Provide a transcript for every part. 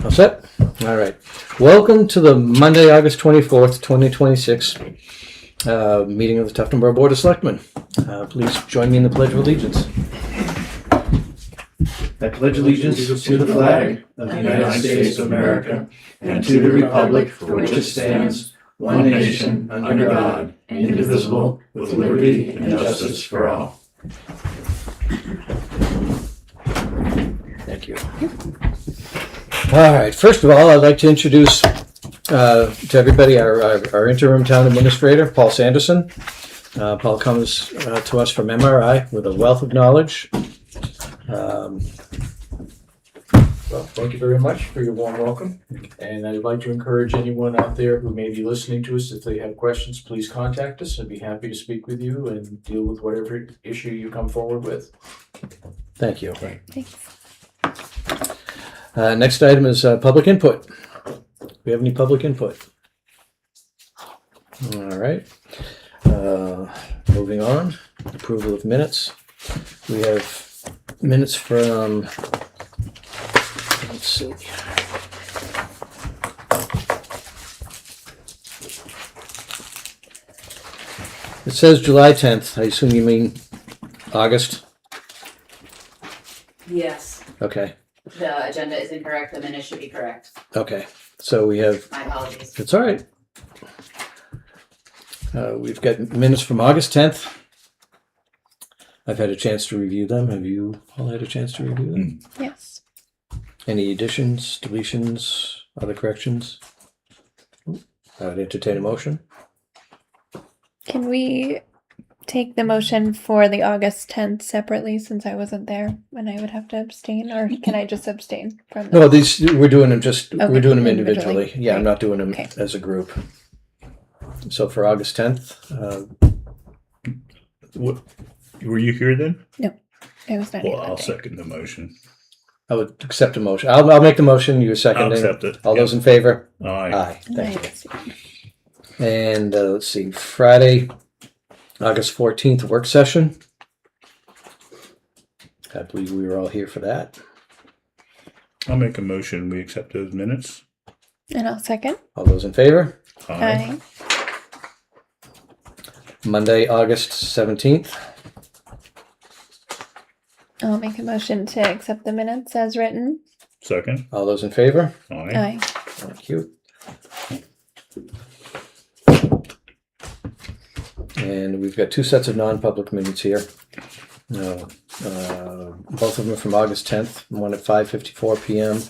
All set? All right. Welcome to the Monday, August 24th, 2026 meeting of the Tufton Board of Selectmen. Please join me in the Pledge of Allegiance. I pledge allegiance to the flag of the United States of America and to the republic for which it stands, one nation, under God, indivisible, with liberty and justice for all. Thank you. All right. First of all, I'd like to introduce to everybody our interim town administrator, Paul Sanderson. Paul comes to us from MRI with a wealth of knowledge. Well, thank you very much for your warm welcome. And I'd like to encourage anyone out there who may be listening to us, if they have questions, please contact us. I'd be happy to speak with you and deal with whatever issue you come forward with. Thank you. Thanks. Next item is public input. Do we have any public input? All right. Moving on. Approval of minutes. We have minutes from, let's see. It says July 10th. I assume you mean August? Yes, Okay. the agenda is incorrect, the minutes should be correct. Okay. So we have, My apologies. it's all right. We've got minutes from August 10th. I've had a chance to review them. Have you all had a chance to review them? Yes. Any additions, deletions, other corrections? I would entertain a motion. Can we take the motion for the August 10th separately since I wasn't there and I would have to abstain, or can I just abstain from No, this? these we're doing them we're Okay, doing them individually. individually. Yeah, I'm not doing them Okay. as a group. So for August 10th, What, were you here then? It was not Well, even I'll that day. second the motion. I would accept a motion. I'll make the motion. You second I'll it. accept it. All those in favor? Aye. Aye. Thank you. Nice. And let's see, Friday, August 14th work session. I believe we were all here for that. I'll make a motion. We accept those minutes. And I'll second. All those in favor? Aye. Monday, August 17th. I'll make a motion to accept the minutes as written. Second. All those in favor? Aye. Aye. Thank you. And we've got two sets of non-public minutes here. Both of them are from August 10th, one at 5:54 p.m.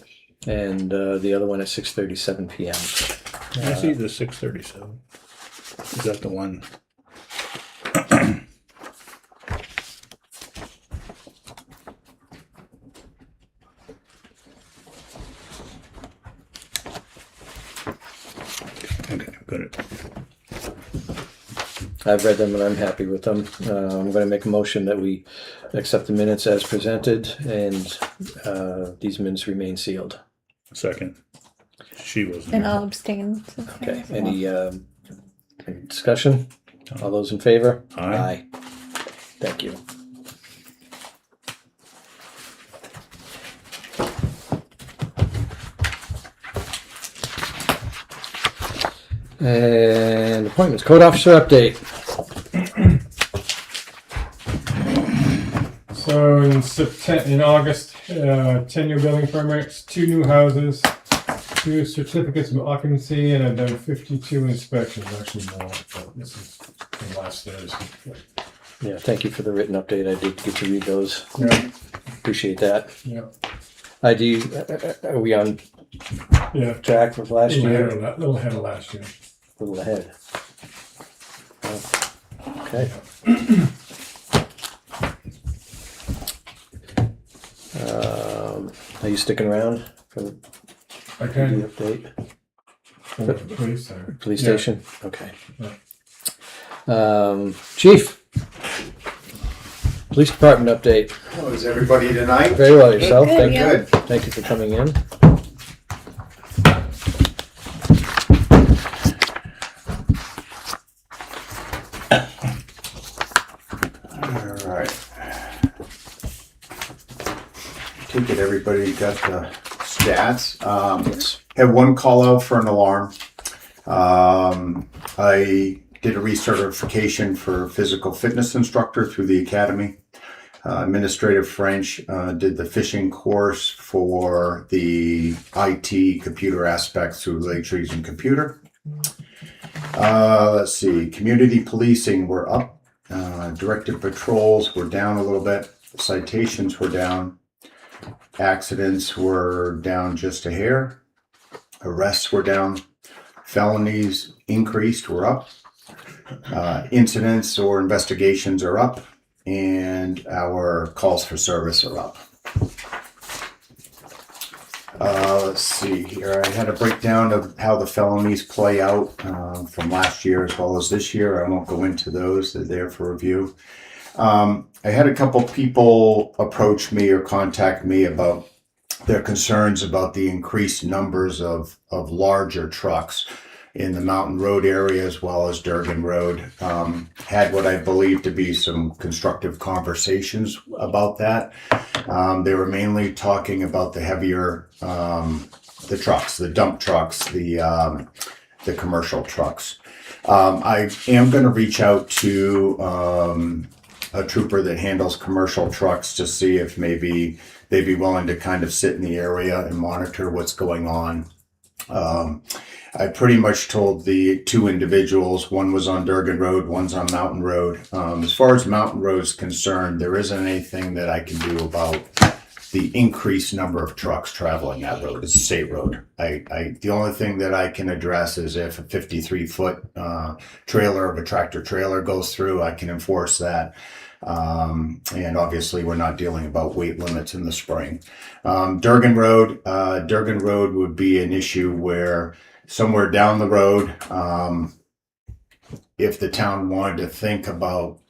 and the other one at 6:37 p.m. I see the 6:37. Is that the one? Okay, got it. I've read them and I'm happy with them. I'm going to make a motion that we accept the minutes as presented and these minutes remain sealed. Second. She wasn't. And here. I'll abstain. since I Okay, wasn't. any discussion? All those in favor? Aye. Thank you. And appointments, code officer update. So in August, 10 new building permits, 2 new houses, 2 certificates of occupancy, and I've done 52 inspections, actually more, but this is from last Thursday. Yeah, thank you for the written update. I did get to read those. Yeah, Appreciate that. yeah, Are we on yeah. track with last year? Little ahead of last year. A little ahead. Okay. Are you sticking around for the I can, update? for the police there. Police Yeah. station? Okay. Yeah. Chief? Police department update. How is everybody tonight? Very well, yourself? Good, Thank yeah. you. Thank you for coming in. All right. Take it everybody got the stats. Had one call out for an alarm. I did a recertification for physical fitness instructor through the academy. Administrative French, did the fishing course for the IT computer aspects through Lake Trees and Computer. Let's see, community policing were up. Directed patrols were down a little bit. Citations were down. Accidents were down just a hair. Arrests were down. Felonies increased, were up. Incidents or investigations are up. And our calls for service are up. Let's see here. I had a breakdown of how the felonies play out from last year as well as this year. I won't go into those. They're there for review. I had a couple people approach me or contact me about their concerns about the increased numbers of larger trucks in the Mountain Road area as well as Durgan Road. Had what I believe to be some constructive conversations about that. They were mainly talking about the heavier, the trucks, the dump trucks, the commercial trucks. I am going to reach out to a trooper that handles commercial trucks to see if maybe they'd be willing to kind of sit in the area and monitor what's going on. I pretty much told the two individuals, one was on Durgan Road, one's on Mountain Road. As far as Mountain Road is concerned, there isn't anything that I can do about the increased number of trucks traveling that road. It's a state road. The only thing that I can address is if a 53-foot trailer of a tractor trailer goes through, I can enforce that. And obviously we're not dealing about weight limits in the spring. Durgan Road would be an issue where somewhere down the road, if the town wanted to think about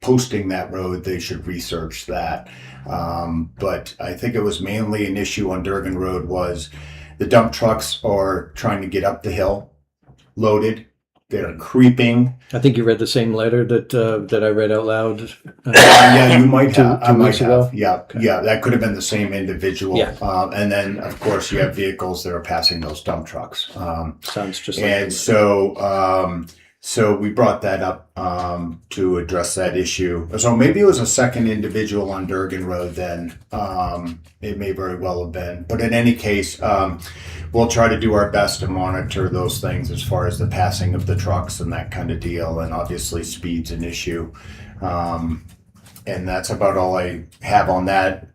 posting that road, they should research that. But I think it was mainly an issue on Durgan Road was the dump trucks are trying to get up the hill loaded. They're creeping. I think you read the same letter that I read out loud. Yeah, you might have. I two might weeks have. ago? Yeah, Okay. yeah, that could have been the same individual. Yeah. And then, of course, you have vehicles that are passing those dump trucks. Sounds just like And so we brought that up to address that issue. So maybe it was a second individual on Durgan Road then. It may very well have been. But in any case, we'll try to do our best to monitor those things as far as the passing of the trucks and that kind of deal. And obviously speed's an issue. And that's about all I have on that.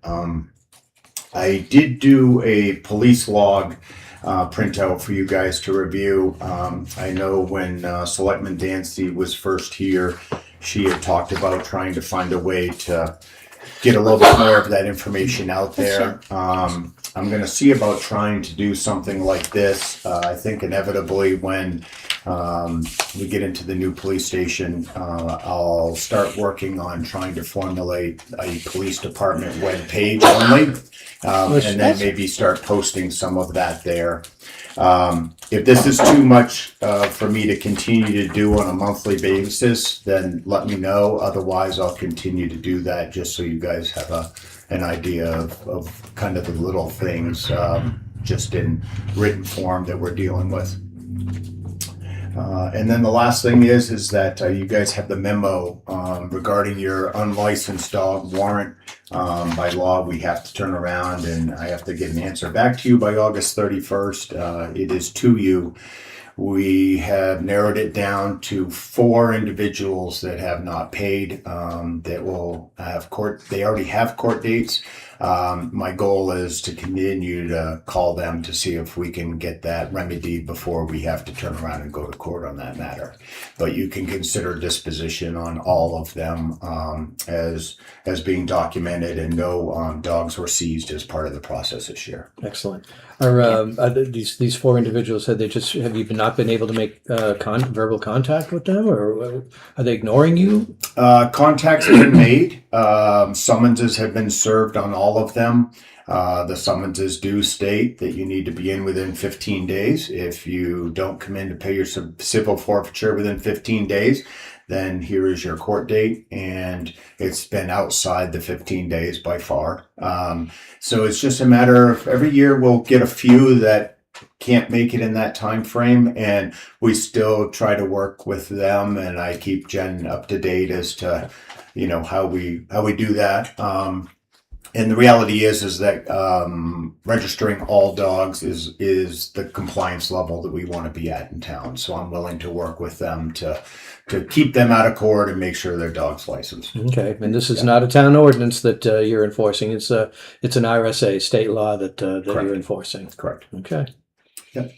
I did do a police log printout for you guys to review. I know when Selectman Dancy was first here, she had talked about trying to find a way to get a little bit more of that information out there. I'm going to see about trying to do something like this. I think inevitably when we get into the new police station, I'll start working on trying to formulate a police department web page only. And then maybe start posting some of that there. If this is too much for me to continue to do on a monthly basis, then let me know. Otherwise, I'll continue to do that just so you guys have an idea of kind of the little things just in written form that we're dealing with. And then the last thing is that you guys have the memo regarding your unlicensed dog warrant. By law, we have to turn around and I have to get an answer back to you by August 31st. It is to you. We have narrowed it down to 4 individuals that have not paid, that will have court. They already have court dates. My goal is to continue to call them to see if we can get that remedied before we have to turn around and go to court on that matter. But you can consider disposition on all of them as being documented, and no dogs were seized as part of the process this year. excellent. Are these 4 individuals, have you not been able to make verbal contact with them, or are they ignoring you? Contacts have been made. Summonses have been served on all of them. The summonses do state that you need to be in within 15 days. If you don't come in to pay your civil forfeiture within 15 days, then here is your court date, and it's been outside the 15 days by far. So it's just a matter of every year we'll get a few that can't make it in that time frame, and we still try to work with them, and I keep Jen up to date as to how we do that. And the reality is that registering all dogs is the compliance level that we want to be at in town. So I'm willing to work with them to keep them out of court and make sure their dog's licensed. Okay, and this is not a town ordinance that you're enforcing. It's an RSA state law that you're enforcing. Correct. Okay. Yep.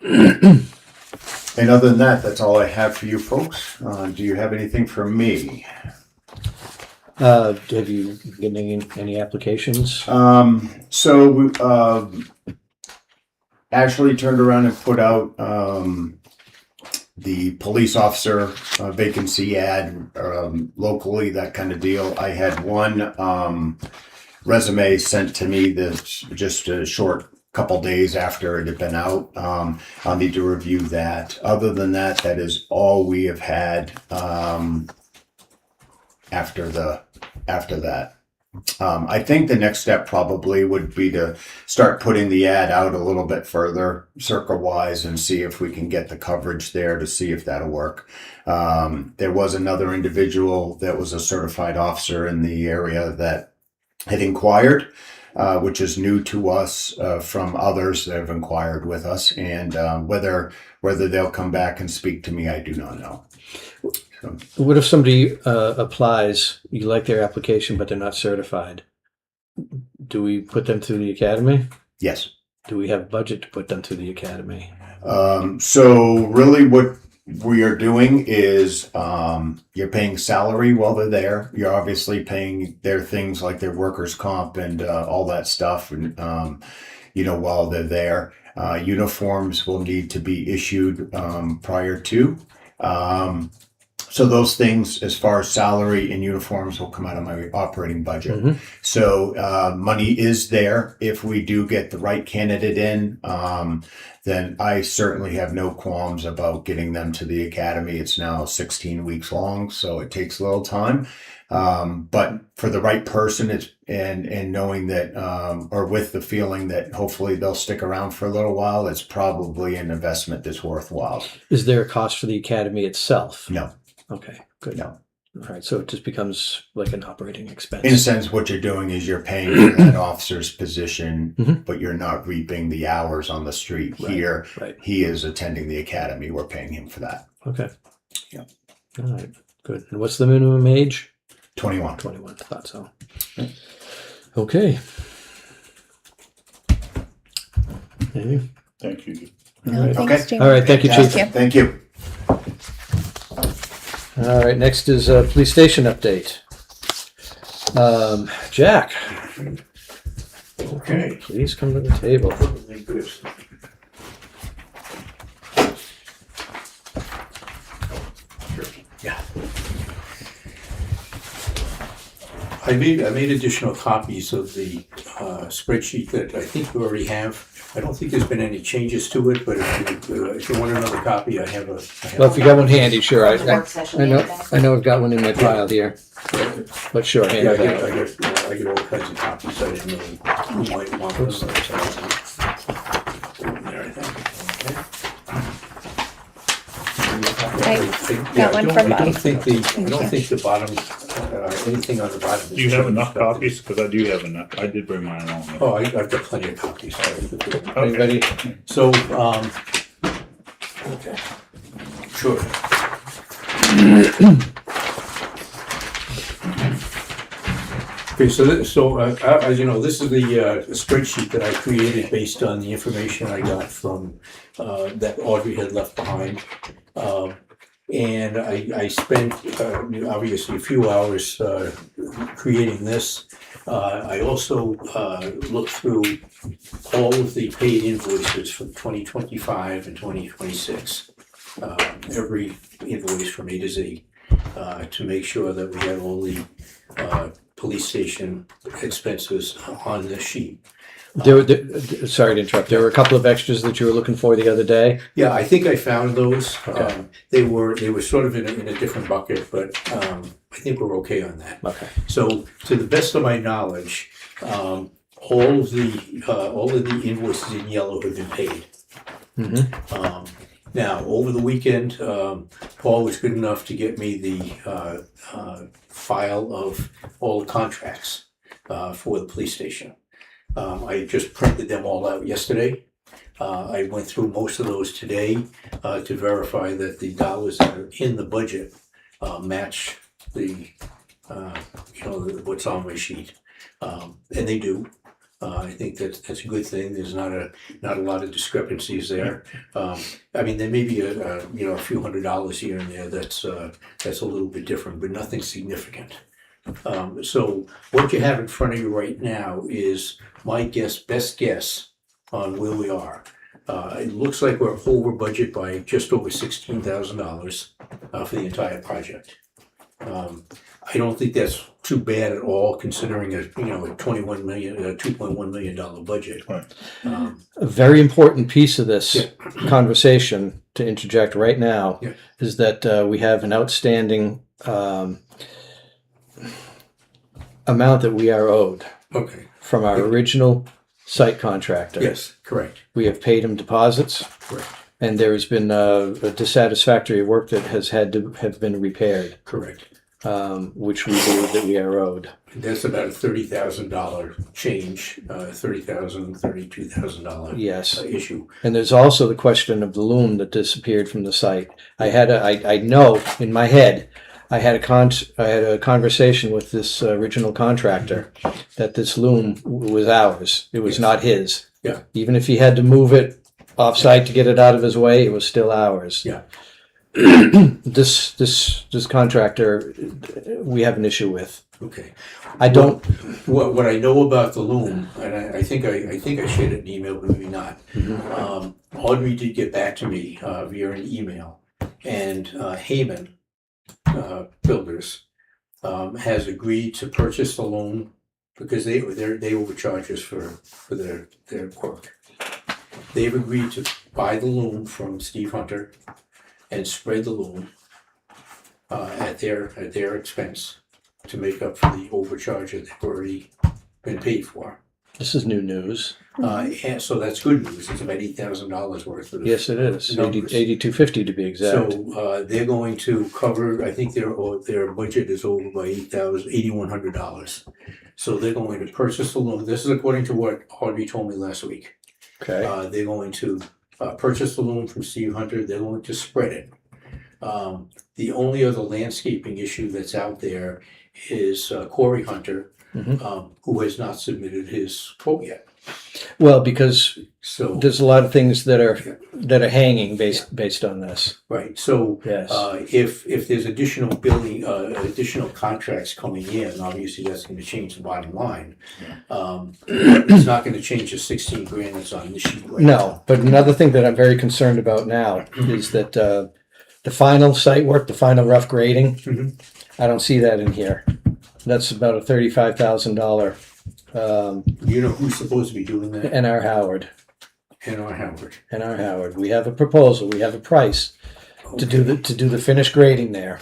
And other than that, that's all I have for you folks. Do you have anything for me? Have you getting any applications? So we, Ashley turned around and put out the police officer vacancy ad locally, that kind of deal. I had one resume sent to me that's just a short couple days after it had been out. I'll need to review that. Other than that, that is all we have had after that. I think the next step probably would be to start putting the ad out a little bit further circle-wise and see if we can get the coverage there to see if that'll work. There was another individual that was a certified officer in the area that had inquired, which is new to us from others that have inquired with us. And whether they'll come back and speak to me, I do not know. So. What if somebody applies, you like their application, but they're not certified? Do we put them through the academy? Yes. Do we have budget to put them through the academy? So really what we are doing is you're paying salary while they're there. You're obviously paying their things like their workers' comp and all that stuff, and while they're there. Uniforms will need to be issued prior to. So those things, as far as salary and uniforms, will come out of my operating budget. Mm-hmm. So money is there. If we do get the right candidate in, then I certainly have no qualms about getting them to the academy. It's now 16 weeks long, so it takes a little time. But for the right person, it's and knowing that, or with the feeling that hopefully they'll stick around for a little while, it's probably an investment that's worthwhile. Is there a cost for the academy itself? No. Okay, good. No. All right, so it just becomes like an operating expense. In a sense, what you're doing is you're paying for that officer's position, Mhm. but you're not reaping the hours on the street. Right, Here, right. he is attending the academy. We're paying him for that. Okay. Yeah. All right, good. And what's the minimum age? 21. 21, I thought so. Okay. Okay. Thank you. All No, right. thanks, Okay. Jamie. All right, thank you, Chief. Thank you. Thank you. All right, next is a police station update. Jack, Okay. please come to the table. Yeah. I made additional copies of the spreadsheet that I think we already have. I don't think there's been any changes to it, but if you want another copy, I have Well, if you got one handy, sure. I Work session I know, the other day. I know I've got one in my file here, but sure, hand Yeah, it out. I get all kinds of copies. I didn't know who might want them. There, I think. I got one from I don't Bob. think you. the bottom, anything on the bottom. is Do you have showing enough stuff. copies? Because I do have enough. I did bring mine along. Oh, I've got plenty of copies. Anybody? So, okay. Sure. Okay, as you know, this is the spreadsheet that I created based on the information I got from that Audrey had left behind. And I spent obviously a few hours creating this. I also looked through all of the paid invoices from 2025 and 2026. Every invoice from A to Z to make sure that we had all the police station expenses on this sheet. Sorry to interrupt. There were a couple of extras that you were looking for the other day. Yeah, I think I found those. Okay. They were sort of in a different bucket, but I think we're okay on that. Okay. So, to the best of my knowledge, all of the invoices in yellow have been paid. Mm-hmm. Now, over the weekend, Paul was good enough to get me the file of all the contracts for the police station. I just printed them all out yesterday. I went through most of those today to verify that the dollars that are in the budget match the what's on my sheet, and they do. I think that's a good thing. There's not a lot of discrepancies there. I mean, there may be a few $100s here and there that's a little bit different, but nothing significant. So what you have in front of you right now is my best guess on where we are. It looks like we're over budget by just over $16,000 for the entire project. I don't think that's too bad at all, considering a $2.1 million budget. Right. A very important piece of this Yeah. conversation, to interject right now, Yeah. is that we have an outstanding amount that we are owed Okay. from our original site contractor. Yes. Correct. We have paid him deposits, Correct. and there has been a dissatisfactory work that has had to have been repaired, Correct. which we believe that we are owed. That's about a $30,000 change, $32,000 Yes. issue. And there's also the question of the loom that disappeared from the site. I know in my head, I had a conversation with this original contractor that this loom was ours. It was Yes. not his. Yeah. Even if he had to move it off-site to get it out of his way, it was still ours. Yeah. This contractor, we have an issue with. Okay. I don't. What I know about the loom, and I think I shared it in email, but maybe not. Audrey did get back to me via an email, and Heyman Builders has agreed to purchase the loom because they overcharge us for their work. They've agreed to buy the loom from Steve Hunter and spread the loom at their expense to make up for the overcharge that they've already been paid for. This is new news. And so that's good news. It's about $8,000 worth of Yes, it is. numbers. 8250 to be exact. So they're going to cover. I think their budget is over by $8,100. So they're going to purchase the loom. This is according to what Audrey told me last week. Okay. They're going to purchase the loom from Steve Hunter. They're going to spread it. The only other landscaping issue that's out there is Corey Hunter, who has not submitted his quote yet. Well, because So there's a lot of things that are hanging based on this. right. So Yes. if there's additional contracts coming in, obviously that's going to change the bottom line. It's not going to change the 16 grand that's on the sheet right No, now. but another thing that I'm very concerned about now is that the final site work, the final rough grading, Mhm. I don't see that in here. That's about a $35,000 You know who's supposed to be doing that? NR Howard. NR Howard. NR Howard. We have a proposal. We have a price to do the finished grading there.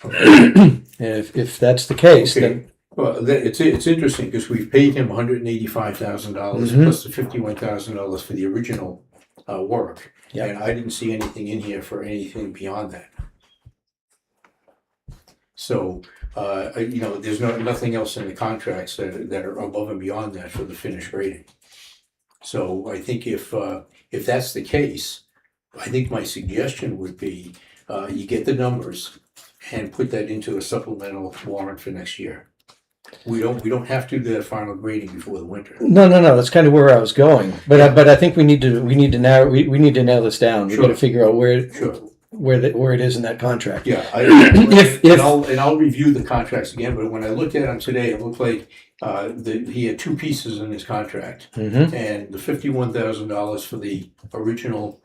And if that's the case, Okay. then Well, it's interesting because we've paid him $185,000 plus the $51,000 for the original work, Yep. and I didn't see anything in here for anything beyond that. So, there's nothing else in the contracts that are above and beyond that for the finished grading. So I think if that's the case, I think my suggestion would be you get the numbers and put that into a supplemental warrant for next year. We don't have to do that final grading before the winter. no. That's kind of where I was going. But I think we need to nail this down. We Sure. got to figure out where Sure. it is in that contract. Yeah, If- I'll review the contracts again. But when I looked at them today, it looked like he had two pieces in his contract, Mm-hmm. and the $51,000 for the original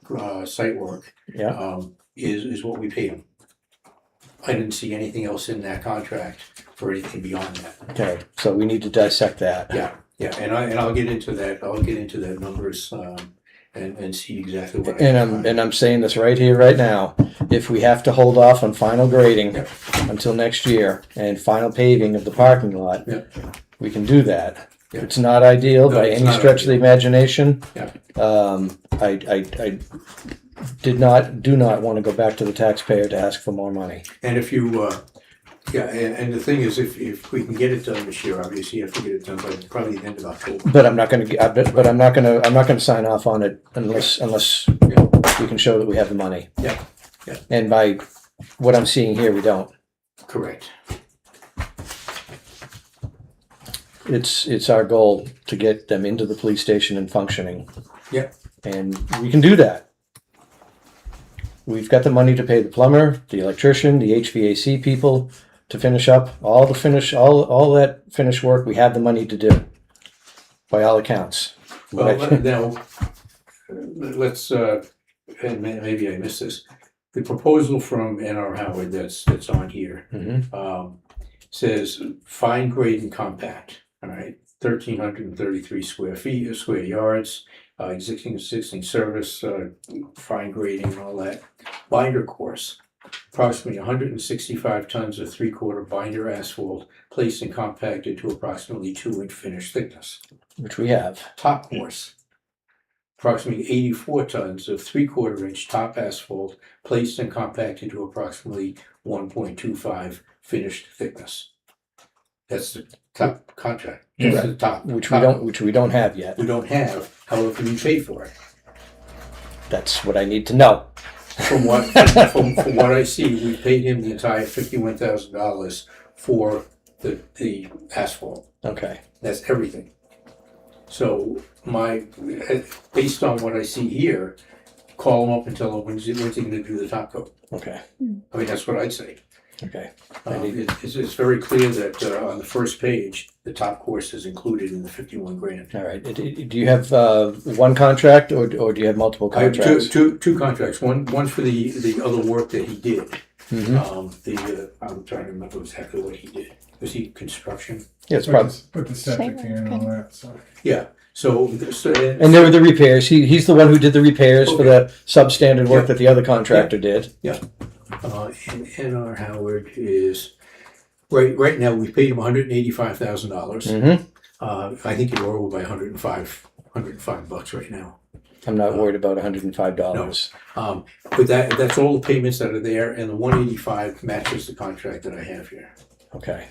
site work Yeah. is what we paid him. I didn't see anything else in that contract for anything beyond that. Okay. So we need to dissect that. Yeah, Yeah, and I'll get into that, numbers, and see exactly what. And I'm saying this right here, right now. If we have to hold off on final grading Yep. until next year and final paving of the parking lot, Yep. we can do that. Yep. It's not ideal No, by it's any not stretch of the ideal. imagination. Yeah. I do not want to go back to the taxpayer to ask for more money. And if you, and the thing is, if we can get it done this year, obviously you have to get it done by probably the end of October. But I'm not going to sign off on it unless we can show that we have the money. Yeah. Yeah. And by what I'm seeing here, we don't. Correct. It's our goal to get them into the police station and functioning. Yeah. And we can do that. We've got the money to pay the plumber, the electrician, the HVAC people to finish up all that finished work. We have the money to do, by all accounts. Well, now, let's, and maybe I missed this. The proposal from NR Howard that's on here, Mhm. says fine grade and compact, all right? 1,333 square yards, existing service, fine grading and all that. Binder course, approximately 165 tons of 3/4 binder asphalt placed and compacted to approximately 2-inch finished thickness. Which we have. Top course, approximately 84 tons of 3/4 inch top asphalt placed and compacted to approximately 1.25 finished thickness. That's the top contract. That's the top. Which we don't have yet. We don't have, however, you pay for it. That's what I need to know. From what I see, we paid him the entire $51,000 for the asphalt. Okay. That's everything. So based on what I see here, call him up and tell him when's he gonna do the top coat. Okay. I mean, that's what I'd say. Okay. It's very clear that on the first page, the top course is included in the 51 grand. All right. Do you have one contract or do you have multiple I have contracts? two contracts. One for the other work that he did. Mhm. I'm trying to remember exactly what he did. Was he construction? Yeah, it's probably. Put the septic in and all that, so. Yeah. So And there were the repairs. He's the one who did the repairs for the substandard work Yeah. that the other contractor did. and NR Howard is right now. We paid him $185,000. Mm-hmm. I think you're over by $105 right now. I'm not worried about $105. But that's all the payments that are there, and the 185 matches the contract that I have here. Okay.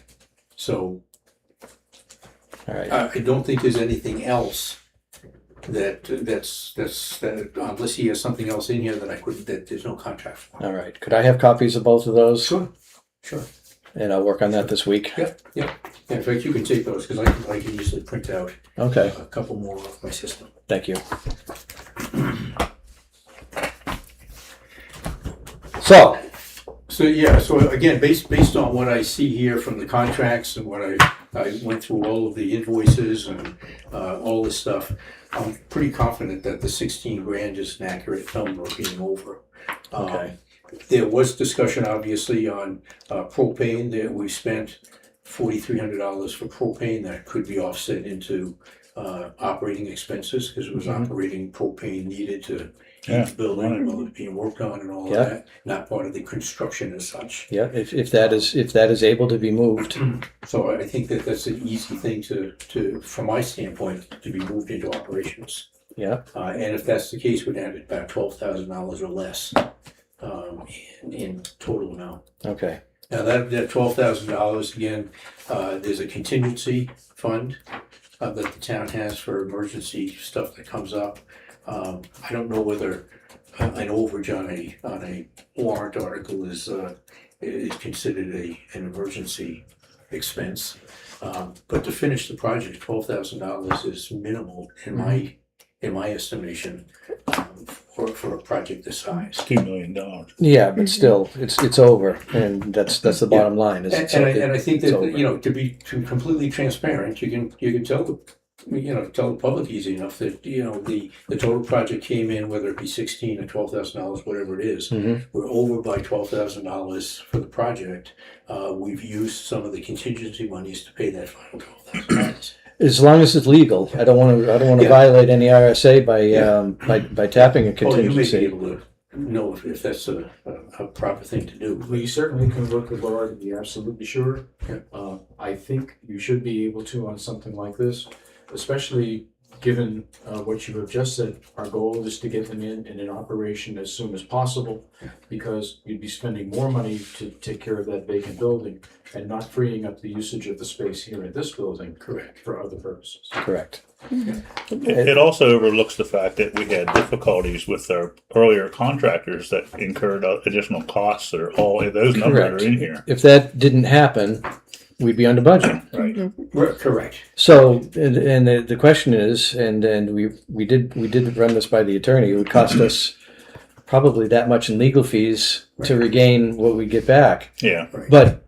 So All right. I don't think there's anything else that's unless he has something else in here that there's no contract for. All right. Could I have copies of both of those? Sure. And I'll work on that this week. Yeah. In fact, you can take those because I can usually print out Okay. a couple more off my system. Thank you. So again, based on what I see here from the contracts and what I went through all of the invoices and all this stuff, I'm pretty confident that the 16 grand is an accurate number being over. Okay. There was discussion obviously on propane that we spent $4,300 for propane that could be offset into operating expenses because it was operating propane needed to keep the building while it's being worked on and all of that, not part of the construction as such. Yeah. If that is able to be moved. So I think that that's an easy thing to from my standpoint, to be moved into operations. Yeah. And if that's the case, we'd add about $12,000 or less in total amount. Okay. Now that $12,000 again, there's a contingency fund that the town has for emergency stuff that comes up. I don't know whether an overage on a warrant article is considered an emergency expense. But to finish the project, $12,000 is minimal in my estimation for a project this size. It's $2 million. Yeah, but still, it's over, and that's the bottom line. Is And I think that over. to be completely transparent, you can tell the public easy enough that the total project came in, whether it be $16,000 or $12,000, whatever it is, we're over by $12,000 for the project. We've used some of the contingency monies to pay that final $12,000. As long as it's legal, I don't want to Yeah. violate any RSA by Yeah. by tapping a Oh, you may be contingency. able to know if that's a proper thing to do. We certainly can look at law to be absolutely sure. Yeah. I think you should be able to on something like this, especially given what you have just said. Our goal is to get them in operation as soon as possible, because you'd be spending more money to take care of that vacant building and not freeing up the usage of the space here in this building. Correct. For other purposes. Correct. It also overlooks the fact that we had difficulties with our earlier contractors that incurred additional costs that are all, those numbers Correct. are in here. If that didn't happen, we'd be under budget. Right. Correct. So, and the question is, and we did run this by the attorney. It would cost us probably that much in legal fees to regain what we get back. Yeah. But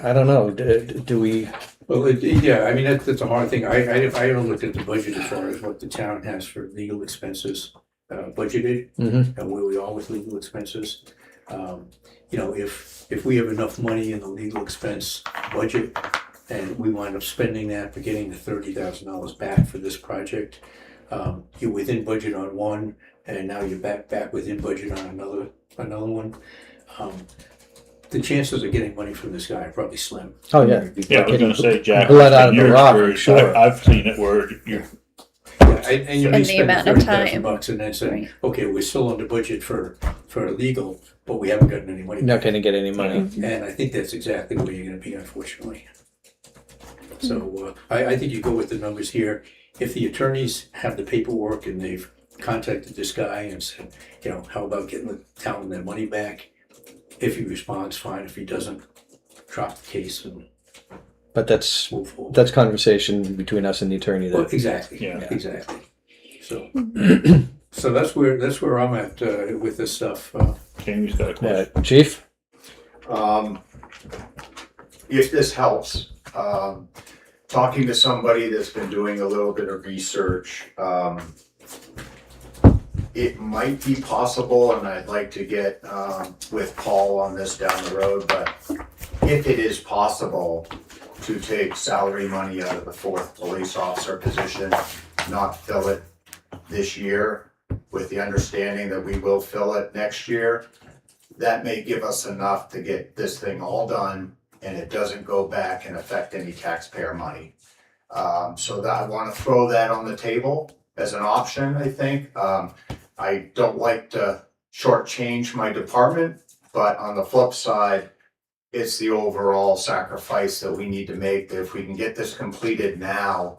I don't know. Do we? Well, yeah, I mean, that's a hard thing. I haven't looked at the budget as far as what the town has for legal expenses budgeted, Mhm. and where we are with legal expenses. If we have enough money in the legal expense budget, and we wind up spending that for getting the $30,000 back for this project, you're within budget on one, and now you're back within budget on another one. The chances of getting money from this guy are probably slim. Oh yeah. Yeah, I was going to say, Jack. Blood out of the years rock, where I'm sure. I've seen it where you're And you And the spend amount of time. $30,000 and then say, Right. okay, we're still under budget for legal, but we haven't gotten any money. Not going to get any money. And I think that's exactly where you're gonna be, unfortunately. So, I think you go with the numbers here. If the attorneys have the paperwork and they've contacted this guy and said, how about getting the town their money back? If he responds, fine. If he doesn't, drop the case and But that's move forward. conversation between us and the attorney. Well, That exactly, Yeah. exactly. So, so that's where I'm at with this stuff. Jamie's got a question. Chief. If this helps, talking to somebody that's been doing a little bit of research, it might be possible, and I'd like to get with Paul on this down the road, but if it is possible to take salary money out of the 4th police officer position, not fill it this year, with the understanding that we will fill it next year, that may give us enough to get this thing all done and it doesn't go back and affect any taxpayer money. So that I want to throw that on the table as an option, I think. I don't like to shortchange my department, but on the flip side, it's the overall sacrifice that we need to make. That if we can get this completed now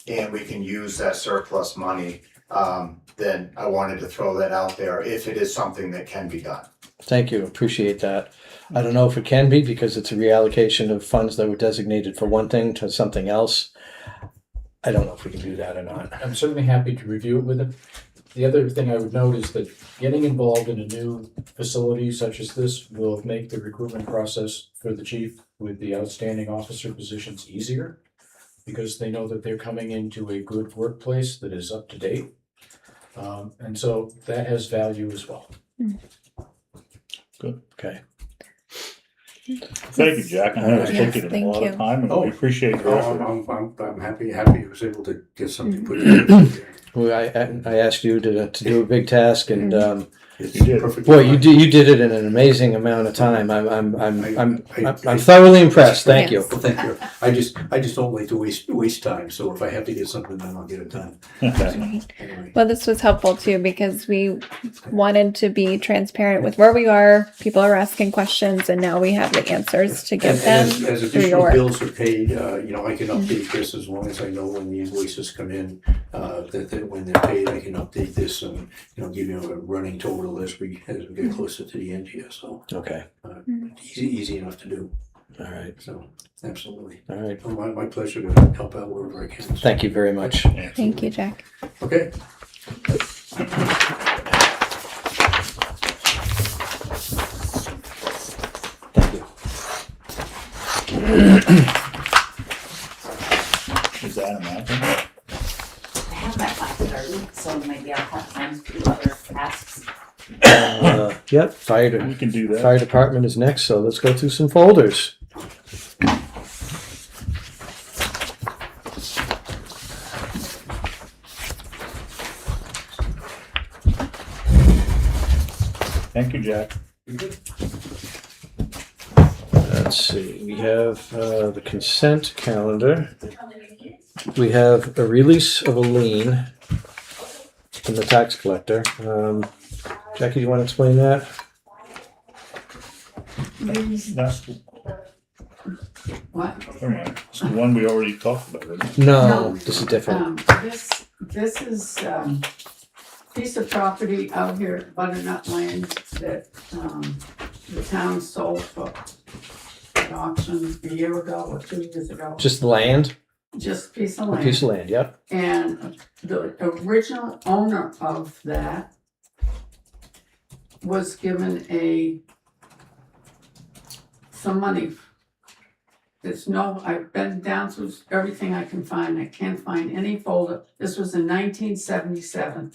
and we can use that surplus money, then I wanted to throw that out there if it is something that can be done. Thank you. Appreciate that. I don't know if it can be because it's a reallocation of funds that were designated for one thing to something else. I don't know if we can do that or not. I'm certainly happy to review it with him. The other thing I would note is that getting involved in a new facility such as this will make the recruitment process for the chief with the outstanding officer positions easier, because they know that they're coming into a good workplace that is up to date. And so that has value as well. Okay. Thank you, Jack. I know it's Yes, taken a thank lot you. of time, and Oh. we appreciate your effort. I'm happy I was able to get something put together. Well, I asked you to do a big task, and It's You did. perfectly boy, fine. you did it in an amazing amount of time. I'm thoroughly impressed. Thank you. Well, thank you. I just don't like to waste time, so if I have to get something done, I'll get it done. Okay. Anyway. Well, this was helpful too because we wanted to be transparent with where we are. People are asking questions, and now we have the answers to give them And as through your additional work. bills are paid, I can update this as long as I know when the invoices come in, that when they're paid, I can update this and, give you a running total as we get closer to the end here, so, Okay. easy enough to do, All right. so, absolutely. All right. Well, my pleasure to help out wherever I can. So, Thank you very much. Thank you, Jack. Okay. Thank you. Is that a mountain? I have my class started, so maybe I'll have time to do other tasks. Yep. We can do that. Fire department is next, so let's go through some folders. Thank you, Jack. Let's see, we have the consent calendar. We have a release of a lien from the tax collector. Jackie, do you want to explain that? That's the, What? it's the one we already talked about, isn't it? No, this is different. This is, piece of property out here at Butternut Lane that, the town sold for an auction a year ago or 2 years ago. Just land, Just a piece of a land. piece of land, yep. And the original owner of that was given some money. I've been down through everything I can find. I can't find any folder. This was in 1977.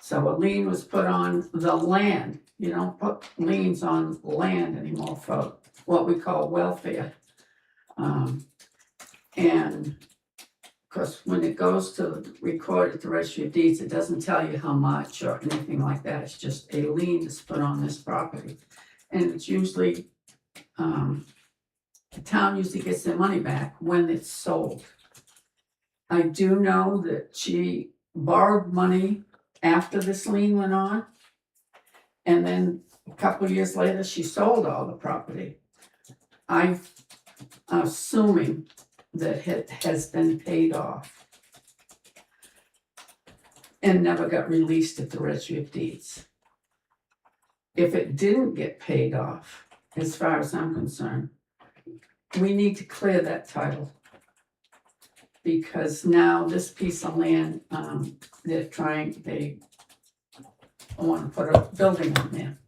So a lien was put on the land. You don't put liens on land anymore for what we call welfare. And of course, when it goes to record at the registry of deeds, it doesn't tell you how much or anything like that. It's just a lien that's put on this property. And it's usually, the town usually gets their money back when it's sold. I do know that she borrowed money after this lien went on. And then a couple of years later, she sold all the property. I'm assuming that it has been paid off and never got released at the registry of deeds. If it didn't get paid off, as far as I'm concerned, we need to clear that title. Because now this piece of land, they want to put a building on there.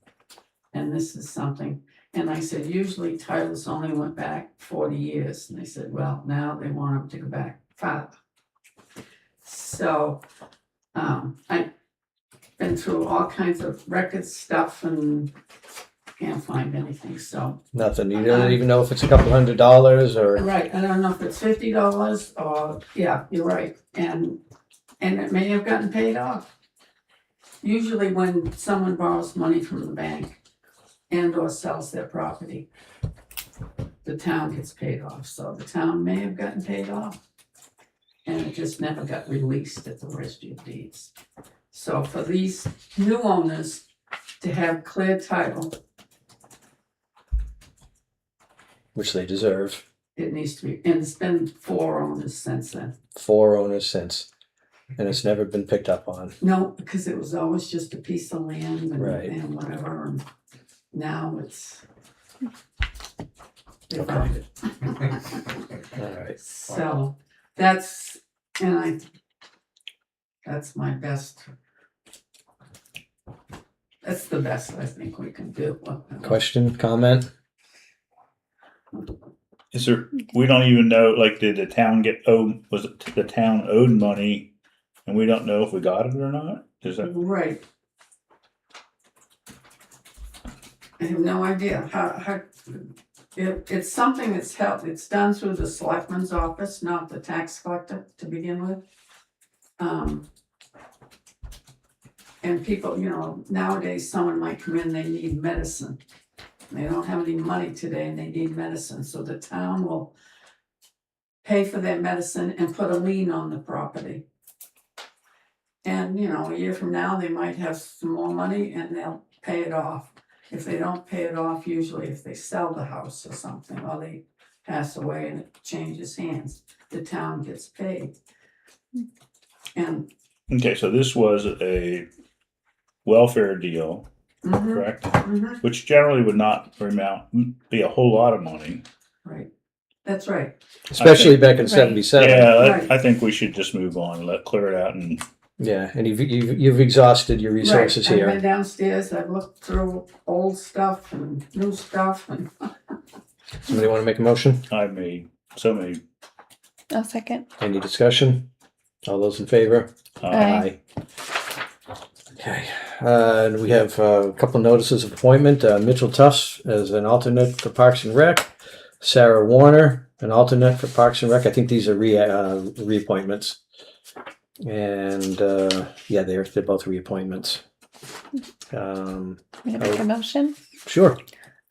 And this is something, and I said, usually titles only went back 40 years. And they said, well, now they want them to go back farther. So, I've been through all kinds of record stuff and can't find anything, so. Nothing, you don't even know if it's a couple $100 or, Right, I don't know if it's $50 or, yeah, you're right, and it may have gotten paid off. Usually when someone borrows money from the bank and or sells their property, the town gets paid off, so the town may have gotten paid off. And it just never got released at the registry of deeds. So for these new owners to have clear title, which they deserve, it needs to be, and it's been 4 owners since then. 4 owners since, and it's never been picked up on. No, because it was always just a piece of land Right. and whatever, and now it's. They Okay. found it. All right. So, that's my best. That's the best I think we can do. Question, comment? Is there, we don't even know, like, did the town was it the town owed money and we don't know if we got it or not? Is that, Right. I have no idea how it's something that's held, it's done through the selectman's office, not the tax collector to begin with. And people, nowadays someone might come in, they need medicine. They don't have any money today and they need medicine, so the town will pay for their medicine and put a lien on the property. And, a year from now, they might have some more money and they'll pay it off. If they don't pay it off, usually if they sell the house or something, or they pass away and it changes hands, the town gets paid. And. okay, so this was a welfare deal, correct? Mhm. Which generally would not be a whole lot of money. Right, that's right. Especially back in Right. 77. Yeah, Right. I think we should just move on and clear it out and Yeah, and you've exhausted your resources Right. here. I've been downstairs, I've looked through old stuff and new stuff and. Somebody want to make a motion? I made so many. I'll second. Any discussion? All those in favor? Aye. Okay, and we have a couple notices of appointment. Mitchell Tufts as an alternate for Parks and Rec. Sarah Warner, an alternate for Parks and Rec. I think these are reappointments. And they're both reappointments. I'm gonna make a motion. Sure.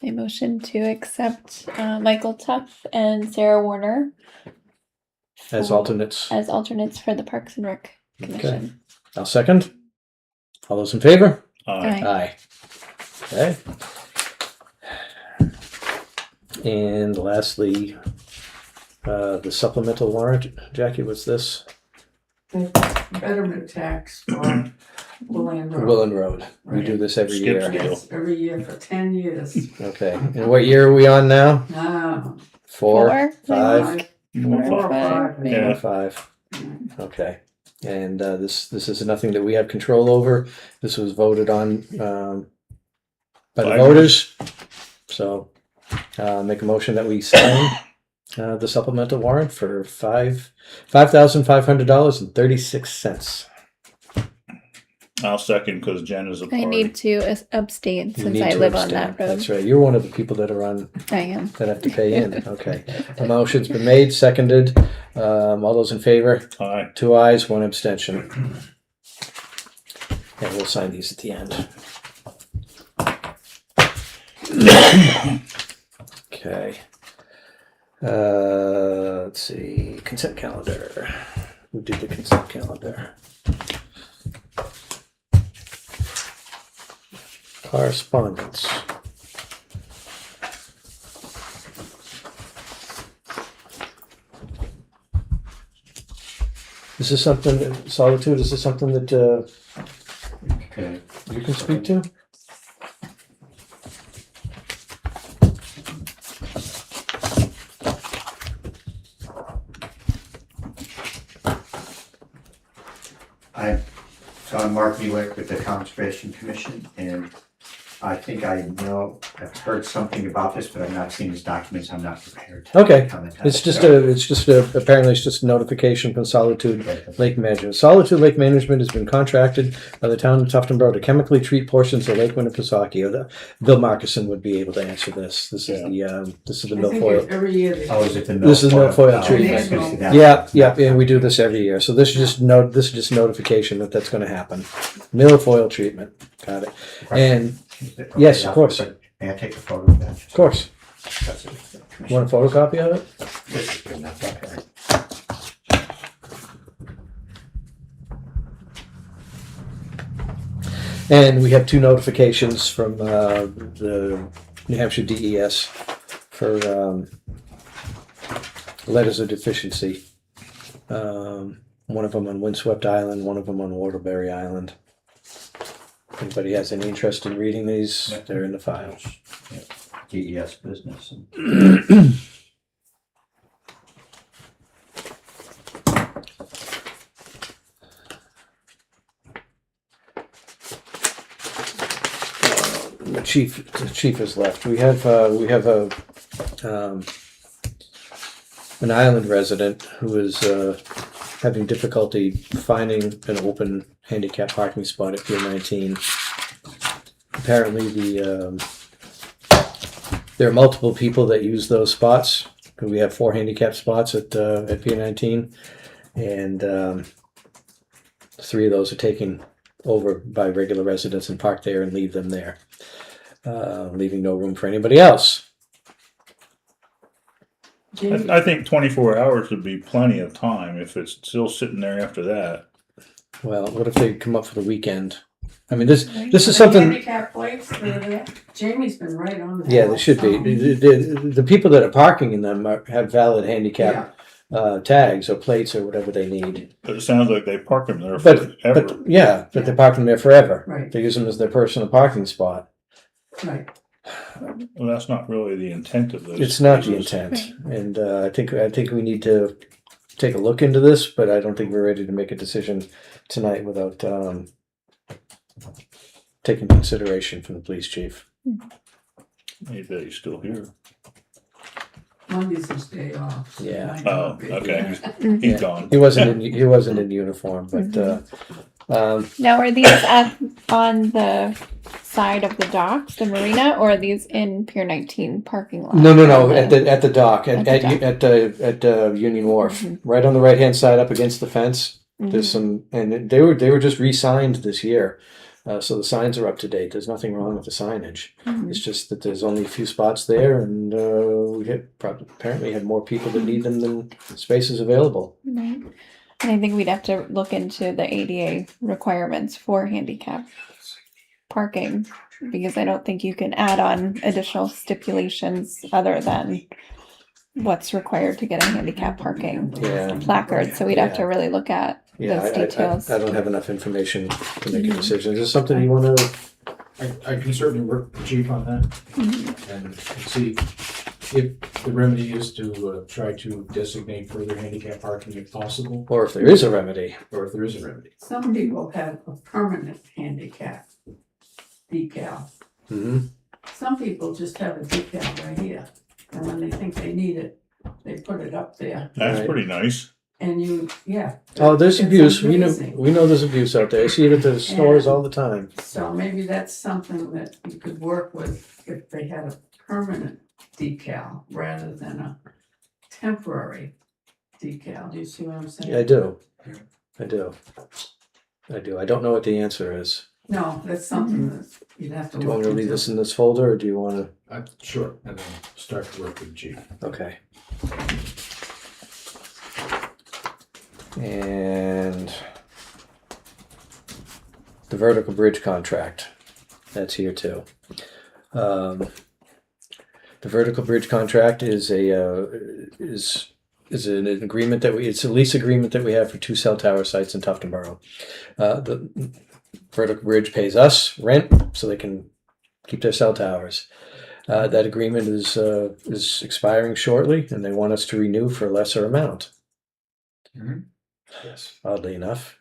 A motion to accept Michael Tuff and Sarah Warner As for- alternates. as alternates for the Parks and Rec Commission. I'll second. All those in favor? Aye. Aye. Okay. And lastly, the supplemental warrant. Jackie, what's this? Betterment tax for William Road. Willen Road. We do this every Skip year. skip. Yes, every year for 10 years. Okay. And what year are we on now? Ah, 4, 5, five, More four or fun. five, maybe. Yeah. 5. Okay. And this is nothing that we have control over. This was voted on by the By- voters. So make a motion that we sign the supplemental warrant for $5,500.36. I'll second because Jen is a I party. need to abstain You since need I to live on abstain. that road. That's right. You're one of the people that are on I am. that have to pay in. Okay. A motion's been made, seconded. All those in favor? Aye. 2 ayes, 1 abstention. And we'll sign these at the end. Okay. Let's see. Consent calendar. Who did the consent calendar? Correspondence. Is this something, Solitude, is this something that Okay. you can speak to? I'm Mark Newick with the Conservation Commission, and I think I've heard something about this, but I've not seen his documents. I'm not prepared to Okay. comment on It's it. just So- apparently it's just a notification from Solitude Lake Management. Solitude Lake Management has been contracted by the town of Tuftonboro to chemically treat portions of Lake Winnipesaukee. Bill Markison would be able to answer this. This is the I think milfoil. every year they. Oh, is it the This is milfoil Oh, treatment. I can see that. Yeah, and we do this every year. So this is just notification that that's going to happen. Milfoil treatment. Got it. And yes, of course. May I take a photo of that? of course, That's it. you want a photocopy of it? This is good enough, okay. And we have 2 notifications from the New Hampshire DES for letters of deficiency. One of them on Windswept Island, one of them on Waterbury Island. If anybody has any interest in reading these, they're in the file. DES business. The chief has left. We have an island resident who is having difficulty finding an open handicap parking spot at Pier 19. Apparently, there are multiple people that use those spots. We have 4 handicap spots at Pier 19, and 3 of those are taken over by regular residents and park there and leave them there, leaving no room for anybody else. I think 24 hours would be plenty of time if it's still sitting there after that. Well, what if they come up for the weekend? I mean, this is The something. handicap plates, they're there. Jamie's been right on that. Yeah, they should be. The people that are parking in them have valid handicap tags or plates or whatever they need. But it sounds like they park them there But forever. but they're parking there forever. Right. They use them as their personal parking spot. Right. Well, that's not really the intent of this. It's not the intent, and I think we need to take a look into this, but I don't think we're ready to make a decision tonight without taking consideration from the police chief. Maybe he's still here. Monday's his day off. so Yeah. might Oh, not be. okay. Mhm. He's gone. He wasn't in uniform, but Now, are these on the side of the docks, the marina, or are these in Pier 19 parking lot? no, at the dock At the at Union Wharf, Mhm. right on the right hand side, up against the fence. Mhm. There's some, and they were just re-signed this year. So the signs are up to date. There's nothing wrong with the signage. Mhm. It's just that there's only a few spots there, and we apparently had more people that need them than spaces available. Right. And I think we'd have to look into the ADA requirements for handicap parking, because I don't think you can add on additional stipulations other than what's required to get a handicap parking Yeah. placard. So we'd have to Yeah. really look at Yeah, those details. I don't have enough information to make a Mhm. decision. Is this something you want to? I can certainly work with the chief on that Mhm. and see if the remedy is to try to designate further handicap parking if possible, Or if there is a remedy. or if there is a remedy. Some people have a permanent handicap decal. Mm-hmm. Some people just have a decal right here, and when they think they need it, they put it up there. That's Right. pretty nice. And you, yeah. Oh, there's It's abuse. We amazing. know there's abuse out there. I see it at the stores all the time. So maybe that's something that you could work with if they had a permanent decal rather than a temporary decal. Do you see what I'm saying? Yeah, I do. I do. I do. I don't know what the answer is. No, that's something that you'd have to Do you want look me to leave into. this in this folder, or do you want Sure, and then start to work with the chief. to? Okay. And the vertical bridge contract, that's here too. The vertical bridge contract is an agreement that it's a lease agreement that we have for 2 cell tower sites in Tufton Borough. The vertical bridge pays us rent so they can keep their cell towers. That agreement is expiring shortly, and they want us to renew for a lesser amount. Mhm. Yes. Oddly enough.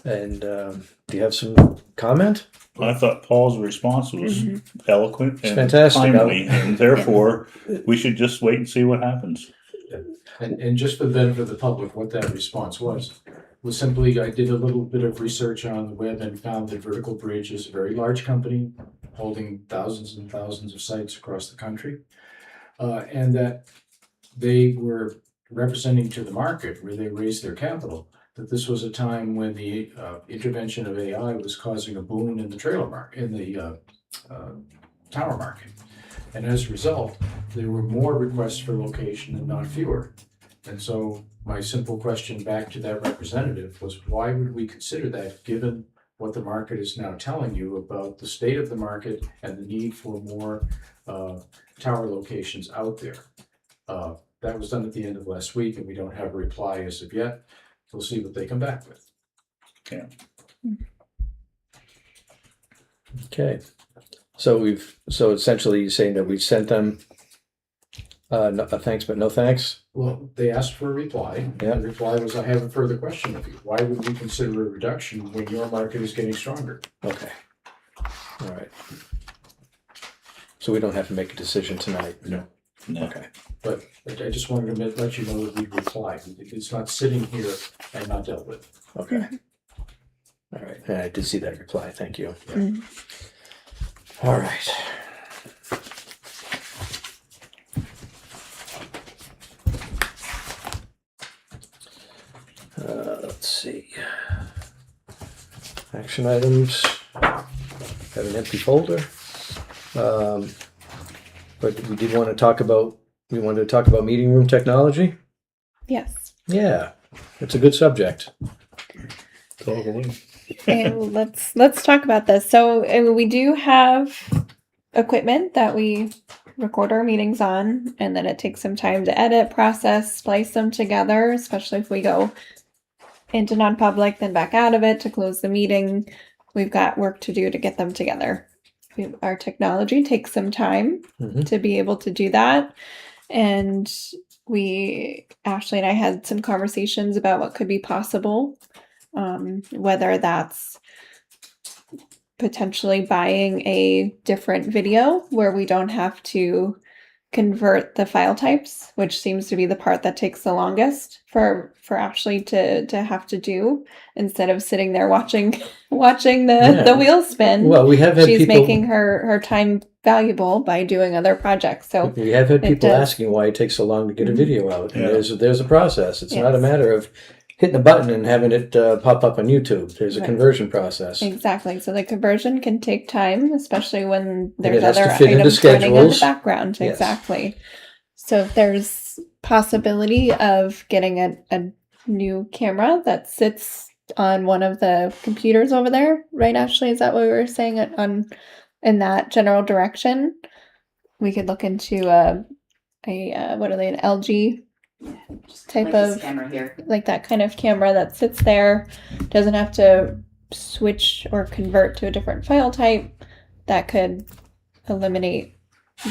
And do you have some comment? I thought Paul's response was Mhm. eloquent and fantastic. timely, and therefore we should just wait and see what happens. And just for the benefit of the public, what that response was simply, I did a little bit of research on the web and found that Vertical Bridge is a very large company holding thousands and thousands of sites across the country. And that they were representing to the market where they raised their capital, that this was a time when the intervention of AI was causing a boom in the trailer market, in the tower market. And as a result, there were more requests for location and not fewer. And so my simple question back to that representative was, why would we consider that, given what the market is now telling you about the state of the market and the need for more tower locations out there? That was done at the end of last week, and we don't have a reply as of yet. We'll see what they come back with. Okay. So essentially you're saying that we sent them a thanks but no thanks? Well, they asked for a reply. Yeah. The reply was, I have a further question of you. Why would we consider a reduction when your market is getting stronger? Okay. All right. So we don't have to make a decision tonight? No. No. Okay. But I just wanted to let you know that we replied. It's not sitting here and not dealt with. Okay. All right. Yeah, I did see that reply. Thank you. Mhm. All right. Let's see. Action items. Have an empty folder. But we did want to talk about. We wanted to talk about meeting room technology. Yes. Yeah, it's a good subject. Totally. And let's talk about this. So we do have equipment that we record our meetings on, and then it takes some time to edit, process, splice them together, especially if we go into non-public, then back out of it to close the meeting. We've got work to do to get them together. Our technology takes some time Mhm. to be able to do that. And Ashley and I had some conversations about what could be possible, whether that's potentially buying a different video where we don't have to convert the file types, which seems to be the part that takes the longest for Ashley to have to do, instead of sitting there watching Yeah. the wheels spin. Well, we have had She's people. making her time valuable by doing other projects. So We have had it people does. asking why it takes so long to get a Mhm. video out. And Yeah. there's a process. It's not a Yes. matter of hitting a button and having it pop up on YouTube. There's a Right. conversion process. Exactly. So the conversion can take time, especially when it there's has to other fit into items running in the schedules. background. Yes. Exactly. So if there's possibility of getting a new camera that sits on one of the computers over there, right, Ashley? Is that what we were saying in that general direction? We could look into a what are they, an LG Just type like this of- camera here. like that kind of camera that sits there, doesn't have to switch or convert to a different file type, that could eliminate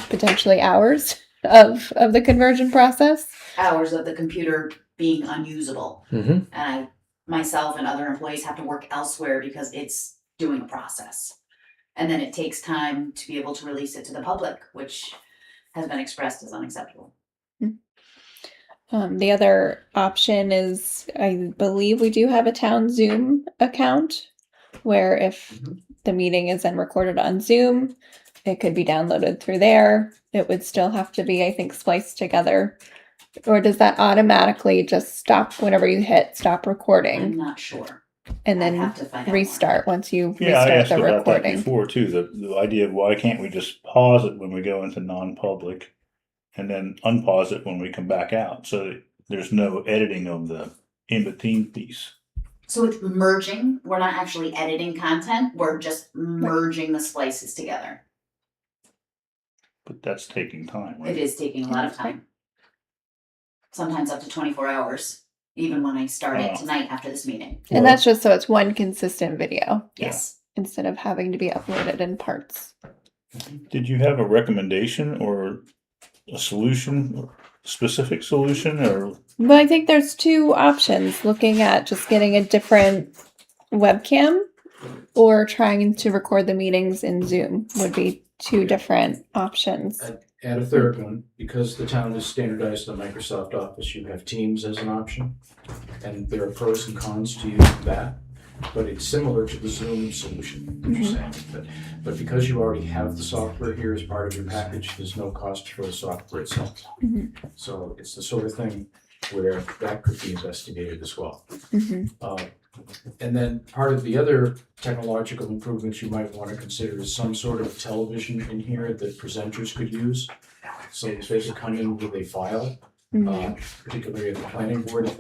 potentially hours of the conversion process. Hours of the computer being unusable. Mm-hmm. And myself and other employees have to work elsewhere because it's doing a process. And then it takes time to be able to release it to the public, which has been expressed as unacceptable. The other option is, I believe we do have a town Zoom account where if the meeting is then recorded on Zoom, it could be downloaded through there. It would still have to be, I think, spliced together. Or does that automatically just stop whenever you hit stop I'm recording not sure. and I'd then have to find out restart once you Yeah, I restart asked the about that recording? before too. The idea of why can't we just pause it when we go into non-public, and then unpause it when we come back out, so that there's no editing of the in-between piece. So it's merging. We're not actually editing content. We're just merging the splices together. But that's taking time, right? It is taking a lot of time. Sometimes up to 24 hours, even when I start it Oh. tonight after this meeting. And that's just so it's one consistent video Yes. instead of having to be uploaded in parts. Did you have a recommendation or a solution, specific solution, or Well, I think there's two options, looking at just getting a different webcam or trying to record the meetings in Zoom would be two different options. Add a third one, because the town is standardized on Microsoft Office, you have Teams as an option. And there are pros and cons to using that, but it's similar to the Zoom solution that you're saying. But because you already have the software here as part of your package, there's no cost for the software itself. Mhm. So it's the sort of thing where that could be investigated as well. And then part of the other technological improvements you might want to consider is some sort of television in here that presenters could use. So if they could come in with a file, particularly at the planning board, if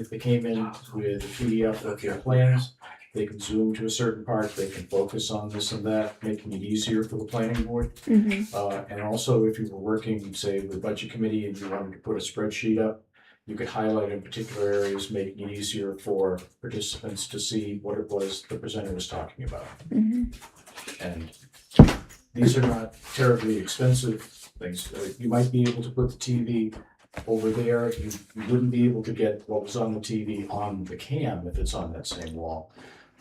they came in with a PDF of their plans, they can zoom to a certain part, they can focus on this and that, making it easier for the planning board. And also if you were working, say, with budget committee and you wanted to put a spreadsheet up, you could highlight in particular areas, making it easier for participants to see what it was the presenter was talking about. And these are not terribly expensive things. You might be able to put the TV over there. You wouldn't be able to get what was on the TV on the cam if it's on that same wall.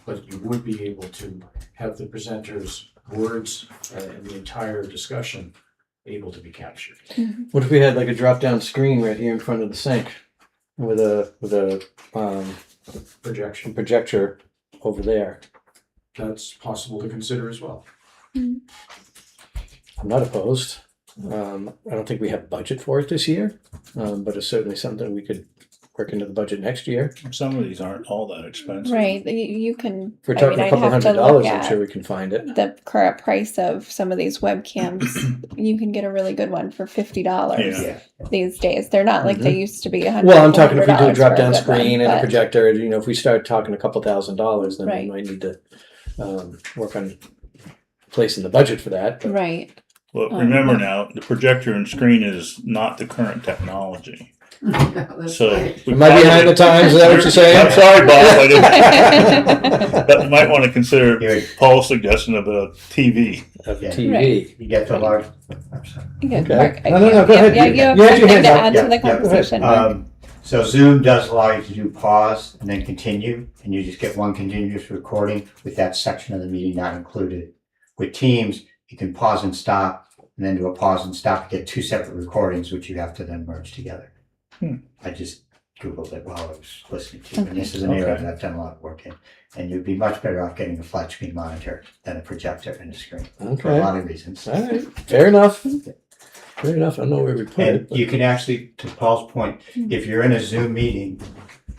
But you would be able to have the presenter's words and the entire discussion able to be captured. What if we had like a drop-down screen right here in front of the sink with a Projection, projector over there? that's possible to consider as well. I'm not opposed. I don't think we have budget for it this year, but it's certainly something we could work into the budget next year. some of these aren't all that expensive? Right. You can. If we're talking a couple $100, I'm sure we can find it. The current price of some of these webcams. You can get a really good one for $50 Yeah. these days. They're not like they used to be $100. Well, I'm talking if we do a $400 for drop-down good one, screen and a but- projector, if we start talking a couple $1,000s, then Right. we might need to work on placing the budget for that. But Right. Well, remember now, the projector and screen is not the current technology. That's So right. we am I behind the times? Is that what you're saying? I'm sorry, Bob. I didn't. But you might want to consider Here, Paul's suggestion of a TV. Of Yeah. TV. you get the large. I'm sorry. Okay. Okay. Mark, No, go ahead. Yeah, you have You had your something hand to up. add to the conversation. Mark. So Zoom does allow you to do pause and then continue, and you just get one continuous recording with that section of the meeting not included. With Teams, you can pause and stop, and then do a pause and stop to get two separate recordings, which you have to then merge together. I just Googled it while I was listening to you, and this is an area that I've done a lot of work in. And you'd be much better off getting a flat screen monitor than a projector and a screen, for a Okay. lot of reasons. All right. Fair enough. Fair enough. I don't know where we put And it. But you can actually, to Paul's point, if you're in a Zoom meeting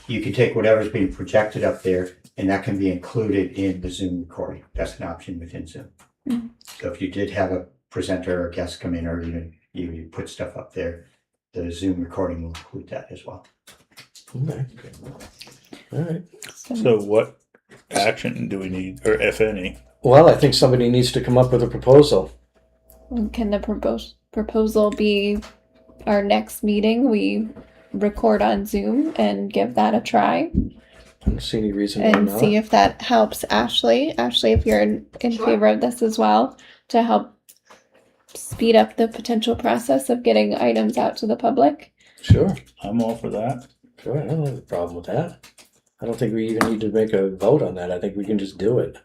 you can take whatever's being projected up there, and that can be included in the Zoom recording. That's an option within Zoom. Mhm. So if you did have a presenter or guest come in, or even you put stuff up there, the Zoom recording will include that as well. Okay. All right. So what action do we need, or if any? Well, I think somebody needs to come up with a proposal. Can the proposal be our next meeting? We record on Zoom and give that a try I don't see any reason why and not. see if that helps Ashley. Ashley, if you're in Sure. favor of this as well, to help speed up the potential process of getting items out to the public. Sure. I'm all for that. Sure. I don't have a problem with that. I don't think we even need to make a vote on that. I think we can just do it.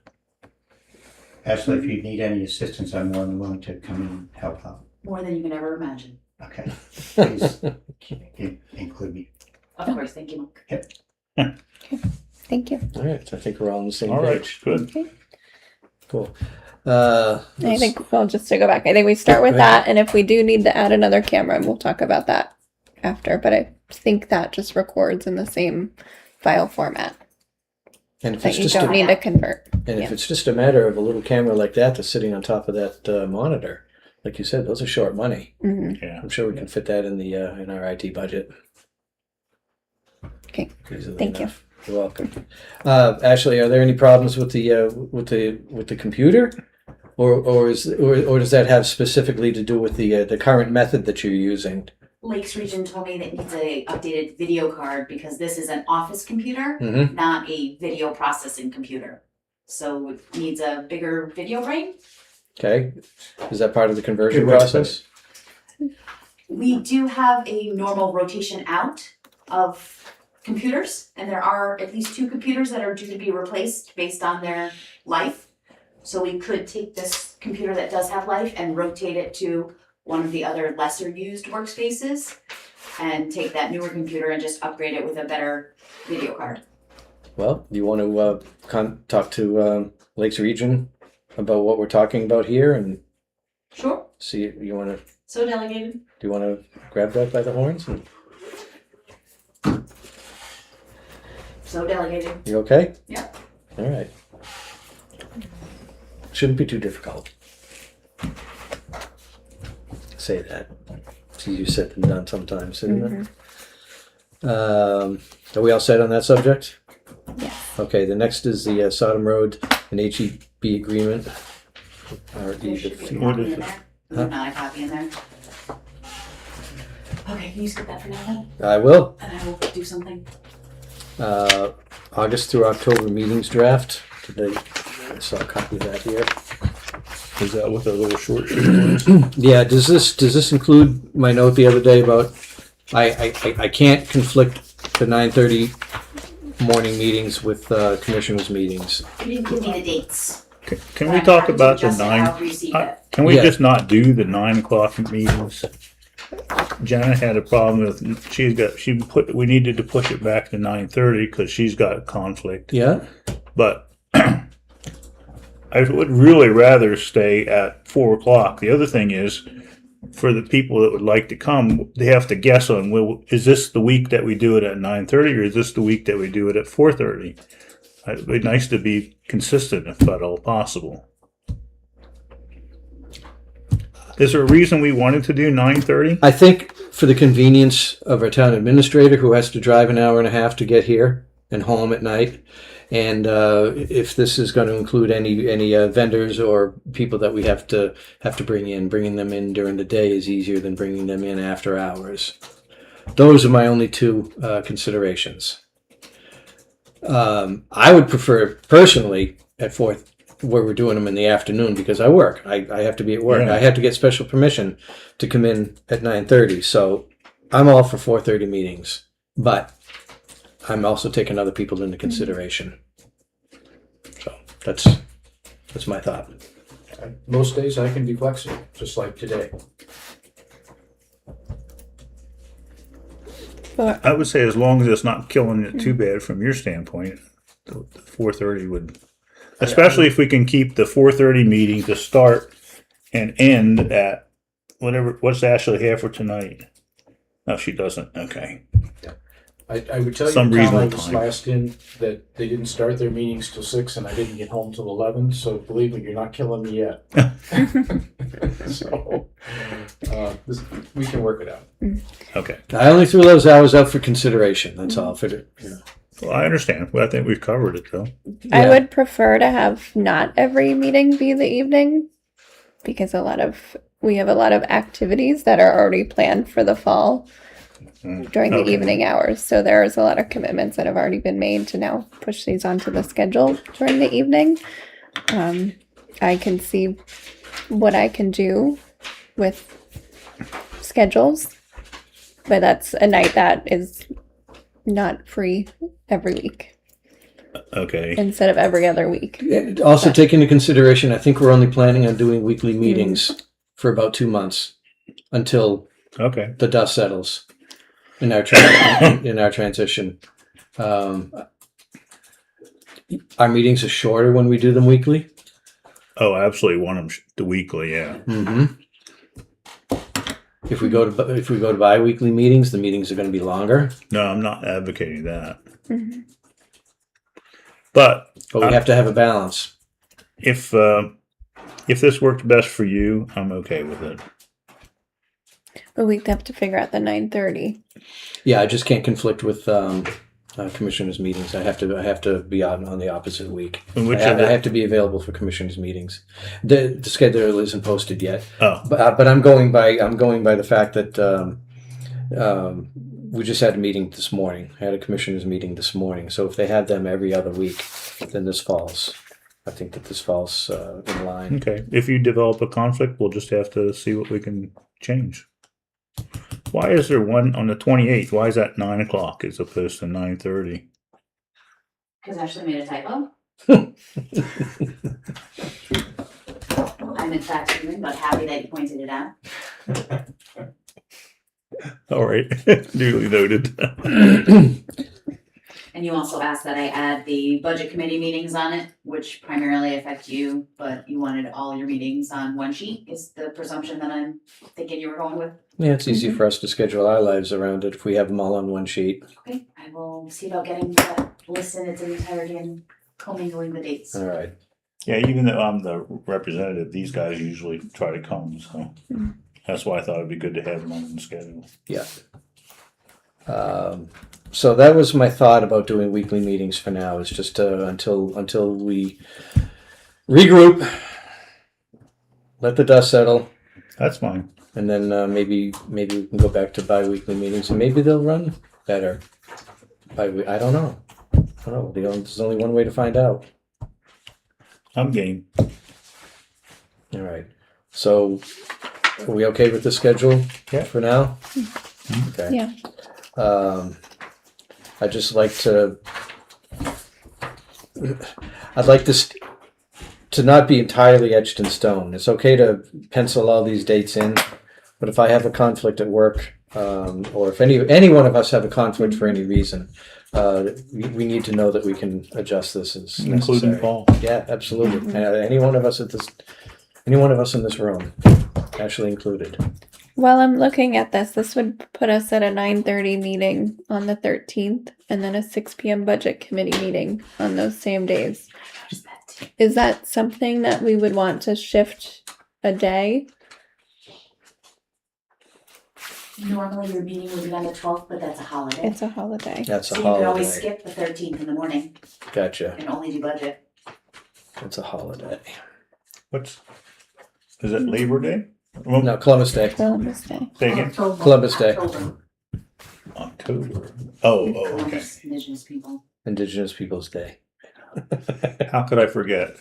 Ashley, if you need any assistance, I'm more than willing to come in and help out. More than you can ever imagine. Okay, please include me. Of course, thank you, Mark. Thank you. All right. I think we're all on the same All right, page. good. Cool. I think, well, just to go back, I think we start with that, and if we do need to add another camera, we'll talk about that after, but I think that just records in the same file format and if that it's you just don't a, need to convert. and yeah. if it's just a matter of a little camera like that that's sitting on top of that monitor, like you said, those are short money. Hmm. Yeah. I'm sure we can fit that in the in our IT budget. Okay. Easily Thank you. enough. You're welcome. Ashley, are there any problems with the computer, or does that have specifically to do with the current method that you're using? Lakes Region told me that it needs a updated video card because this is an office computer, Mm-hmm. not a video processing computer. So it needs a bigger video brain. Okay. Is that part of the conversion Good way to put process? We do have a normal rotation out of computers, and there are at least 2 computers that are due to be replaced based on their life. So we could take this computer that does have life and rotate it to one of the other lesser used workspaces and take that newer computer and just upgrade it with a better video card. Well, do you want to talk to Lakes Region about what we're talking about here and Sure. see? You want to? So delegated. Do you want to grab that by the horns? And, So delegated. you okay? Yep. All right. Shouldn't be too difficult. Say that. It's easier said than done sometimes, isn't it? Are we all set on that subject? Yes. Okay, the next is the Sodom Road and HEB agreement. Or There should be a What copy is in it? there. Huh? Not a copy in there. Okay, can you skip that for now then? I will. And I will do something. August through October meetings draft. I saw a copy of that here. Is that what the little short sheet was? Yeah, does this include my note the other day about I can't conflict the 9:30 morning meetings with commissioners meetings. You didn't give me the dates. Can we talk about the Just 9? how we receive it. Can we Yeah. just not do the 9 o'clock meetings? Jenna had a problem with, we needed to push it back to 9:30 because she's got a conflict. Yeah. But I would really rather stay at 4 o'clock. The other thing is, for the people that would like to come, they have to guess on, well, is this the week that we do it at 9:30 or is this the week that we do it at 4:30? It'd be nice to be consistent if at all possible. Is there a reason we wanted to do 9:30? I think for the convenience of our town administrator, who has to drive an hour and a half to get here and home at night, and if this is going to include any vendors or people that we have to bringing them in during the day is easier than bringing them in after hours. Those are my only 2 considerations. I would prefer personally at 4, where we're doing them in the afternoon, because I work. I have to be at work. Yeah. I have to get special permission to come in at 9:30. So I'm all for 4:30 meetings, but I'm also taking other people into consideration. So that's my thought. Most days I can be flexible, just like today. But I would say as long as it's not killing it too bad from your standpoint, the 4:30 would, especially if we can keep the 4:30 meeting to start and end at whatever. What's Ashley have for tonight? No, she doesn't. Okay. I would tell you Some the town I reasonable was time. last in, that they didn't start their meetings till 6 and I didn't get home till 11, so believe me, you're not killing me yet. So, we can work it out. Okay. I only threw those hours out for consideration. That's all. For the, you know. Well, I understand. Well, I think we've covered it though. I Yeah. would prefer to have not every meeting be the evening because we have a lot of activities that are already planned for the fall during the Okay. evening hours. So there's a lot of commitments that have already been made to now push these onto the schedule during the evening. I can see what I can do with schedules, but that's a night that is not free every week Okay. instead of every other week. And also take into consideration, I think we're only planning on doing weekly meetings for about 2 months until Okay. the dust settles in our in our transition. Our meetings are shorter when we do them weekly. Oh, I absolutely want them the weekly. Yeah. Mm-hmm. If we go to bi-weekly meetings, the meetings are going to be longer, No, I'm not advocating that. Mhm. But but we have to have a balance. if this works best for you, I'm okay with it. But we'd have to figure out the 9:30. Yeah, I just can't conflict with commissioners' meetings. I have to be on the opposite week. And I whichever. have to be available for commissioners' meetings. The schedule isn't posted yet, Oh, but I'm going by the fact that we just had a meeting this morning. I had a commissioners' meeting this morning. So if they had them every other week, then this falls. I think that this falls in line. okay. If you develop a conflict, we'll just have to see what we can change. Why is there one on the 28th? Why is that 9 o'clock as opposed to 9:30? Because I actually made a typo. I'm in fact human, but happy that you pointed it out. All right, duly noted. And you also asked that I add the budget committee meetings on it, which primarily affect you, but you wanted all your meetings on one sheet, is the presumption that I'm thinking you were going with. Yeah, it's easy for us to schedule our lives around it if we have them all on one sheet. Okay, I will see about getting that list in its entirety and commingling the dates. All right. Yeah, even though I'm the representative, these guys usually try to come, so that's why I thought it'd be good to have them on the schedule. Yeah. So that was my thought about doing weekly meetings for now. Is just until we regroup, let the dust settle, That's fine. and then maybe we can go back to bi-weekly meetings, and maybe they'll run better. I don't know. There's only one way to find out. I'm game. All right. So, are we okay with the schedule for now? Okay. Yeah. I'd like this to not be entirely etched in stone. It's okay to pencil all these dates in, but if I have a conflict at work, or if any one of us have a conflict for any reason, we need to know that we can adjust this as Including necessary. Paul. Yeah, absolutely. Any one of us in this room, Ashley included. While I'm looking at this would put us at a 9:30 meeting on the 13th and then a 6 p.m. budget committee meeting on those same days. Is that something that we would want to shift a day? Normally your meeting would be on the 12th, but that's a holiday. It's a holiday. That's So a you could always holiday. skip the 13th in the morning Gotcha. and only do budget. It's a holiday. Is it Labor Day? Well, No, Columbus Day. Columbus Day. say again? October. Columbus Day. October. October. Oh, okay. Columbus, Indigenous people. Indigenous Peoples Day. How could I forget?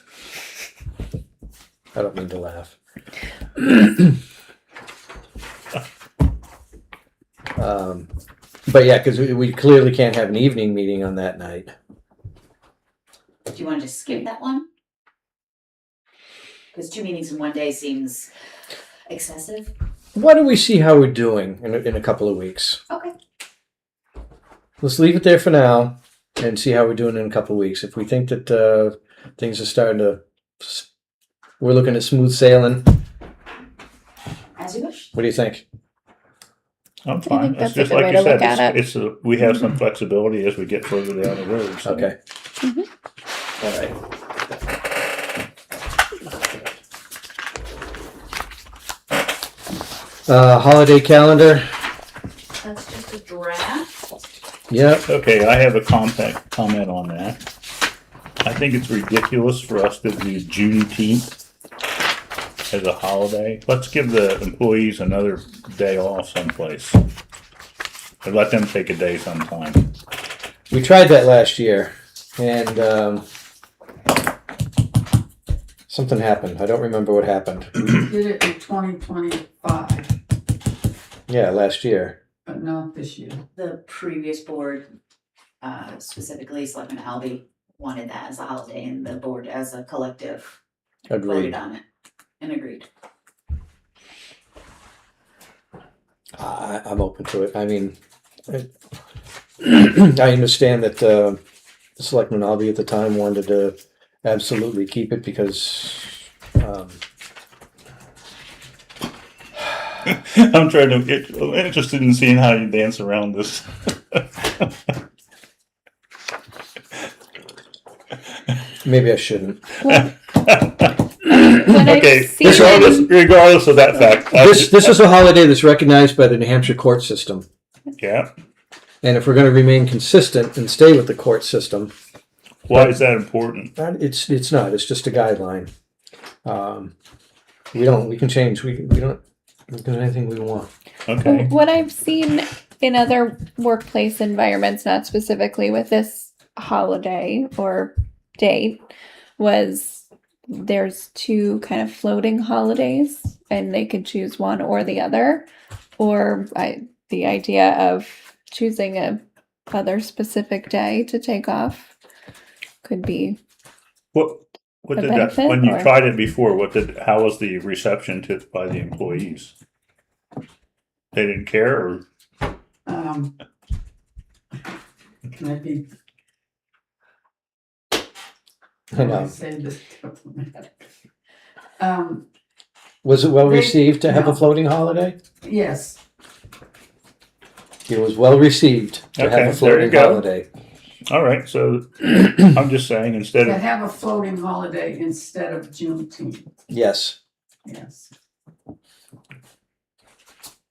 I don't mean to laugh. But yeah, because we clearly can't have an evening meeting on that night. Do you want to just skip that one? Because 2 meetings in one day seems excessive. Why don't we see how we're doing in a couple of weeks? Okay. Let's leave it there for now and see how we're doing in a couple of weeks. If we think that things are starting to, we're looking at smooth sailing. As you wish. What do you think? I'm fine. think It's that's a just good like way you to said, look at it's we have some flexibility as we get further down the road. So. Okay. Mhm. All right. Holiday calendar. That's just a draft. Yep. Okay, I have a comment on that. I think it's ridiculous for us to do Juneteenth as a holiday. Let's give the employees another day off someplace. Or let them take a day sometime. We tried that last year, and something happened. I don't remember what happened. Did it in 2025, Yeah, last year. but not this year. The previous board, specifically Selectman Albee, wanted that as a holiday, and the board as a collective voted Agreed. on it and agreed. I'm open to it. I mean, I understand that Selectman Albee at the time wanted to absolutely keep it because I'm interested in seeing how you dance around this. maybe I shouldn't. Well, when Okay, I've seen regardless of that fact. This is a holiday that's recognized by the New Hampshire court system. Yeah. And if we're going to remain consistent and stay with the court system, Why is that important? it's not. It's just a guideline. We can change. We can do anything we want. Okay. what I've seen in other workplace environments, not specifically with this holiday or date, was there's two kind of floating holidays and they could choose one or the other. Or the idea of choosing a other specific day to take off could be What A did that benefit, when you or- tried it before? How was the reception by the employees? They didn't care, or Maybe I know. say this diplomatic. Was it well They- received to have no. a floating holiday? Yes, It was well received to Okay, have a there you floating go. holiday. all right. So I'm just saying instead to of have a floating holiday instead of Juneteenth, Yes. yes.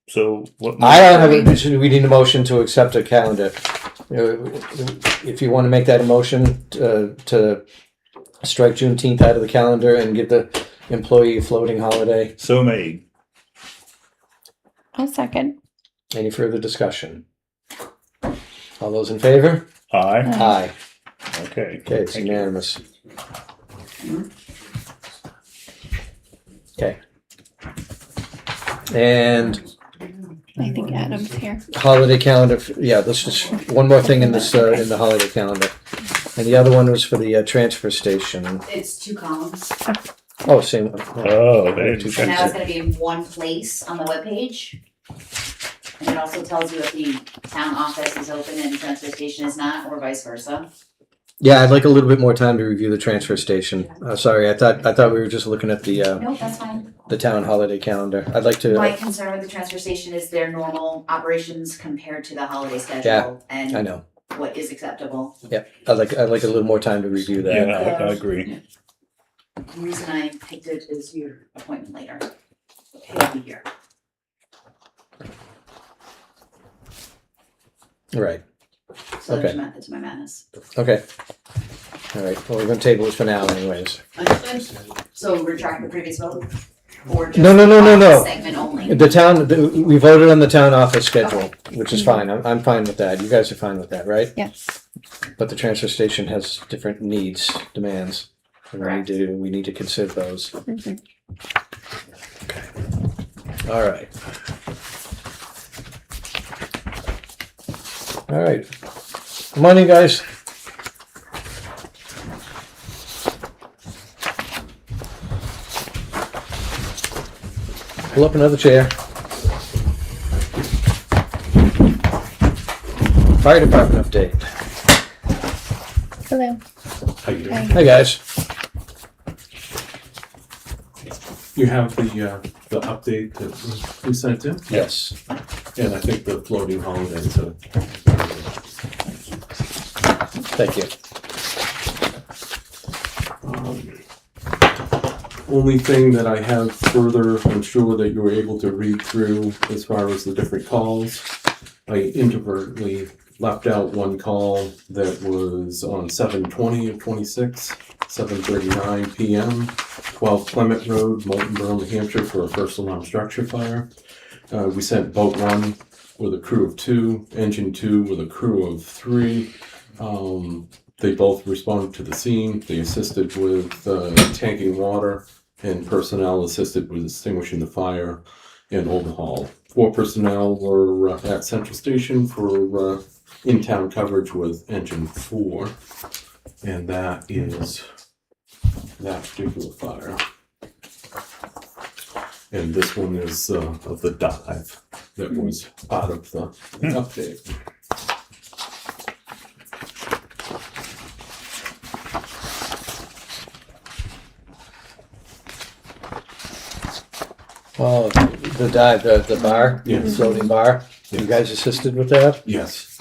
so what? I don't have a, we need a motion to accept a calendar. If you want to make that a motion to strike Juneteenth out of the calendar and give the employee a floating holiday. So made. I'll second. Any further discussion? All those in favor? Aye. Aye. Okay. Okay, it's Thank you. unanimous. Okay. And I think Adam's here. holiday calendar, yeah, let's just, one more thing in this, in the holiday calendar. And the other one was for the transfer station. It's 2 columns, Oh, same. Oh, they didn't Two and now it's things. gonna be in one place on the webpage. And it also tells you if the town office is open and the transfer station is not, or vice versa. Yeah, I'd like a little bit more time to review the transfer station. Sorry, I thought we were just looking at Nope, that's fine. the town holiday calendar. I'd like My to, concern with the transfer station is their normal operations compared to the holiday Yeah, schedule I and know. what is acceptable. I'd like a little more time to review that. Yeah, I agree. The reason I picked it is your appointment later. It'll be here. Right, So Okay. there's method to my madness. okay. All right, well, we're gonna table it for now anyways. Understood? So retract the previous vote? Or just No. segment only? The town, we voted on the town office schedule, which is fine. I'm fine with that. You guys are fine with that, right? Yes. But the transfer station has different needs, demands. And we need to consider those. Mhm. All right. All right. Come on in, guys. Pull up another chair. Fire department update. Hello. How you doing? Hi. Hey, guys. You have the update that we sent in? Yes. And I think the floating holidays are. Thank you. Only thing that I have further, I'm sure that you were able to read through as far as the different calls. I inadvertently left out one call that was on 7/20/26, 7:39 p.m., 12 Clement Road, Moulton, New Hampshire, for a first alarm structure fire. We sent boat 1 with a crew of 2, engine 2 with a crew of 3. They both responded to the scene. They assisted with tanking water, and personnel assisted with extinguishing the fire and overhaul. 4 personnel were at Central Station for in-town coverage with engine 4, and that is that particular fire. And this one is of the dive that was part of the update. Oh, the dive, the bar, the Yes. floating bar. You guys assisted with that? Yes,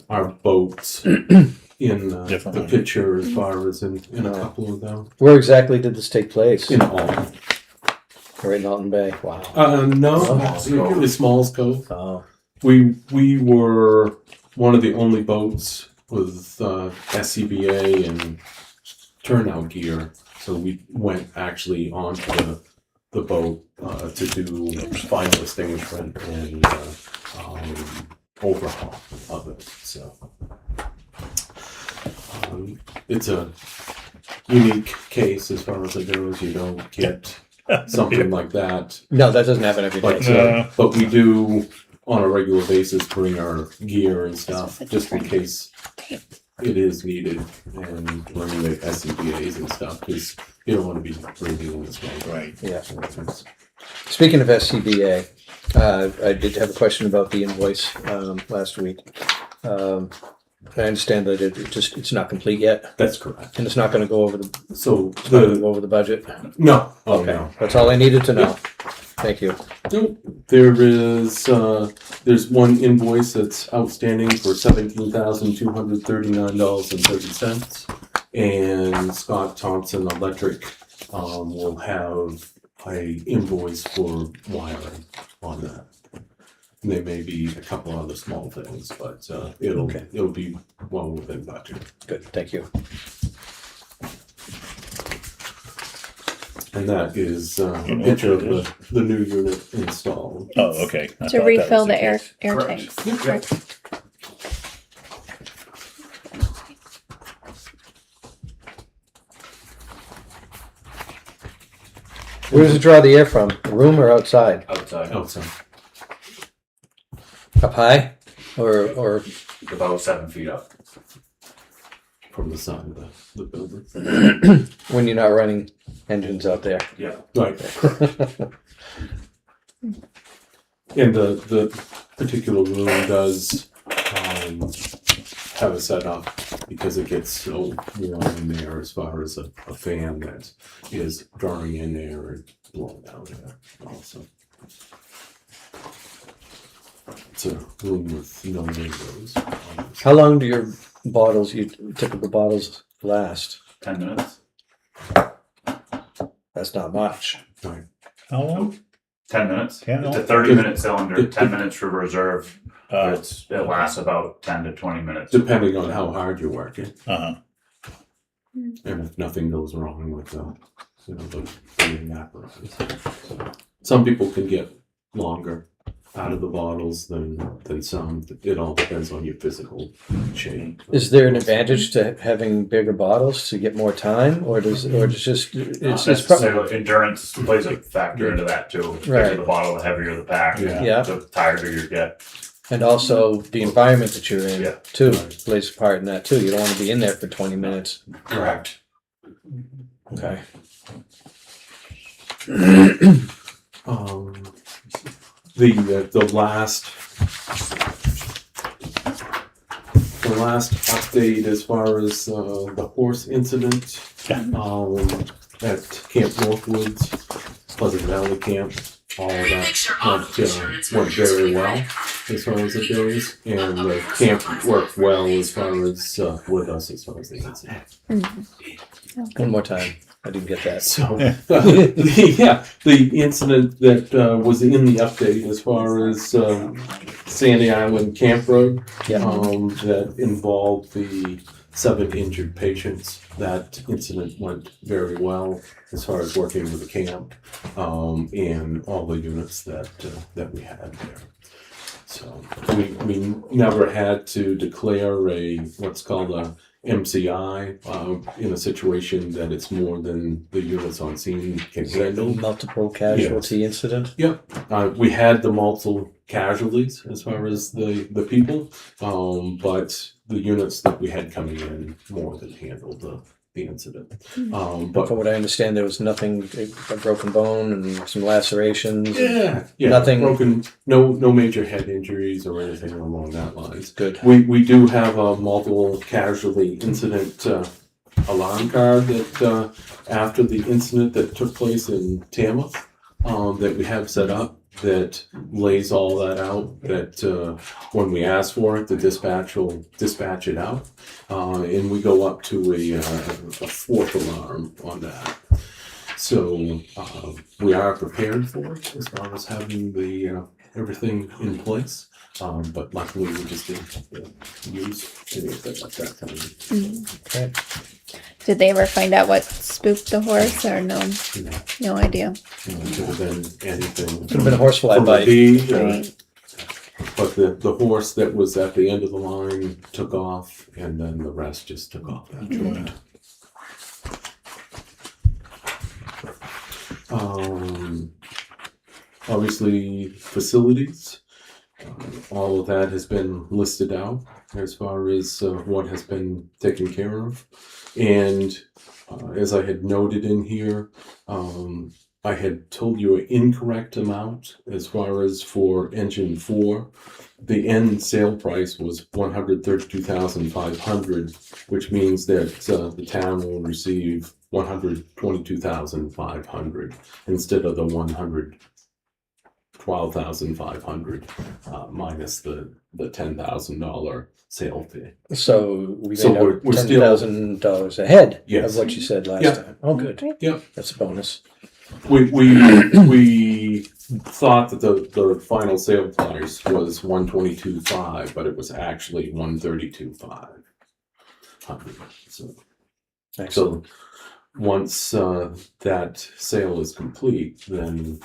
our boats in the Definitely. picture as far as in a couple of them. Where exactly did this take place? In all. Right in Alton Bay. Wow. No, Smalls Cove. really Smalls Cove. Oh, We were one of the only boats with SCBA and turnout gear, so we went actually onto the boat to do final extinguishment and overhaul of it. So it's a unique case as far as it goes. You don't get something like that. no, that doesn't happen every day. But, No. but we do on a regular basis bring our gear and stuff just in case it is needed, and bring the SCBAs and stuff because you don't want to be breathing in this way. Right. Yeah. Speaking of SCBA, I did have a question about the invoice last week. I understand that it's not complete yet, That's correct. and it's not going to go over the So it's not gonna the go over the budget. no, oh Okay, no. that's all I needed to know. Thank you. Nope. There is there's one invoice that's outstanding for $17,239.30, and Scott Thompson Electric will have a invoice for wiring on that. And there may be a couple other small things, but it'll be well within budget. Good. Thank you. And that is a You know picture what of it the new unit installed. Oh, okay. I thought To that refill was the air case. air Correct. tanks. Yep. Where does it draw the air from? The room or outside? Outside, Outside. Up high, or about 7 feet up. From the side of the building. when you're not running engines out there? Yeah. Right. And the particular room does have a setup because it gets so warm in there as far as a fan that is drawing in air and blowing out air also. It's a room with no windows. How long do your typical bottles last? 10 minutes. That's not much. Right. How long? 10 minutes. Yeah, It's a no. 30-minute cylinder, 10 minutes for reserve. Uh, It lasts about 10 to 20 minutes. Depending on how hard you're working. uh-huh. And if nothing goes wrong with the breathing apparatus. Some people can get longer out of the bottles than some. It all depends on your physical shape. Is there an advantage to having bigger bottles to get more time, or it's just Not it's probably necessarily, endurance plays a factor into that too. The Right. bigger the bottle, the heavier the pack. Yeah. The tireder you get. and also the environment that you're in Yeah. too Right. plays a part in that too. You don't want to be in there for 20 minutes. Correct. Okay. The last update as far as the horse incident at Camp Northwoods, Pleasant Valley Camp, all of that went very well. as far as it goes, and the camp worked well as far as with us as far as the incident. One more time. I didn't get that. So, the incident that was in the update as far as Sandy Island Camp Road, Yeah. that involved the 7 injured patients. That incident went very well as far as working with the camp and all the units that we had there. So we never had to declare what's called a MCI in a situation that it's more than the units on scene can handle. Multiple casualty incident. Yep. We had the multiple casualties as far as the people, but the units that we had coming in more than handled the incident. But from what I understand, there was nothing, a broken bone and some lacerations. Yeah, Nothing broken, no major head injuries or anything along that lines. Good. We do have a multiple casualty incident alarm card that after the incident that took place in Tamworth that we have set up that lays all that out. That when we ask for it, the dispatch will dispatch it out, and we go up to a 4th alarm on that. So we are prepared for it as far as having the everything in place. But luckily we just didn't use anything like that. Okay. Did they ever find out what spooked the horse or no? No idea. Could have been anything. Could have been a horsefly from a bite. bee, Right. but the horse that was at the end of the line took off, and then the rest just took off after that. Obviously, facilities. All of that has been listed out as far as what has been taken care of. And as I had noted in here, I had told you an incorrect amount as far as for engine 4. The end sale price was $132,500, which means that the town will receive $122,500 instead of the $112,500 minus the $10,000 sale fee. So we So made out we're still- $10,000 ahead Yes. of what you said last Yeah. time. Oh, good. Yep. That's a bonus. We thought that the final sale price was $122,500, but it was actually $132,500. So Excellent. once that sale is complete, then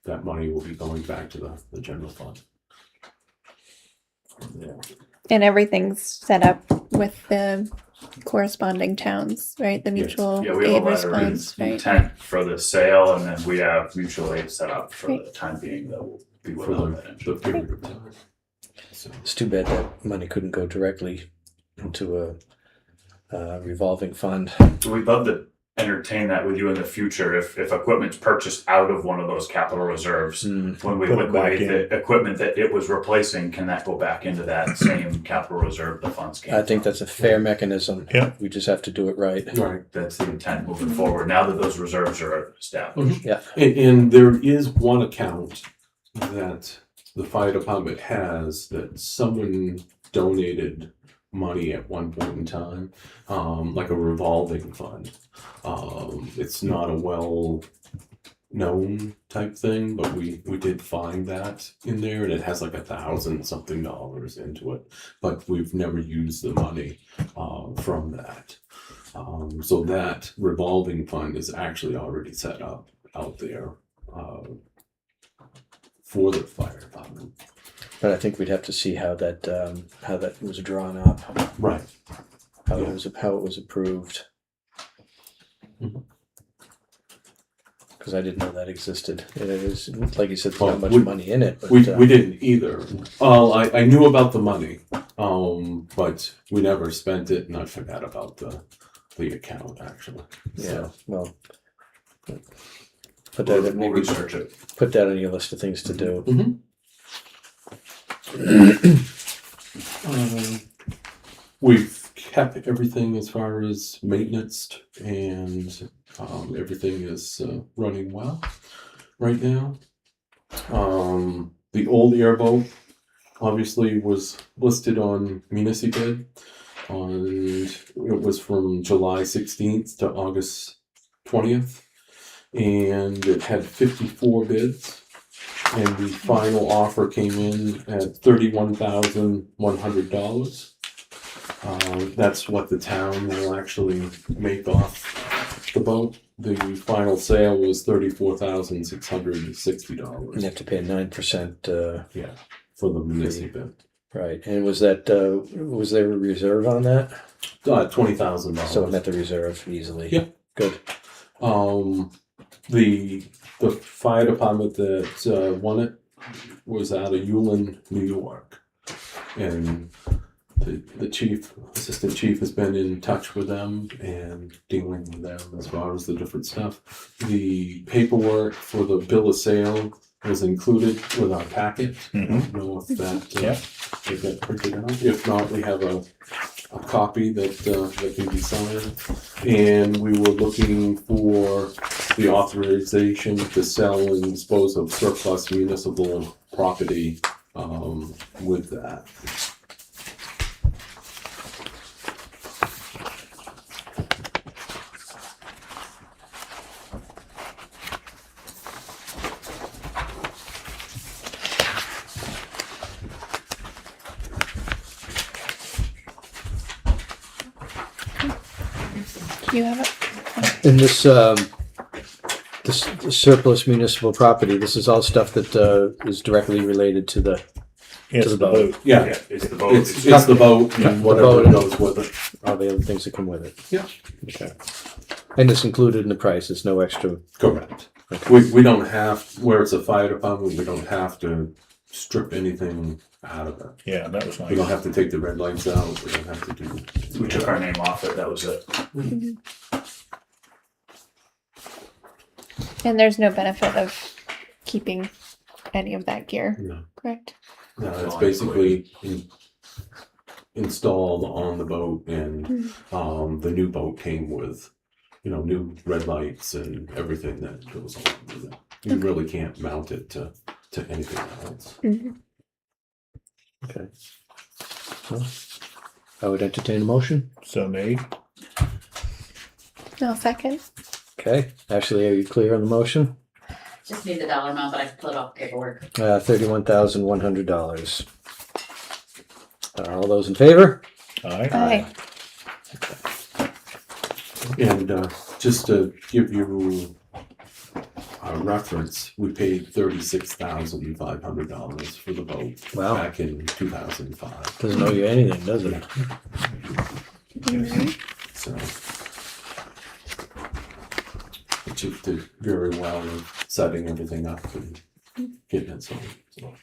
that money will be going back to the general fund. Yeah. And everything's set up with the corresponding towns, right? The Yes. mutual Yeah, we have aid a letter of response, right? intent for the sale, and then we have mutual aid set up for the time being that will be For without that the engine. period of time. So, It's too bad that money couldn't go directly into a revolving fund. So we'd love to entertain that with you in the future. If equipment's purchased out of one of those capital reserves, when we Put it back liquidate the equipment that it was replacing, can that go back into that same capital reserve the funds came I think from? that's a fair mechanism. Yeah. We just have to do it right. right. That's the intent moving forward, now that those reserves are established. And there is one account that the fire department has that someone donated money at one point in time, like a revolving fund. It's not a well-known type thing, but we did find that in there, and it has like $1,000-something into it, but we've never used the money from that. So that revolving fund is actually already set up out there for the fire department. But I think we'd have to see how that was drawn up, Right. how it was approved. Because I didn't know that existed. And it was, like you said, there's not much money in it. But, We didn't either. I knew about the money, but we never spent it, and I forgot about the account actually. Yeah. Well, put that We'll maybe research it. put that on your list of things to do. We've kept everything as far as maintenance, and everything is running well right now. The old airboat obviously was listed on Municipid, and it was from July 16th to August 20th, and it had 54 bids, and the final offer came in at $31,100. That's what the town will actually make off the boat. The final sale was $34,660. You have to pay 9%. Yeah, for the municipal. Right. And was there a reserve on that? $20,000. So it met the reserve easily. Yeah. Good. The fire department that won it was out of Ulen, New York, and the assistant chief has been in touch with them and dealing with them as far as the different stuff. The paperwork for the bill of sale was included with our packet. I don't know if that if that printed out. If not, we have a copy that can be signed. And we were looking for the authorization to sell and dispose of surplus municipal property with that. Do you have it? In this surplus municipal property, this is all stuff that is directly related to the Yes, the the boat. boat. Yeah, It's the boat. it's the boat and whatever boat. goes with it. all the other things that come with it. Yeah. Okay. And it's included in the price. It's no extra. Correct. Okay. We don't have, where it's a fire department, we don't have to strip anything out of it. Yeah, that was We don't nice. have to take the red lights out, we don't have to do. We took our name off it, that was it. And there's no benefit of keeping any of that gear, No, correct? no, it's basically installed on the boat, and the new boat came with, new red lights and everything that goes along with it. You really can't mount it to anything else. Okay. Well, I would entertain a motion. So made. No, second. Okay. Ashley, are you clear on the motion? Just need the dollar amount, but I can pull it off paperwork. $31,100. All those in favor? Aye. Aye. And just to give you a reference, we paid $36,500 for the boat Wow. back in 2005. Doesn't owe you anything, does it? So the chief did very well with setting everything up and getting it sold. So.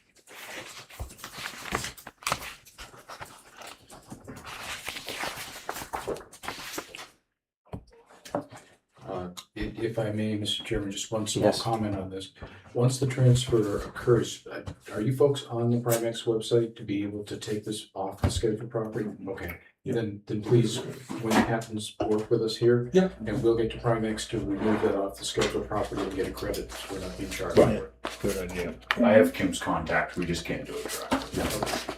If I may, Mr. Chairman, just one small Yes. comment on this. Once the transfer occurs, are you folks on the Primex website to be able to take this off the schedule property? Okay, then please, when it happens, work with us here. Yeah. And we'll get to Primex to remove that off the schedule property and get a credit. We're not being charged Right. for it. Good idea. I have Kim's contact, we just can't do it directly.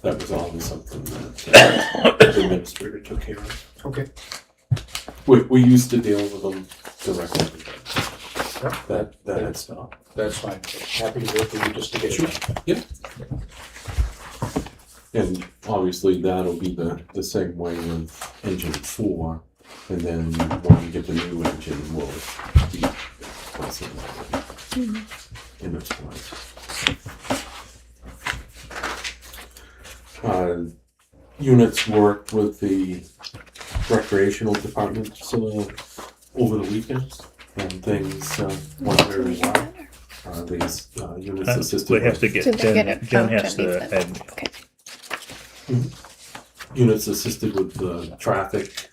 That was always something that the administrator took care of. Okay. We used to deal with them directly. That had stopped. That's fine. Happy to work with you just to get it. Yep. And obviously that'll be the same way with engine 4, and then when we get the new engine, we'll be placing that in its place. Units worked with the recreational department over the weekend, and things went very well. These units assisted We have with to get So they get Jen. it. Jen Oh, has Jen needs to it. add. Okay. units assisted with the traffic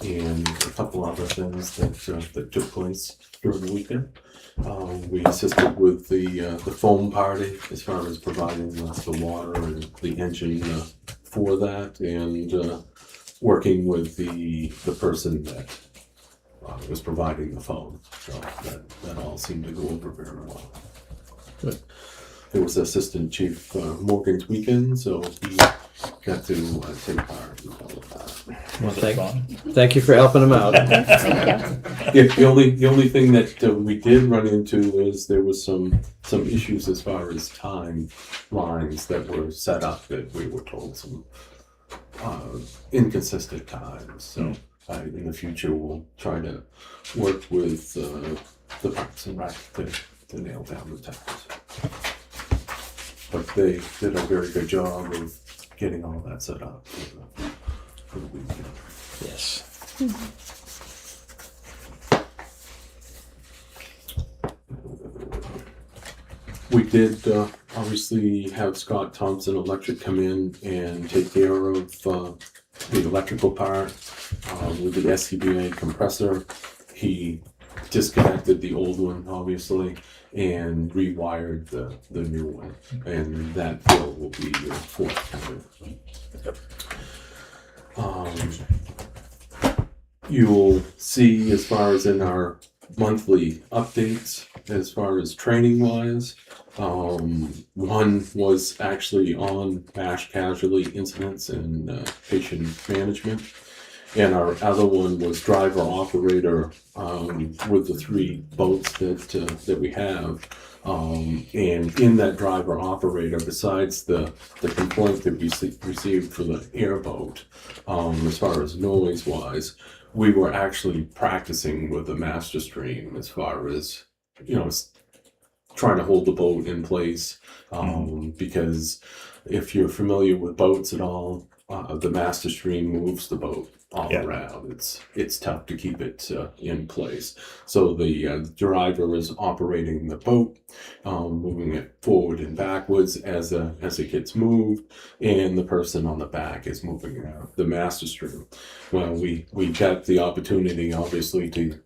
and a couple other things that took place during the weekend. We assisted with the foam party as far as providing the water and the engine for that, and working with the person that was providing the foam. So that all seemed to go over very well. Good. It was Assistant Chief Morgan's weekend, so he got to take part in all of that. Well, Was it fun? thank you for helping them out. Thank you. Yeah, the only thing that we did run into is there was some issues as far as time lines that were set up that we were told some inconsistent times. So in the future we'll try to work with the Parks and Rec to nail down the times. But they did a very good job of getting all that set up for the weekend. Yes. We did obviously have Scott Thompson Electric come in and take care of the electrical part with the SCBA compressor. He disconnected the old one, obviously, and rewired the new one, and that bill will be forthcoming. You'll see, as far as in our monthly updates, as far as training wise, one was actually on MASH casualty incidents and patient management. And our other one was driver operator with the 3 boats that we have. And in that driver operator, besides the complaint that we received for the airboat, as far as noise wise, we were actually practicing with the master stream as far as, trying to hold the boat in place. Because if you're familiar with boats at all, the master stream moves the boat all around. It's tough to keep it in place. So the driver is operating the boat, moving it forward and backwards as it gets moved, and the person on the back is moving the master stream. Well, we got the opportunity, obviously, to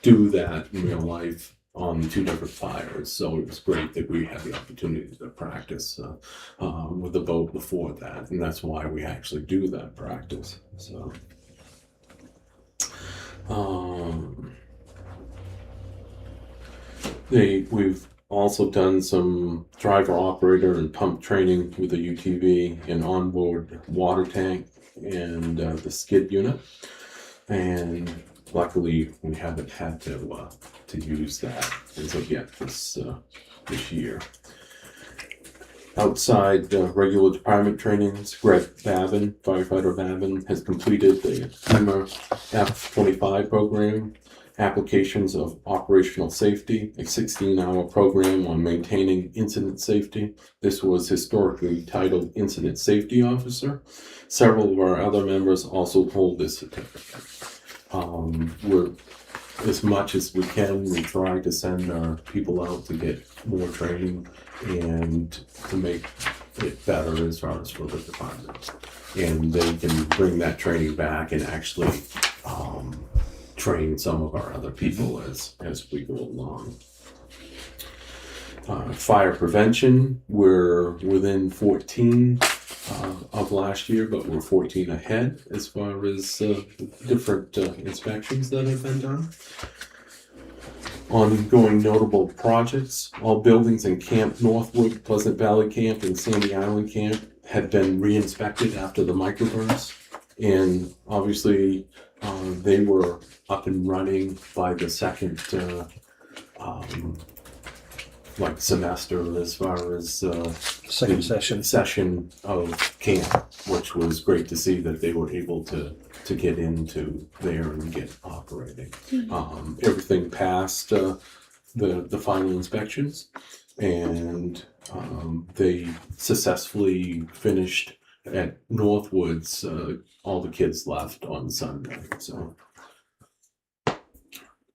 do that in real life on 2 different fires, so it was great that we had the opportunity to practice with the boat before that, and that's why we actually do that practice. So we've also done some driver operator and pump training with the UTV and onboard water tank and the skid unit, and luckily we haven't had to use that as of yet this year. Outside regular department trainings, Greg Babin, firefighter Babin, has completed the FEMA F-25 program, applications of operational safety, a 16-hour program on maintaining incident safety. This was historically titled Incident Safety Officer. Several of our other members also hold this certificate. We're, as much as we can, we try to send our people out to get more training and to make it better as far as for the department. And they can bring that training back and actually train some of our other people as we go along. Fire prevention, we're within 14 of last year, but we're 14 ahead as far as different inspections that have been done. Ongoing notable projects, all buildings in Camp Northwood, Pleasant Valley Camp, and Sandy Island Camp had been re-inspected after the microburst, and obviously they were up and running by the second semester as far as Second session of camp, which was great to see that they were able to get into there and get operating. Everything passed the final inspections, and they successfully finished at Northwoods. All the kids left on Sunday, so.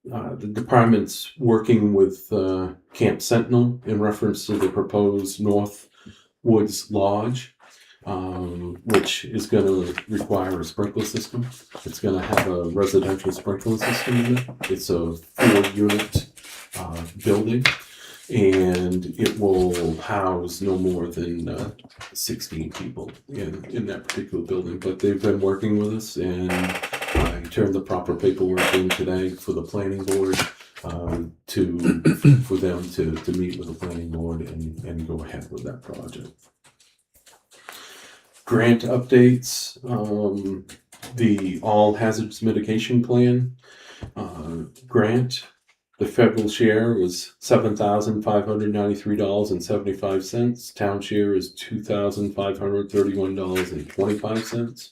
The department's working with Camp Sentinel in reference to the proposed Northwoods Lodge, which is going to require a sprinkler system. It's going to have a residential sprinkler system in it. It's a 4-unit building, and it will house no more than 16 people in that particular building. But they've been working with us, and I turned the proper paperwork in today for the planning board for them to meet with the planning board and go ahead with that project. Grant updates, the all hazards mitigation plan grant. The federal share was $7,593.75. Town share is $2,531.25.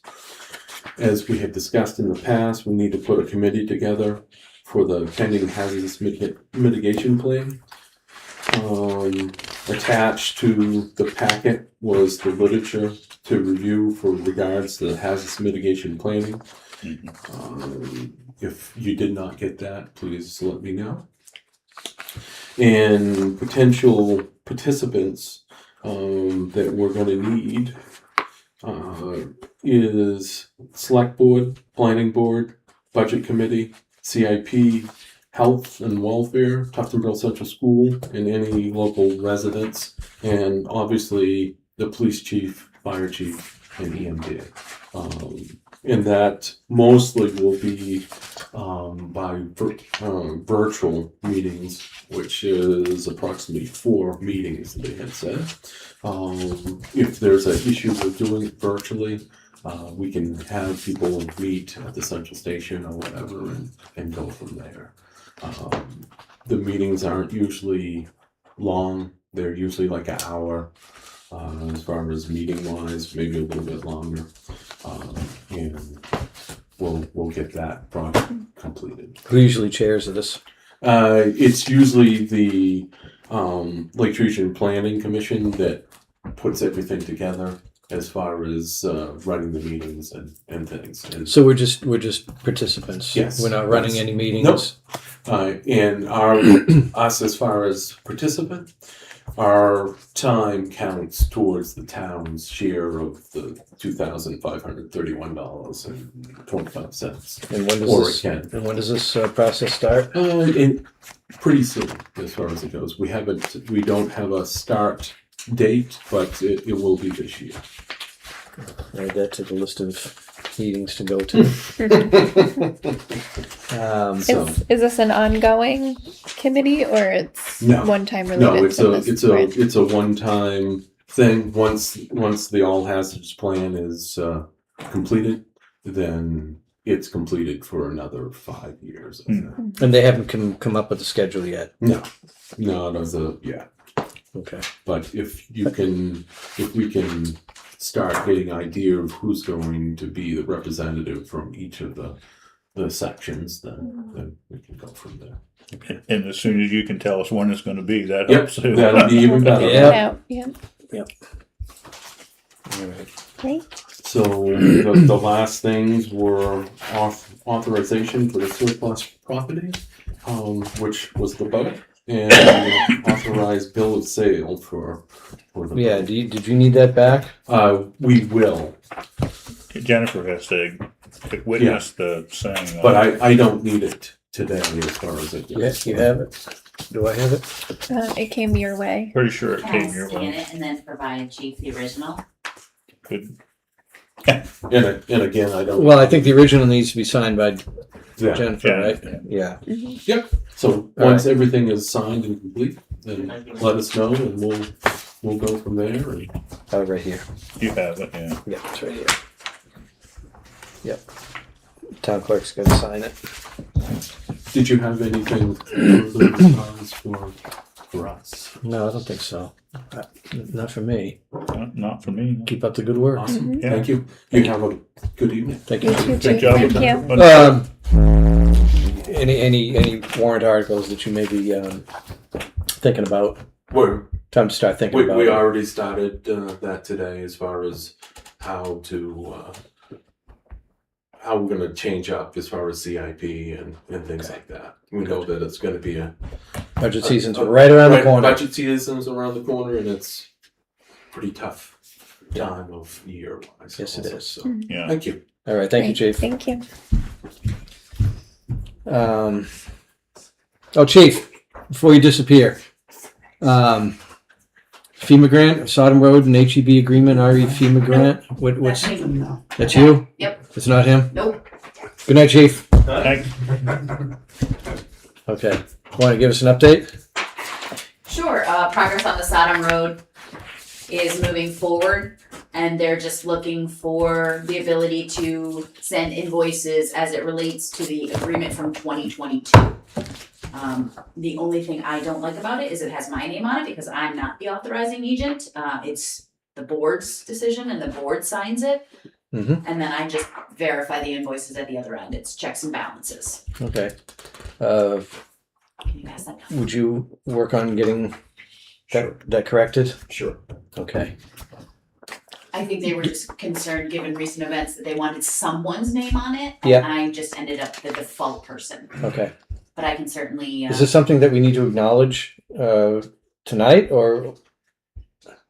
As we had discussed in the past, we need to put a committee together for the pending hazardous mitigation plan. Attached to the packet was the literature to review for regards to the hazardous mitigation planning. If you did not get that, please let me know. And potential participants that we're going to need is select board, planning board, budget committee, CIP, health and welfare, Tuftonville Central School, and any local residents, and obviously the police chief, fire chief, and EMD. And that mostly will be by virtual meetings, which is approximately 4 meetings they had said. If there's an issue with doing it virtually, we can have people meet at the central station or whatever and go from there. The meetings aren't usually long. They're usually like an hour. As far as meeting wise, maybe a little bit longer, and we'll get that project completed. Who usually chairs this? It's usually the Lake Region Planning Commission that puts everything together as far as running the meetings and things. And So we're just participants. Yes. We're not running Yes. any meetings. And us as far as participant, our time counts towards the town's share of the $2,531.25. And when does Or this? it can. And when does this process start? Pretty soon, as far as it goes. We don't have a start date, but it will be this year. Add that to the list of meetings to go to. So Is this an ongoing committee or it's No. one time related? no, it's to a this grant? it's a one-time thing. Once the all hazards plan is completed, then it's completed for another 5 years. I think. And they haven't come up with a schedule yet. No, yeah. Okay. But if we can start getting an idea of who's going to be the representative from each of the sections, then we can go from there. And as soon as you can tell us when it's going to be, that Yep, helps too. that'll be even better. Yeah. Yeah. All right. Great. So the last things were authorization for the surplus property, which was the boat, and authorized bill of sale for the Yeah. boat. Did you need that back? We will, Jennifer has to witness the saying. but I don't need it today as far as it goes. Yes, you have it. Do I have it? It came your way. Pretty sure it Can I came your scan way. it and then provide Chief the original? Good. And again, I don't. Well, I think the original needs to be signed by Yeah. Jennifer, Yeah. right? Yeah. Yep. So once everything is signed and complete, then let us know and we'll go from there. And Oh, right here. You have it, yeah. Yeah, it's right here. Yep. Town clerk's got to sign it. did you have anything further response for us? No, I don't think so. Not for me. Not for me. Keep up the good work. Awesome. Yeah. Thank you. You have a good evening. Thank you. You too, Good Chief. job. Thank you. Any warrant articles that you may be thinking about? Time to start thinking about. We it. already started that today as far as how we're going to change up as far as CIP and things like that. We know that it's going to be Budget season's right around the corner. Budget season's around the corner, and it's pretty tough time of year wise. Yes, it also. is. So, Yeah. thank you. All right, thank you, Great. Chief. Thank you. Chief, before you disappear, FEMA grant, Sodom Road and HEB agreement, RE FEMA grant. What's That's me. No. that's you? Yep. It's not him. Nope. Good night, Chief. Thanks. Okay. Want to give us an update? Sure, progress on the Sodom Road is moving forward, and they're just looking for the ability to send invoices as it relates to the agreement from 2022. The only thing I don't like about it is it has my name on it because I'm not the authorizing agent. It's the board's decision and the board signs it. Mm-hmm. And then I just verify the invoices at the other end. It's checks and balances. Okay. Can you pass that down? Would you work on getting that corrected? Sure. Okay. I think they were just concerned, given recent events, that they wanted someone's name on it. Yeah. And I just ended up the default person. Okay. But I can certainly. Is this something that we need to acknowledge tonight, or?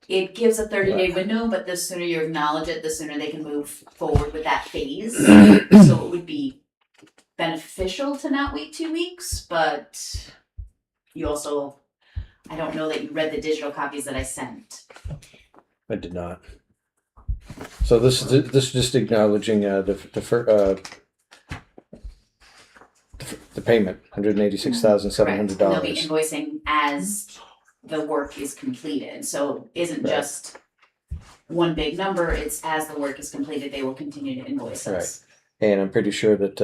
It gives a 30-day window, but the sooner you acknowledge it, the sooner they can move forward with that phase. So it would be beneficial to not wait 2 weeks, but you also, I don't know that you read the digital copies that I sent. I did not. So this is just acknowledging the payment, $186,700. They'll be invoicing as the work is completed. So it isn't just one big number, it's as the work is completed, they will continue to invoice us. And I'm pretty sure that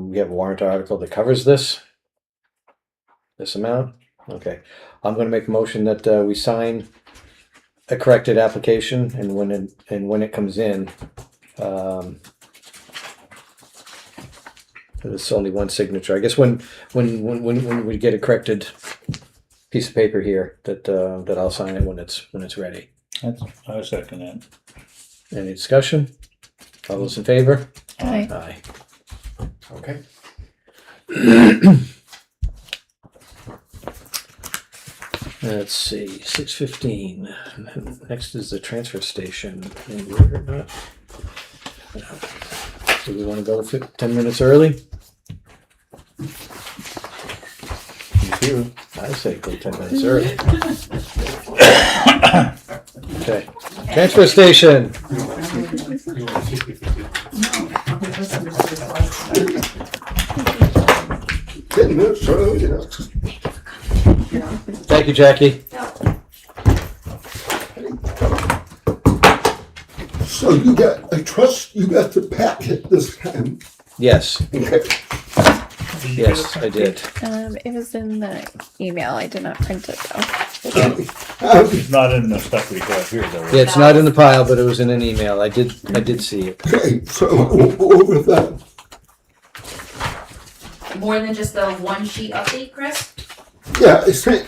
we have a warrant article that covers this amount. Okay. I'm going to make a motion that we sign a corrected application, and when it comes in, it's only one signature. I guess when we get a corrected piece of paper here, that I'll sign it when it's ready. I second that. Any discussion? All those in favor? Aye. Aye. Okay. Let's see, 6:15. Next is the transfer station. And we're not. Do we want to go 10 minutes early? I say go 10 minutes early. Okay. Transfer station. Thank you, Jackie. So I trust you got the packet this time. Yes, Okay. yes, I did. It was in the email. I did not print it though. It's not in the stuff we got here, though. Yeah, it's not in the pile, but it was in an email. I did see it. Okay, so we'll go over that. More than just the one sheet update, Chris? Yeah, I think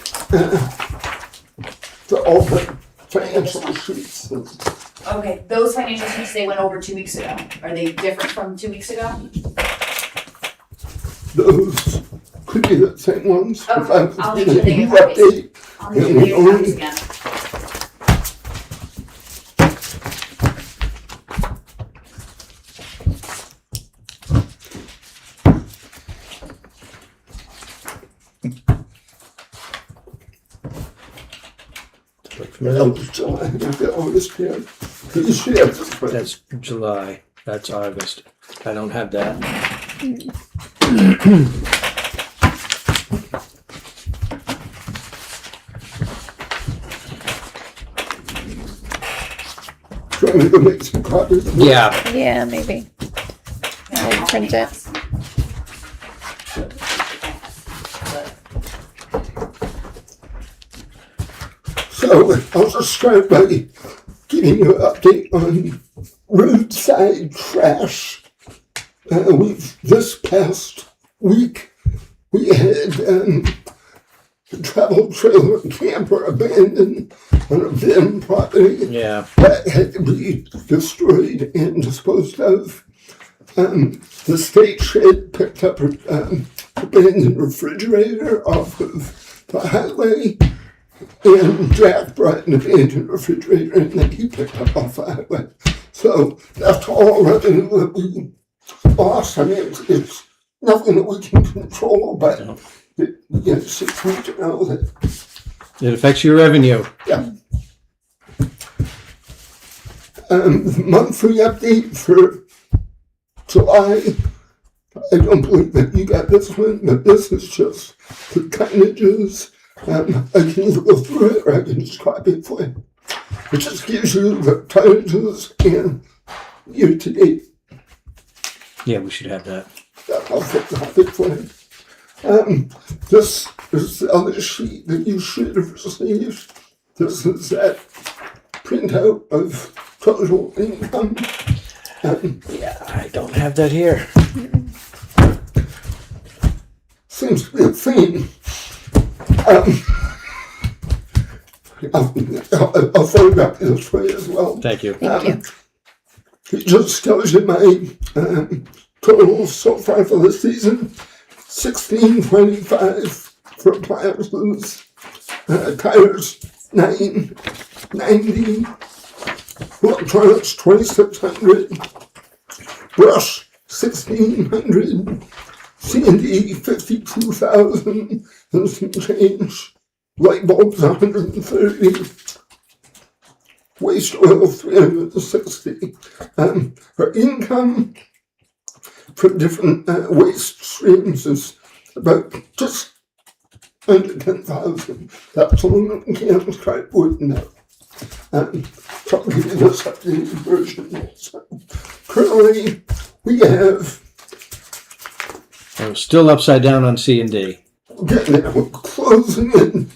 all the financial sheets. Okay, those financial sheets they went over 2 weeks ago. Are they different from 2 weeks ago? Those could be the same ones. Okay, If I'm I'll make sure they getting get copies. update. I'll make sure they get copies again. That was July, that August, yeah. Because you have to- That's July. That's August. I don't have that. Trying to go make some copies. Yeah. Yeah, maybe. I'll print it. So I'll just start by giving you an update on roadside trash. This past week, we had a travel trailer camper abandoned on a Venn property Yeah. that had to be destroyed and disposed of. The state shed picked up an abandoned refrigerator off of the highway. And Jack brought an abandoned refrigerator and then he picked up off the highway. So that's all revenue that we lost. I mean, it's nothing that we can control, but we just need to know that. It affects your revenue. Yeah. The monthly update for July I don't believe that you got this one, but this is just the tonnages. I can either go through it or I can just copy it for you. It just gives you the tonnages and year to date. Yeah, we should have that. I'll copy it for you. This is the other sheet that you should have received. This is that printout of total income. Yeah, I don't have that here. Seems to be a theme. I'll photograph this for you as well. Thank you. Thank you. It just tells you my total so far for the season. 1625 for appliances, tires 990, electronics 2600, brush 1600, C&D 52,000 and some change, light bulbs 130, waste oil 360. Her income for different waste streams is about just under 10,000. That's on Cam's cardboard now. Probably this updated version. So currently, we have. We're still upside down on C&D. Getting there, we're closing in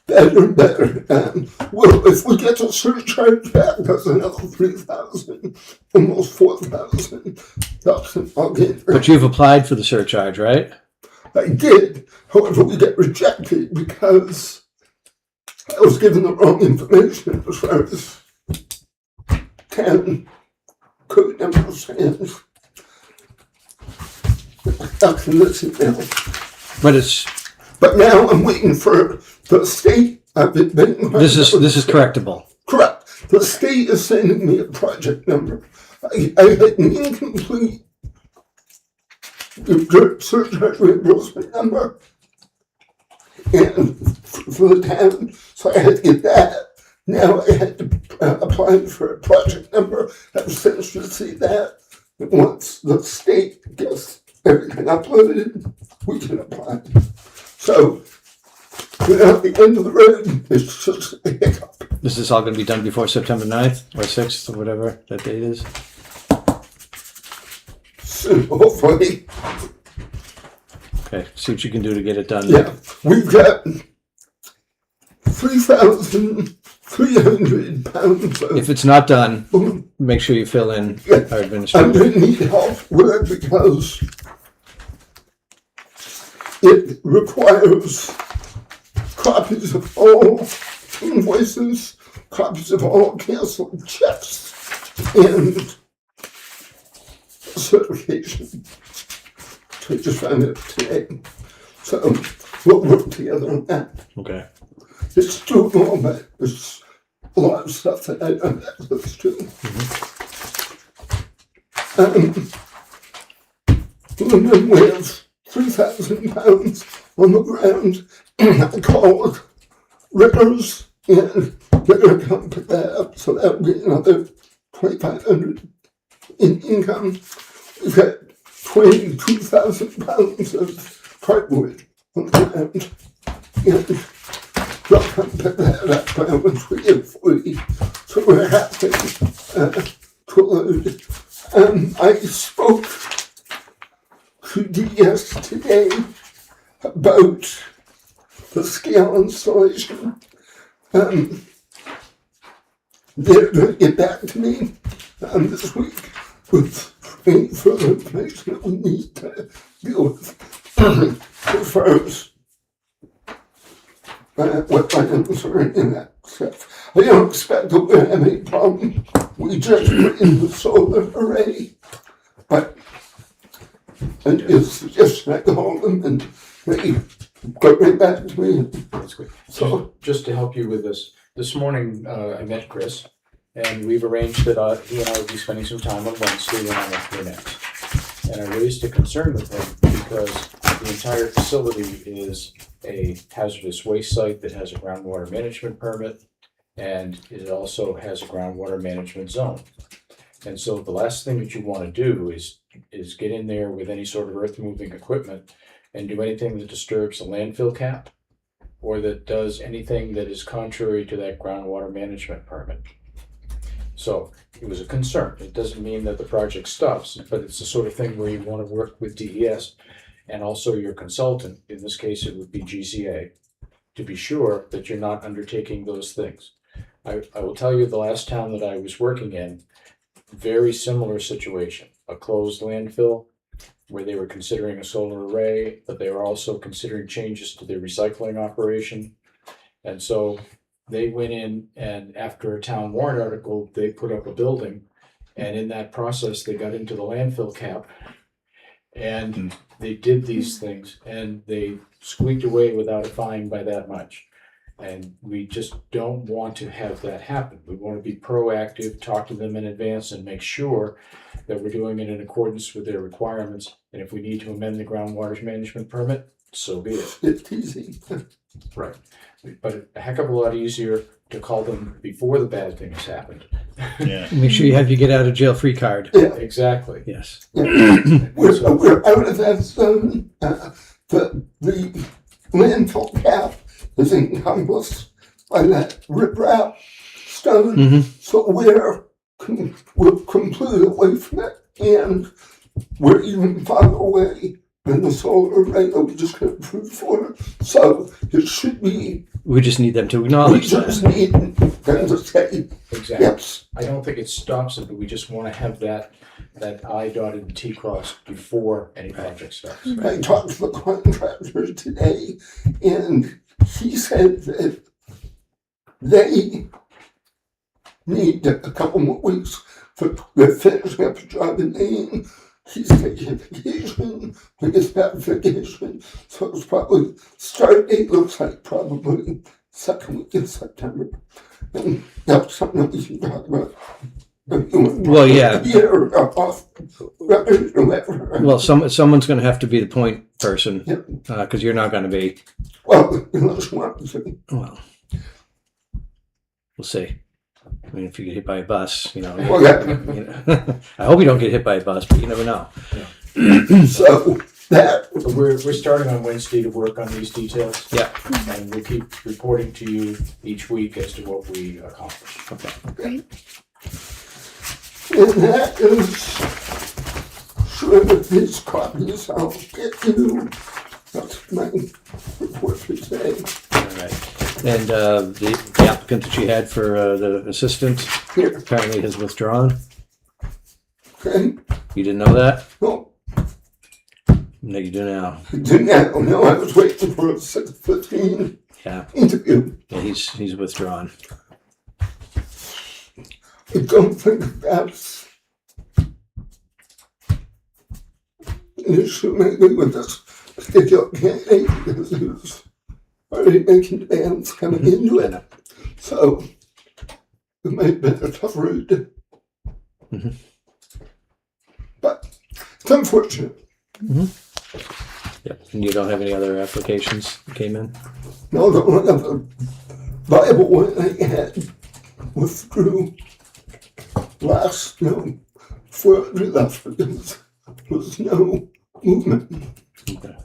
better and better. Well, if we get the surcharge back, that's another 3,000, almost 4,000. I'll get. But you've applied for the surcharge, right? I did. However, we get rejected because I was given the wrong information as far as 10 code number stands. That's in this email. But now I'm waiting for the state. This is correctable. Correct. The state is sending me a project number. I had an incomplete surcharge reimbursement number and for the town, so I had to get that. Now I had to apply for a project number. I've since received that. And once the state gets everything uploaded, we can apply. So, without the end of the road, it's just a hiccup. This is all going to be done before September 9th or 6th or whatever that date is? So, hopefully. Okay, see what you can do to get it done. Yeah, we've got 3,300 pounds of. If it's not done, make sure you fill in our I'm administrator. going to need help with it because it requires copies of all invoices, copies of all canceled checks, and certification. So I just found it today. So we'll work together on that. Okay. It's doable, but there's a lot of stuff that I don't have access to. And then we have 3,000 pounds on the ground. I called Rippers and they're going to come pick that up, so that would be another 2,500 in income. We've got 22,000 pounds of cardboard on the ground. And they'll come pick that up once we get 40. So we're happy to load. I spoke to DS today about the scale installation. They're going to get back to me this week with any further information that we need to deal with as far as what items are in that stuff. I don't expect that we're going to have any problem. We just put in the solar array, but it's just I call them and they go right back to me. That's great. So just to help you with this morning I met Chris, and we've arranged that he and I will be spending some time on Wednesday when I'm up here next. And I raised a concern with him because the entire facility is a hazardous waste site that has a groundwater management permit, and it also has a groundwater management zone. And so the last thing that you want to do is is get in there with any sort of earth moving equipment and do anything that disturbs the landfill cap or that does anything that is contrary to that groundwater management permit. So it was a concern. It doesn't mean that the project stops, but it's the sort of thing where you want to work with DES and also your consultant, in this case it would be GCA, to be sure that you're not undertaking those things. I will tell you, the last town that I was working in, very similar situation, a closed landfill where they were considering a solar array, but they were also considering changes to their recycling operation. And so they went in, and after a town warrant article, they put up a building, and in that process, they got into the landfill cap. And they did these things, and they squeaked away without a fine by that much. And we just don't want to have that happen. We want to be proactive, talk to them in advance, and make sure that we're doing it in accordance with their requirements. And if we need to amend the groundwater management permit, so be it. It's easy. Right. But a heck of a lot easier to call them before the bad thing has happened. Yeah. Make sure you have your get out of jail free card. Yeah. Exactly. Yes. We're out of that zone. The landfill cap is encompassed by that riprap stone. Mhm. So we're completely away from it, and we're even farther away than the solar array that we just got approved for. So it should be, We just need them to we acknowledge just that. need them to say, Exactly. yes. I don't think it stops it, but we just want to have that I dotted and T crossed before any project starts. I talked to the contractor today, and he said that they need a couple more weeks for they're finishing up a job in Maine. He's taking vacation, he gets back vacation, so it's probably, start date looks like probably second week in September. And that's something that we can talk about. Well, yeah. Well, someone's going to have to be the point person because you're not going to be. Well, unless you want to. Well, we'll see. I mean, if you get hit by a bus, you know. Well, yeah. You know I hope you don't get hit by a bus, but you never know. So that. So we're starting on Wednesday to work on these details. Yeah. And we'll keep reporting to you each week as to what we accomplish. Okay. Great. And that is sure that these copies I'll get you. That's my report for today. All right. And the applicant that you had for the assistant Here. apparently has withdrawn. Okay. You didn't know that? No, No, you do now. I didn't know. I was waiting for a 6:15 Yeah. interview. Yeah, he's withdrawn. I don't think that's an issue maybe with this particular candidate because he was already making demands coming into it. So it might have been a tough road. Mhm. But it's unfortunate. Yep. And you don't have any other applications that came in? No, the one of the viable one I had withdrew last, before I left, there was no movement. Okay.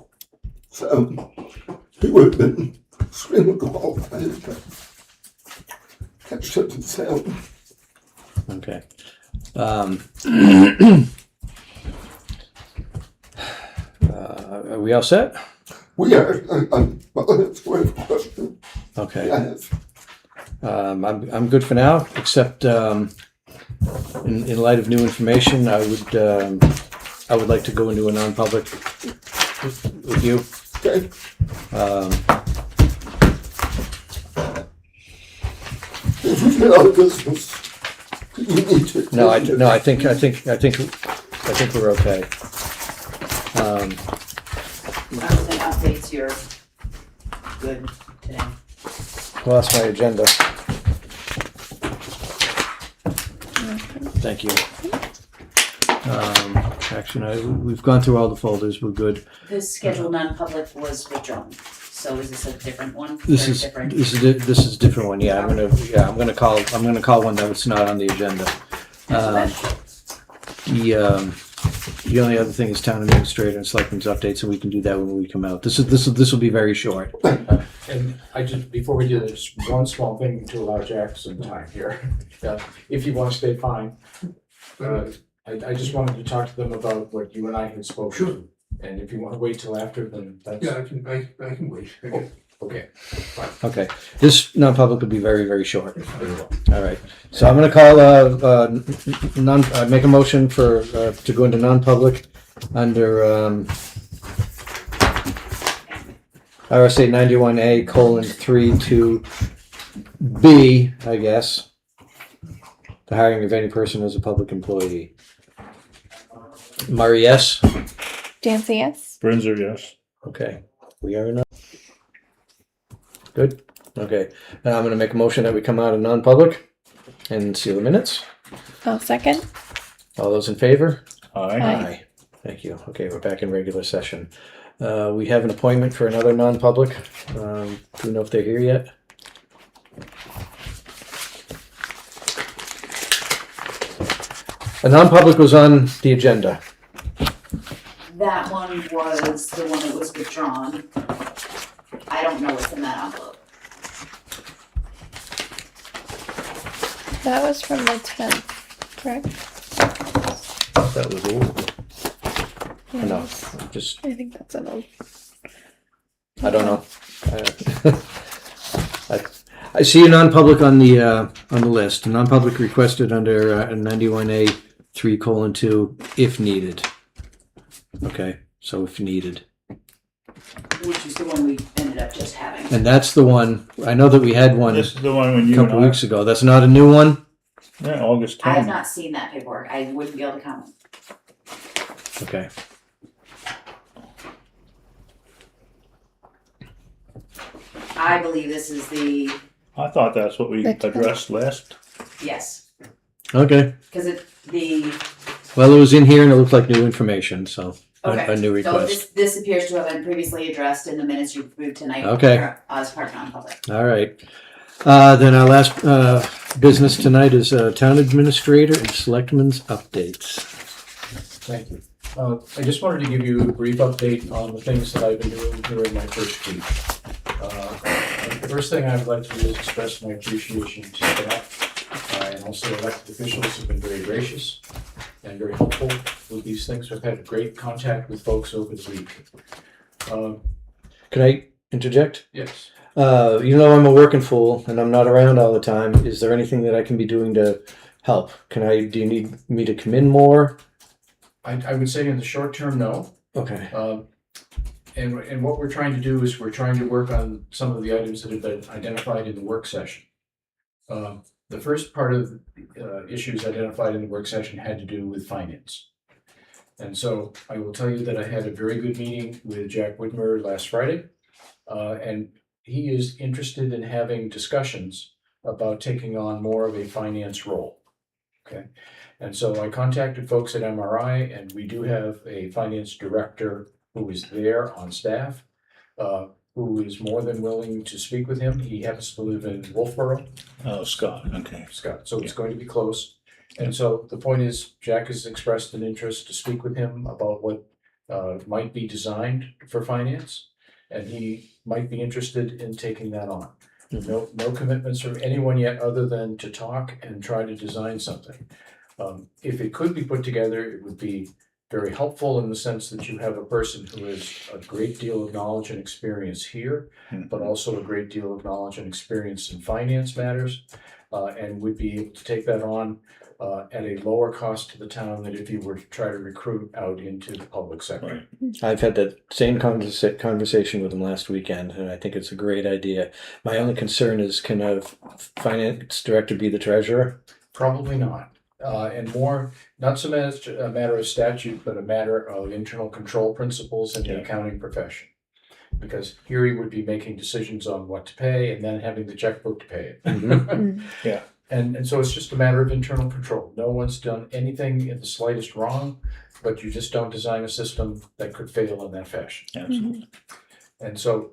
So he would have been extremely qualified, but that ship had sailed. Okay. Are we all set? We are, well, that's one question Okay. I have. I'm good for now, except in light of new information, I would like to go into a non-public with you. Okay. If we get out of business, you need to. No, I think we're okay. I was gonna update your good today. Lost my agenda. Thank you. We've gone through all the folders. We're good. The scheduled non-public was withdrawn, so is this a different one? This Or is different? this is a different one. Yeah, I'm gonna call one that's not on the agenda. The only other thing is town administrator and selectmen's updates, and we can do that when we come out. This will be very short. And I just, before we do this, one small thing to allow Jack some time here. If you want to stay fine. I just wanted to talk to them about what you and I had spoken. Sure. And if you want to wait till after, then that's. Yeah, I can wait. Okay. Okay, this non-public will be very, very short. All right, so I'm gonna call, make a motion for, to go into non-public under, RSA 91A:3 to B, I guess. The hiring of any person as a public employee. Murray, yes? Dancy, yes. Brinzer, yes. Okay, we are in. Good. Okay. Now I'm going to make a motion that we come out of non-public and seal the minutes. I'll second. All those in favor? Aye. Aye. Thank you. Okay, we're back in regular session. We have an appointment for another non-public. Do we know if they're here yet? A non-public was on the agenda. That one was the one that was withdrawn. I don't know what's in that envelope. That was from the 10th, correct? That was old. Yeah, No, just, I think that's an old. I don't know. I see a non-public on the list. A non-public requested under 91A:3:2 if needed. Okay, so if needed. Which is the one we ended up just having. And that's the one, I know that we had one This is the one when a you couple and I, weeks ago. That's not a new one? yeah, August I have 10th. not seen that paperwork. I wouldn't be able to comment. Okay. I believe this is the, I thought that's what we That's- addressed last. yes, Okay. because the, Well, it was in here and it looked like new information, so okay. a new So request. this appears to have been previously addressed in the minutes you approved tonight. Okay. As part of non-public. All right. Then our last business tonight is town administrator and selectmen's updates. Thank you. I just wanted to give you a brief update on the things that I've been doing during my first week. The first thing I would like to do is express my appreciation to staff and also elected officials who've been very gracious and very helpful with these things. We've had great contact with folks over the week. Can I interject? Yes. You know I'm a working fool and I'm not around all the time. Is there anything that I can be doing to help? Do you need me to come in more? I would say in the short term, no. Okay. And what we're trying to do is we're trying to work on some of the items that have been identified in the work session. The first part of the issues identified in the work session had to do with finance. And so I will tell you that I had a very good meeting with Jack Whitmer last Friday. And he is interested in having discussions about taking on more of a finance role. Okay. And so I contacted folks at MRI, and we do have a finance director who is there on staff, who is more than willing to speak with him. He happens to live in Wolfboro. Oh, Scott, okay. Scott, so it's going to be close. And so the point is, Jack has expressed an interest to speak with him about what might be designed for finance, and he might be interested in taking that on. No commitments from anyone yet other than to talk and try to design something. If it could be put together, it would be very helpful in the sense that you have a person who has a great deal of knowledge and experience here, but also a great deal of knowledge and experience in finance matters, and would be able to take that on at a lower cost to the town than if you were to try to recruit out into the public sector. Right. I've had that same conversation with him last weekend, and I think it's a great idea. My only concern is, can a finance director be the treasurer? Probably not. And more, not so much a matter of statute, but a matter of internal control principles in the accounting profession. Because here he would be making decisions on what to pay and then having the checkbook to pay it. Yeah. And so it's just a matter of internal control. No one's done anything in the slightest wrong, but you just don't design a system that could fail in that fashion. Absolutely. And so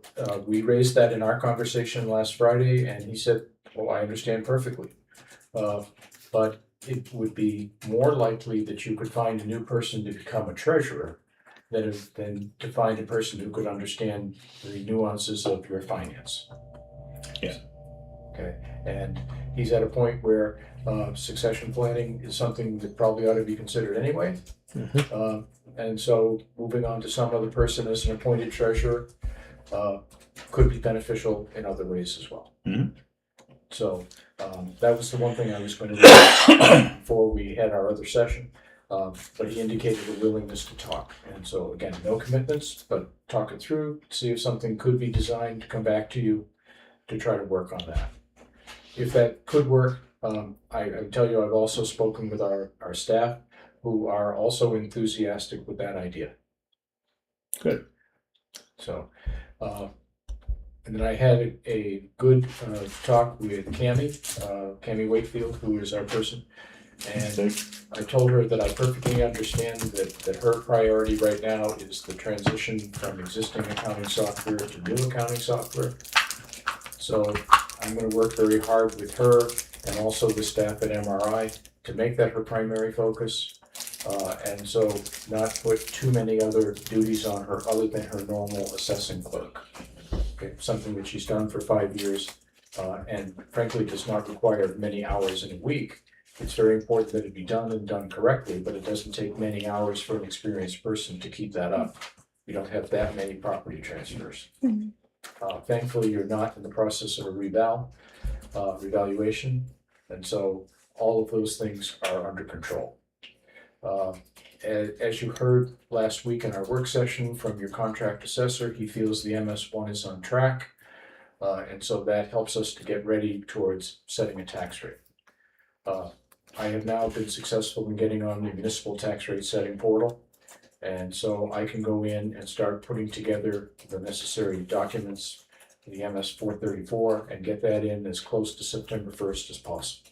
we raised that in our conversation last Friday, and he said, well, I understand perfectly. But it would be more likely that you could find a new person to become a treasurer than to find a person who could understand the nuances of your finance. Yeah. Okay, and he's at a point where succession planning is something that probably ought to be considered anyway. And so moving on to some other person as an appointed treasurer could be beneficial in other ways as well. So that was the one thing I was going to do before we had our other session. But he indicated a willingness to talk. And so again, no commitments, but talk it through, see if something could be designed to come back to you to try to work on that. If that could work, I tell you, I've also spoken with our staff who are also enthusiastic with that idea. Good. So, and then I had a good talk with Cammie Wakefield, who is our person. And I told her that I perfectly understand that her priority right now is the transition from existing accounting software to new accounting software. So I'm going to work very hard with her and also the staff at MRI to make that her primary focus. And so not put too many other duties on her other than her normal assessing clerk. Okay, something that she's done for 5 years and frankly does not require many hours in a week. It's very important that it be done and done correctly, but it doesn't take many hours for an experienced person to keep that up. We don't have that many property transfers. Thankfully, you're not in the process of a revaluation, and so all of those things are under control. As you heard last week in our work session from your contract assessor, he feels the MS1 is on track, and so that helps us to get ready towards setting a tax rate. I have now been successful in getting on the municipal tax rate setting portal, and so I can go in and start putting together the necessary documents, the MS 434, and get that in as close to September 1st as possible.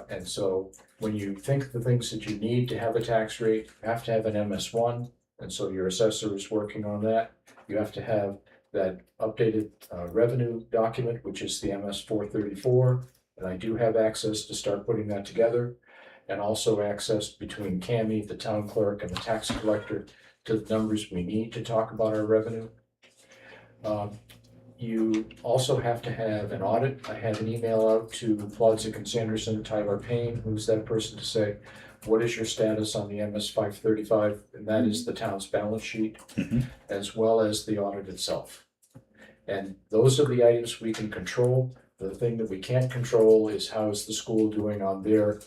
And so when you think of the things that you need to have a tax rate, you have to have an MS1, and so your assessor is working on that. You have to have that updated revenue document, which is the MS 434, and I do have access to start putting that together, and also access between Cammie, the town clerk, and the tax collector to the numbers we need to talk about our revenue. You also have to have an audit. I had an email out to Plodzik and Sanderson, Tyler Payne, who's that person, to say, what is your status on the MS 535? And that is the town's balance sheet, as well as the audit itself. And those are the items we can control. The thing that we can't control is how is the school doing on their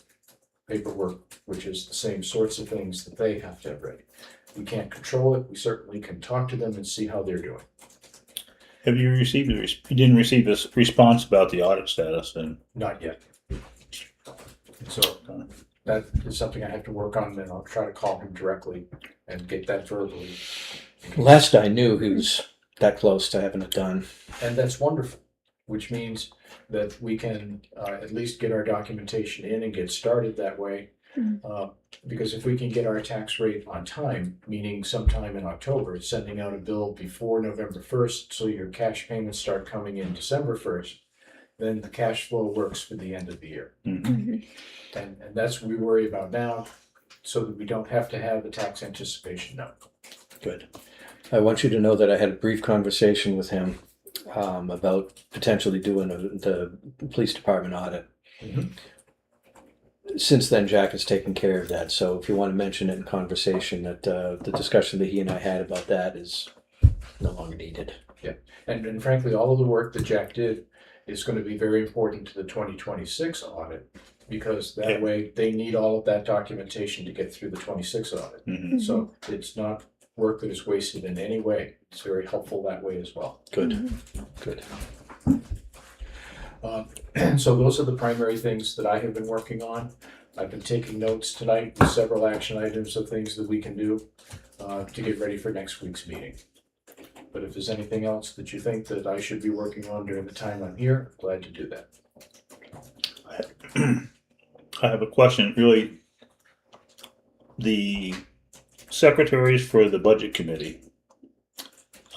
paperwork, which is the same sorts of things that they have to have ready. We can't control it. We certainly can talk to them and see how they're doing. Have you received you didn't receive a response about the audit status then? Not yet. So that is something I have to work on, and I'll try to call him directly and get that verbally. Last I knew, he was that close to having it done. And that's wonderful, which means that we can at least get our documentation in and get started that way. Because if we can get our tax rate on time, meaning sometime in October, sending out a bill before November 1st, so your cash payments start coming in December 1st, then the cash flow works for the end of the year. And that's what we worry about now, so that we don't have to have the tax anticipation note. Good. I want you to know that I had a brief conversation with him about potentially doing the police department audit. Since then, Jack has taken care of that. So if you want to mention it in conversation, that the discussion that he and I had about that is no longer needed. Yeah, and frankly, all of the work that Jack did is going to be very important to the 2026 audit, because that way they need all of that documentation to get through the 26 audit. So it's not work that is wasted in any way. It's very helpful that way as well. Good. Good. So those are the primary things that I have been working on. I've been taking notes tonight with several action items of things that we can do to get ready for next week's meeting. But if there's anything else that you think that I should be working on during the time I'm here, I'm glad to do that. I have a question. Really, the secretaries for the budget committee,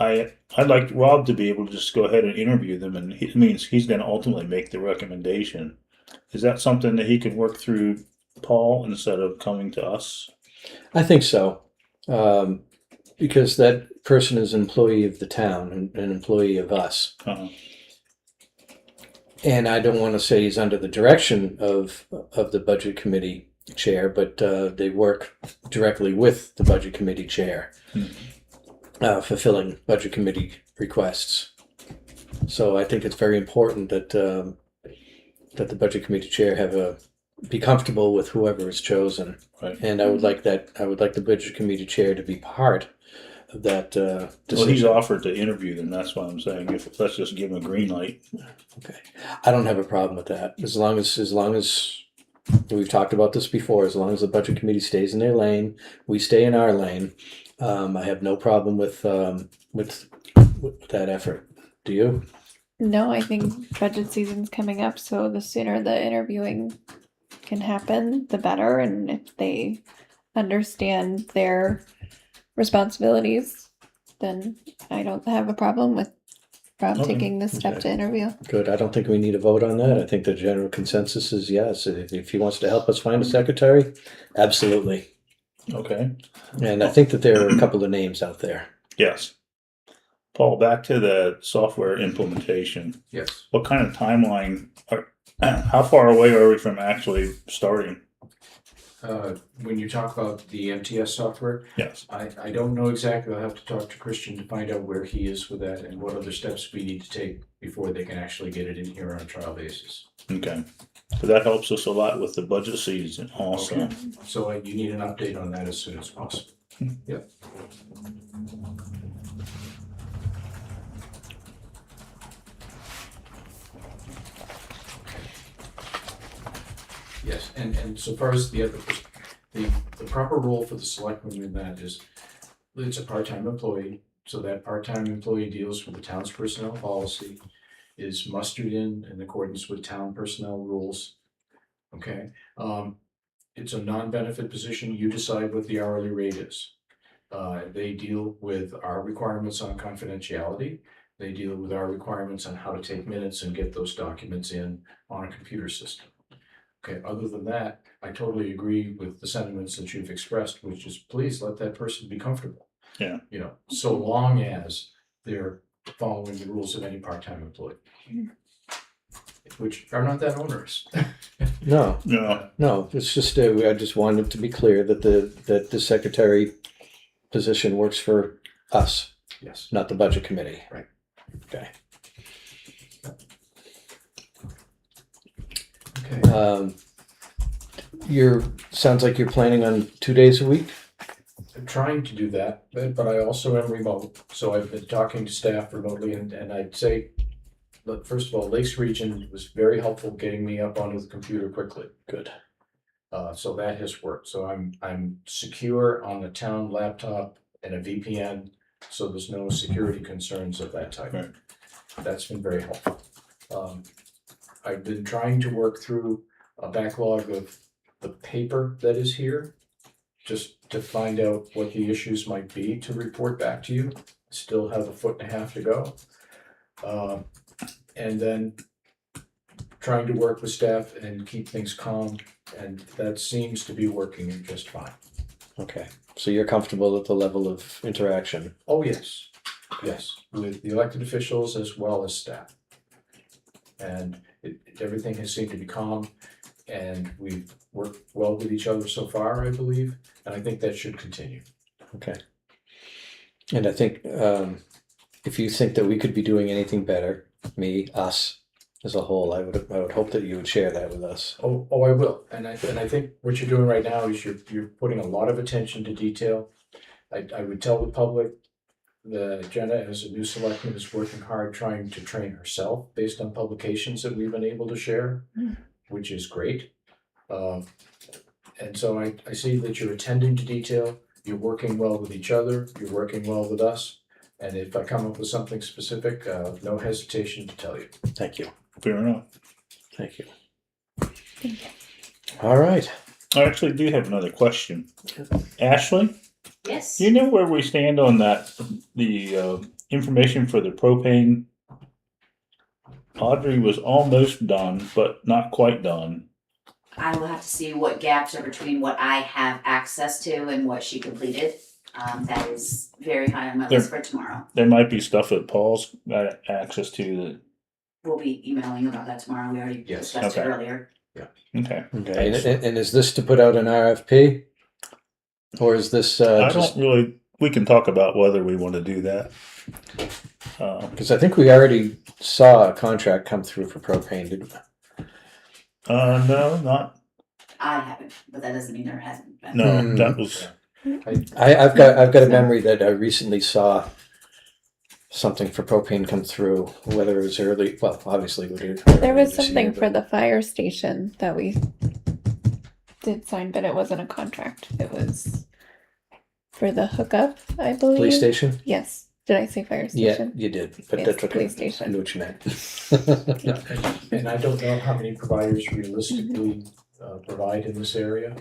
I'd like Rob to be able to just go ahead and interview them, and it means he's going to ultimately make the recommendation. Is that something that he can work through Paul instead of coming to us? I think so. Because that person is an employee of the town and an employee of us. Uh-huh. And I don't want to say he's under the direction of the budget committee chair, but they work directly with the budget committee chair, fulfilling budget committee requests. So I think it's very important that that the budget committee chair be comfortable with whoever is chosen. Right. And I would like the budget committee chair to be part of that decision. Well, he's offered to interview them. That's what I'm saying. If let's just give him a green light. Okay, I don't have a problem with that. As long as we've talked about this before, as long as the budget committee stays in their lane, we stay in our lane. I have no problem with that effort. Do you? No, I think budget season's coming up, so the sooner the interviewing can happen, the better. And if they understand their responsibilities, then I don't have a problem with Rob Okay. taking this step Okay. to interview. Good. I don't think we need a vote on that. I think the general consensus is yes. If he wants to help us find a secretary, absolutely. Okay. And I think that there are a couple of names out there. Yes. Paul, back to the software implementation. Yes. What kind of timeline? How far away are we from actually starting? When you talk about the MTS software, Yes. I don't know exactly. I'll have to talk to Christian to find out where he is with that and what other steps we need to take before they can actually get it in here on a trial basis. Okay. So that helps us a lot with the budget season also. Okay. So you need an update on that as soon as possible. Yep. Yes, and so far as the proper role for the selectman in that is, it's a part-time employee, so that part-time employee deals with the town's personnel policy, is mustered in accordance with town personnel rules. Okay, it's a non-benefit position, you decide what the hourly rate is. They deal with our requirements on confidentiality, they deal with our requirements on how to take minutes and get those documents in on a computer system. Okay, other than that, I totally agree with the sentiments that you've expressed, which is please let that person be comfortable. Yeah. You know, so long as they're following the rules of any part-time employee, which are not that onerous. No, No. no. It's just I just wanted to be clear that the secretary position works for us, Yes. not the budget committee. Right. Okay. Okay. Sounds like you're planning on 2 days a week. I'm trying to do that, but I also am remote, so I've been talking to staff remotely, and I'd say, look, first of all, Lakes Region was very helpful getting me up onto the computer quickly. Good. So that has worked. So I'm secure on a town laptop and a VPN, so there's no security concerns of that type. Right. That's been very helpful. I've been trying to work through a backlog of the paper that is here, just to find out what the issues might be to report back to you. Still have a foot and a half to go. And then trying to work with staff and keep things calm, and that seems to be working just fine. Okay. So you're comfortable at the level of interaction. Oh, yes, yes, with the elected officials as well as staff. And everything has seemed to be calm, and we've worked well with each other so far, I believe, and I think that should continue. Okay. And I think if you think that we could be doing anything better, us as a whole, I would hope that you would share that with us. Oh, I will, and I think what you're doing right now is you're putting a lot of attention to detail. I would tell the public that Jenna, as a new selectman, is working hard trying to train herself based on publications that we've been able to share, which is great. And so I see that you're attending to detail, you're working well with each other, you're working well with us. And if I come up with something specific, no hesitation to tell you. Thank you. Fair enough. Thank you. All right. I actually do have another question. Ashley, Yes. do you know where we stand on that, the information for the propane Audrey was almost done, but not quite done. I will have to see what gaps are between what I have access to and what she completed. That is very high on my list for tomorrow. There might be stuff that Paul's got access to We'll be emailing about that tomorrow. We already Yes. discussed Okay. it earlier. that. Okay. Okay, and is this to put out an RFP? Or is this, I just, don't really, we can talk about whether we want to do that. because I think we already saw a contract come through for propane, didn't we? No, not, I haven't, but that doesn't mean there hasn't been. no, Hmm. that was, I've got a memory that I recently saw something for propane come through, whether it was early, well, obviously we did. There was this something year, for the fire station that we did sign, but it wasn't a contract. It was for the hookup, I believe. Police station? Yes. Did I say fire Yeah, station? you did, but Yes, that's okay. police station. I knew what you meant. Yeah, and I don't know how many providers realistically provide in this area.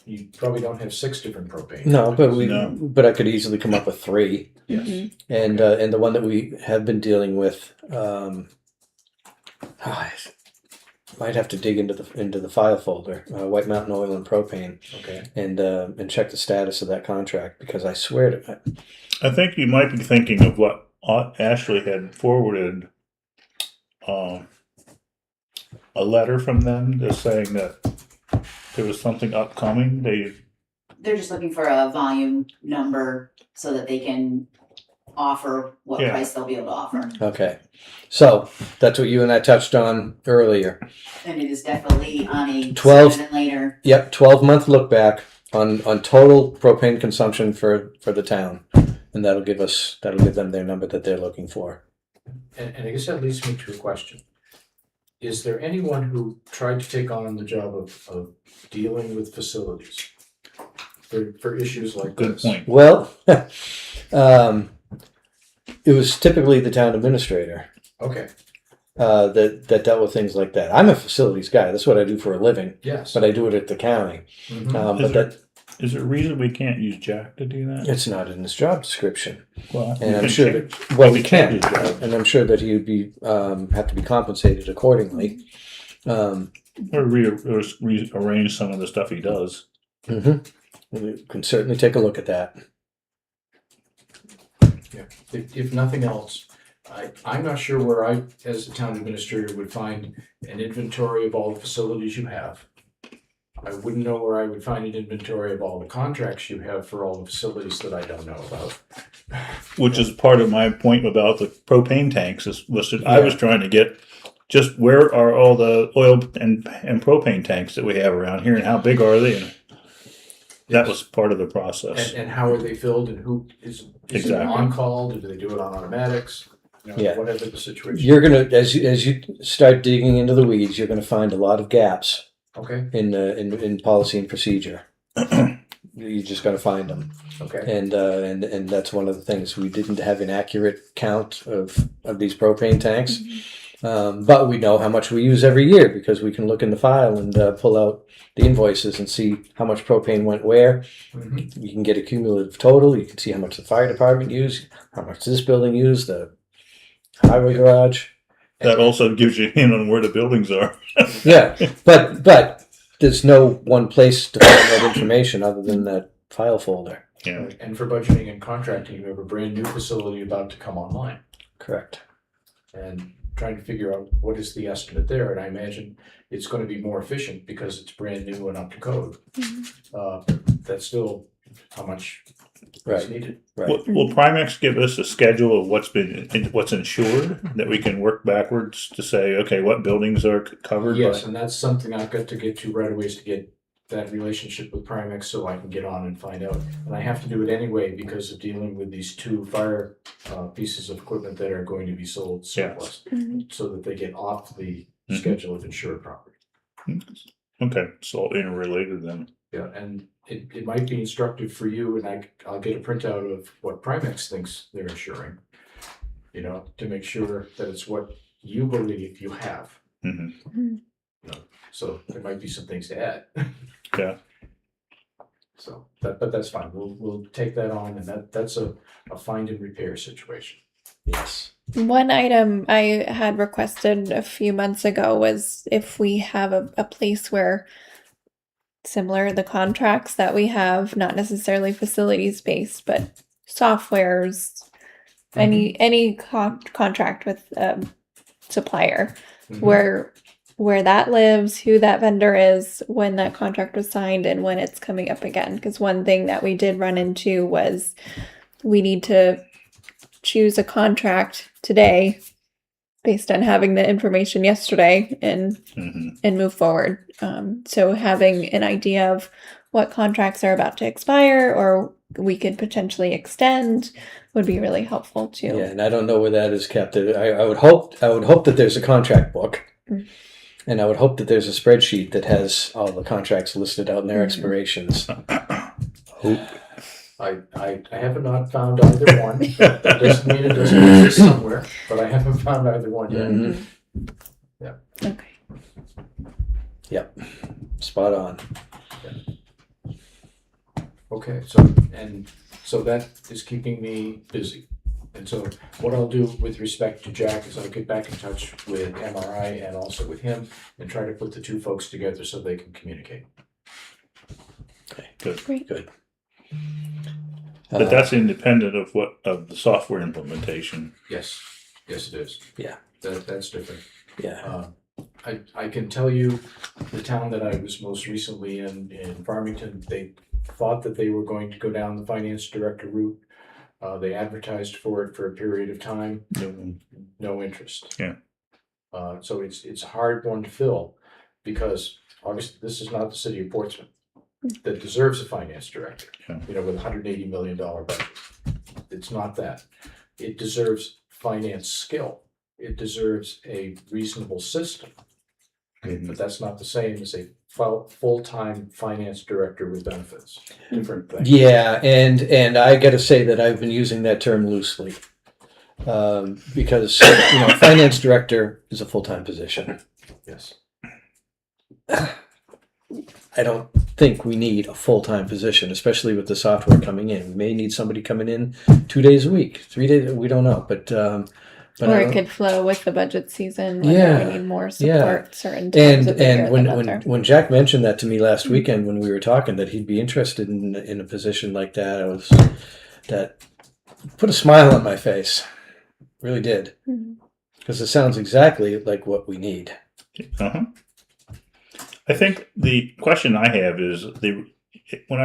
You probably don't have 6 different propane. No, but No. but I could easily come up with 3. Yes. Mhm. And the one that we have been dealing with, I might have to dig into the file folder, White Mountain Oil and Propane, Okay. and check the status of that contract, because I swear to I think you might be thinking of what Ashley had forwarded, a letter from them just saying that there was something upcoming. They're just looking for a volume number so that they can offer what Yeah. price they'll be able to offer. okay. So that's what you and I touched on earlier. And it is definitely on a 12 sooner than later. Yep, 12-month look back on total propane consumption for the town, and that'll give them their number that they're looking for. And I guess that leads me to a question. Is there anyone who tried to take on the job of dealing with facilities for issues like Good this? point. Well, it was typically the town administrator Okay, that dealt with things like that. I'm a facilities guy. That's what I do for a living, yes. but I do it at the county. Mhm. But Is there a reason we can't use Jack to do that? it's not in his job description, Well, and we I'm can sure change- that well we we can can, use Jack. and I'm sure that he would be have to be compensated accordingly. Or rearrange some of the stuff he does. We can certainly take a look at that. Yeah. If nothing else, I'm not sure where I, as a town administrator, would find an inventory of all the facilities you have. I wouldn't know where I would find an inventory of all the contracts you have for all the facilities that I don't know about. Which is part of my point about the propane tanks I was trying to get just where are all the oil and propane tanks that we have around here and how big are they? And that was part of the process. And how are they filled and who is it Exactly. on call? Do they do it on automatics? You know, Yeah. whatever the situation. You're gonna as you start digging into the weeds, you're gonna find a lot of gaps Okay, in policy and procedure. You just got to find them, okay. and that's one of the things. We didn't have an accurate count of these propane tanks, but we know how much we use every year because we can look in the file and pull out the invoices and see how much propane went where. Mhm. You can get a cumulative total. You can see how much the fire department used, how much this building used, the highway garage. That also gives you a hint on where the buildings are. Yeah, but there's no one place to find that information other than that file folder. Yeah. And for budgeting and contracting, you have a brand new facility about to come online. Correct. And trying to figure out what is the estimate there, and I imagine it's going to be more efficient because it's brand new and up to code. That's still how much Right. is needed. Right. Will Primex give us a schedule of what's insured that we can work backwards to say, okay, what buildings are covered Yes, by? and that's something I've got to get to right away is to get that relationship with Primex so I can get on and find out. And I have to do it anyway because of dealing with these 2 fire pieces of equipment that are going to be sold surplus, so that they get off the schedule of insured property. Okay, it's all interrelated then. Yeah, and it might be instructive for you, and I'll get a printout of what Primex thinks they're insuring, you know, to make sure that it's what you believe you have. Mm-hmm. You know, so there might be some things to add. Yeah. So, but that's fine. We'll take that on, and that's a find and repair situation. Yes. One item I had requested a few months ago was if we have a place where similar the contracts that we have, not necessarily facilities based, but softwares, any contract with supplier where that lives, who that vendor is, when that contract was signed, and when it's coming up again. Because one thing that we did run into was we need to choose a contract today based on having the information yesterday and move forward. So having an idea of what contracts are about to expire or we could potentially extend would be really helpful too. Yeah, and I don't know where that is kept. I would hope that there's a contract book. And I would hope that there's a spreadsheet that has all the contracts listed out and their expirations. I have not found either one. That doesn't mean it doesn't exist somewhere, but I haven't found either one yet. Yeah. Okay. Yep. Spot on. Yeah. Okay, so that is keeping me busy. And so what I'll do with respect to Jack is I'll get back in touch with MRI and also with him and try to put the two folks together so they can communicate. Okay, good. Great. Good. But that's independent of the software implementation. Yes, yes it is. Yeah. That's different. Yeah. I can tell you the town that I was most recently in Farmington, they thought that they were going to go down the finance director route. They advertised for it for a period of time. No interest. Yeah. So it's a hard one to fill because obviously this is not the city of Portsmouth that deserves a finance director. Yeah. With $180 million budget. It's not that. It deserves finance skill. It deserves a reasonable system. But that's not the same as a full-time finance director with benefits. Different thing. Yeah, and I got to say that I've been using that term loosely because finance director is a full-time position. Yes. I don't think we need a full-time position, especially with the software coming in. We may need somebody coming in 2 days a week, 3 days. We don't know, but or it could flow with the budget season when we need more support certain And times of the year. when Jack mentioned that to me last weekend when we were talking that he'd be interested in a position like that, that put a smile on my face. Really did. Because it sounds exactly like what we need. I think the question I have is when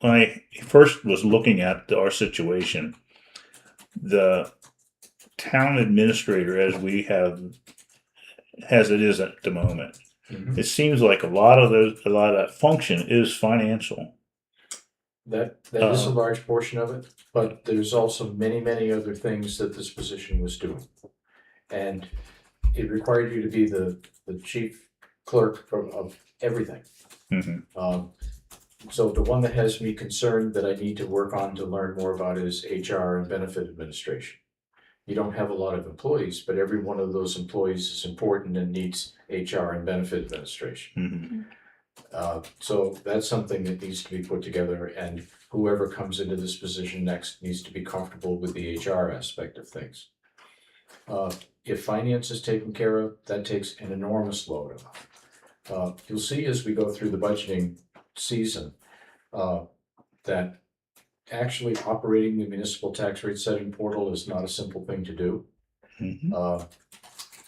I first was looking at our situation, the town administrator as it is at the moment, it seems like a lot of that function is financial. That is a large portion of it, but there's also many other things that this position was doing. And it required you to be the chief clerk of everything. So the one that has me concerned that I need to work on to learn more about is HR and benefit administration. You don't have a lot of employees, but every one of those employees is important and needs HR and benefit administration. So that's something that needs to be put together, and whoever comes into this position next needs to be comfortable with the HR aspect of things. If finance is taken care of, that takes an enormous load off. You'll see as we go through the budgeting season that actually operating the municipal tax rate setting portal is not a simple thing to do. And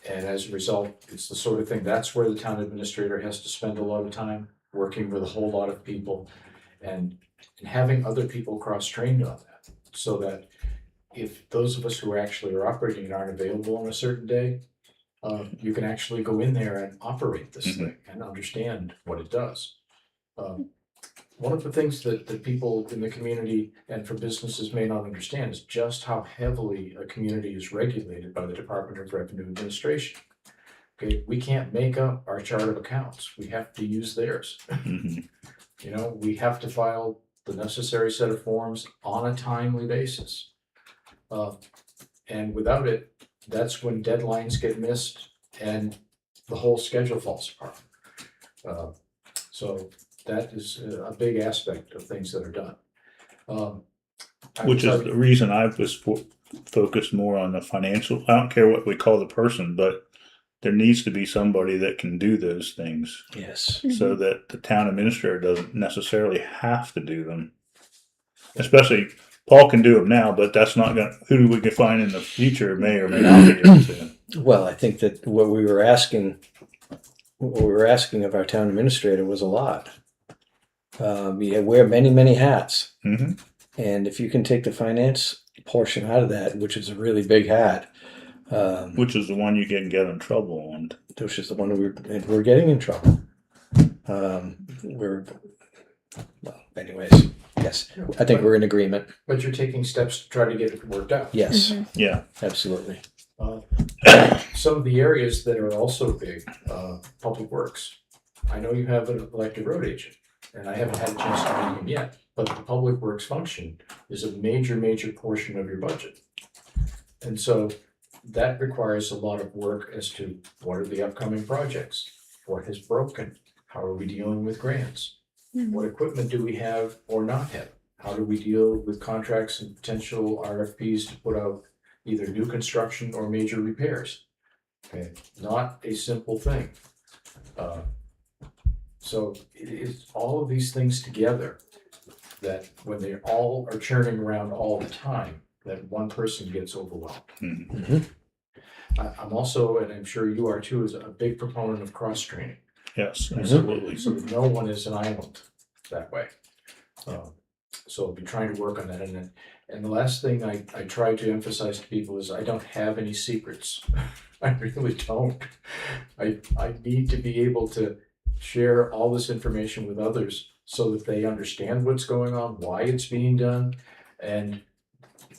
as a result, it's the sort of thing, that's where the town administrator has to spend a lot of time working with a whole lot of people and having other people cross-trained on that, so that if those of us who actually are operating and aren't available on a certain day, you can actually go in there and operate this thing and understand what it does. One of the things that people in the community and for businesses may not understand is just how heavily a community is regulated by the Department of Revenue Administration. Okay, we can't make up our chart of accounts. We have to use theirs. We have to file the necessary set of forms on a timely basis. And without it, that's when deadlines get missed and the whole schedule falls apart. So that is a big aspect of things that are done. Which is the reason I was focus more on the financial. I don't care what we call the person, but there needs to be somebody that can do those things Yes. so that the town administrator doesn't necessarily have to do them. Especially Paul can do them now, but that's not going to, who we can find in the future may or may not be able to. Well, I think that what we were asking of our town administrator was a lot. You wear many, many hats. Mm-hmm. And if you can take the finance portion out of that, which is a really big hat, Which is the one you can get in trouble on. which is the one we're getting in trouble. Anyways, yes, I think we're in agreement. But you're taking steps to try to get it worked out. Yes, Yeah. absolutely. Some of the areas that are also big, public works. I know you have an elected road agent, and I haven't had a chance to meet him yet, but the public works function is a major, major portion of your budget. And so that requires a lot of work as to what are the upcoming projects? What has broken? How are we dealing with grants? What equipment do we have or not have? How do we deal with contracts and potential RFPs to put out either new construction or major repairs? Okay, not a simple thing. So it is all of these things together that when they all are churning around all the time, that one person gets overwhelmed. Mm-hmm. I'm also, and I'm sure you are too, is a big proponent of cross-training. Yes, absolutely. So that no one is an island that way. So I'll be trying to work on that. And the last thing I try to emphasize to people is I don't have any secrets. I really don't. I need to be able to share all this information with others so that they understand what's going on, why it's being done, and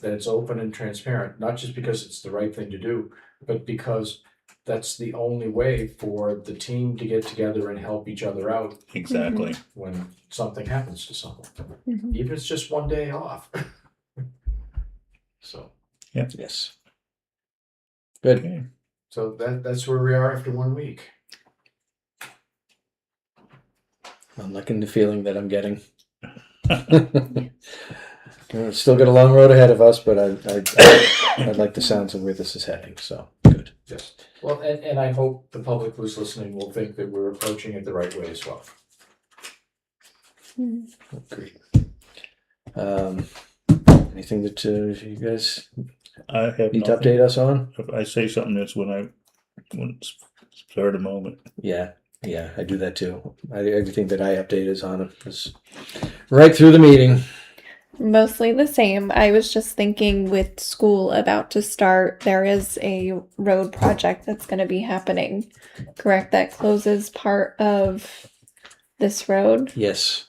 that it's open and transparent, not just because it's the right thing to do, but because that's the only way for the team to get together and help each other out Exactly. when something happens to someone, Mhm. even if it's just one day off. So, Yes. Good. Okay. so that's where we are after 1 week. I'm liking the feeling that I'm getting. Still got a long road ahead of us, but I like the sounds of where this is heading. So good. Yes. Well, and I hope the public who's listening will think that we're approaching it the right way as well. Great. Anything that you guys I have need to nothing. update us on? If I say something, that's when it's spur of the moment. Yeah, I do that too. Everything that I update is on is right through the meeting. Mostly the same. I was just thinking with school about to start, there is a road project that's going to be happening, correct? That closes part of this road. Yes.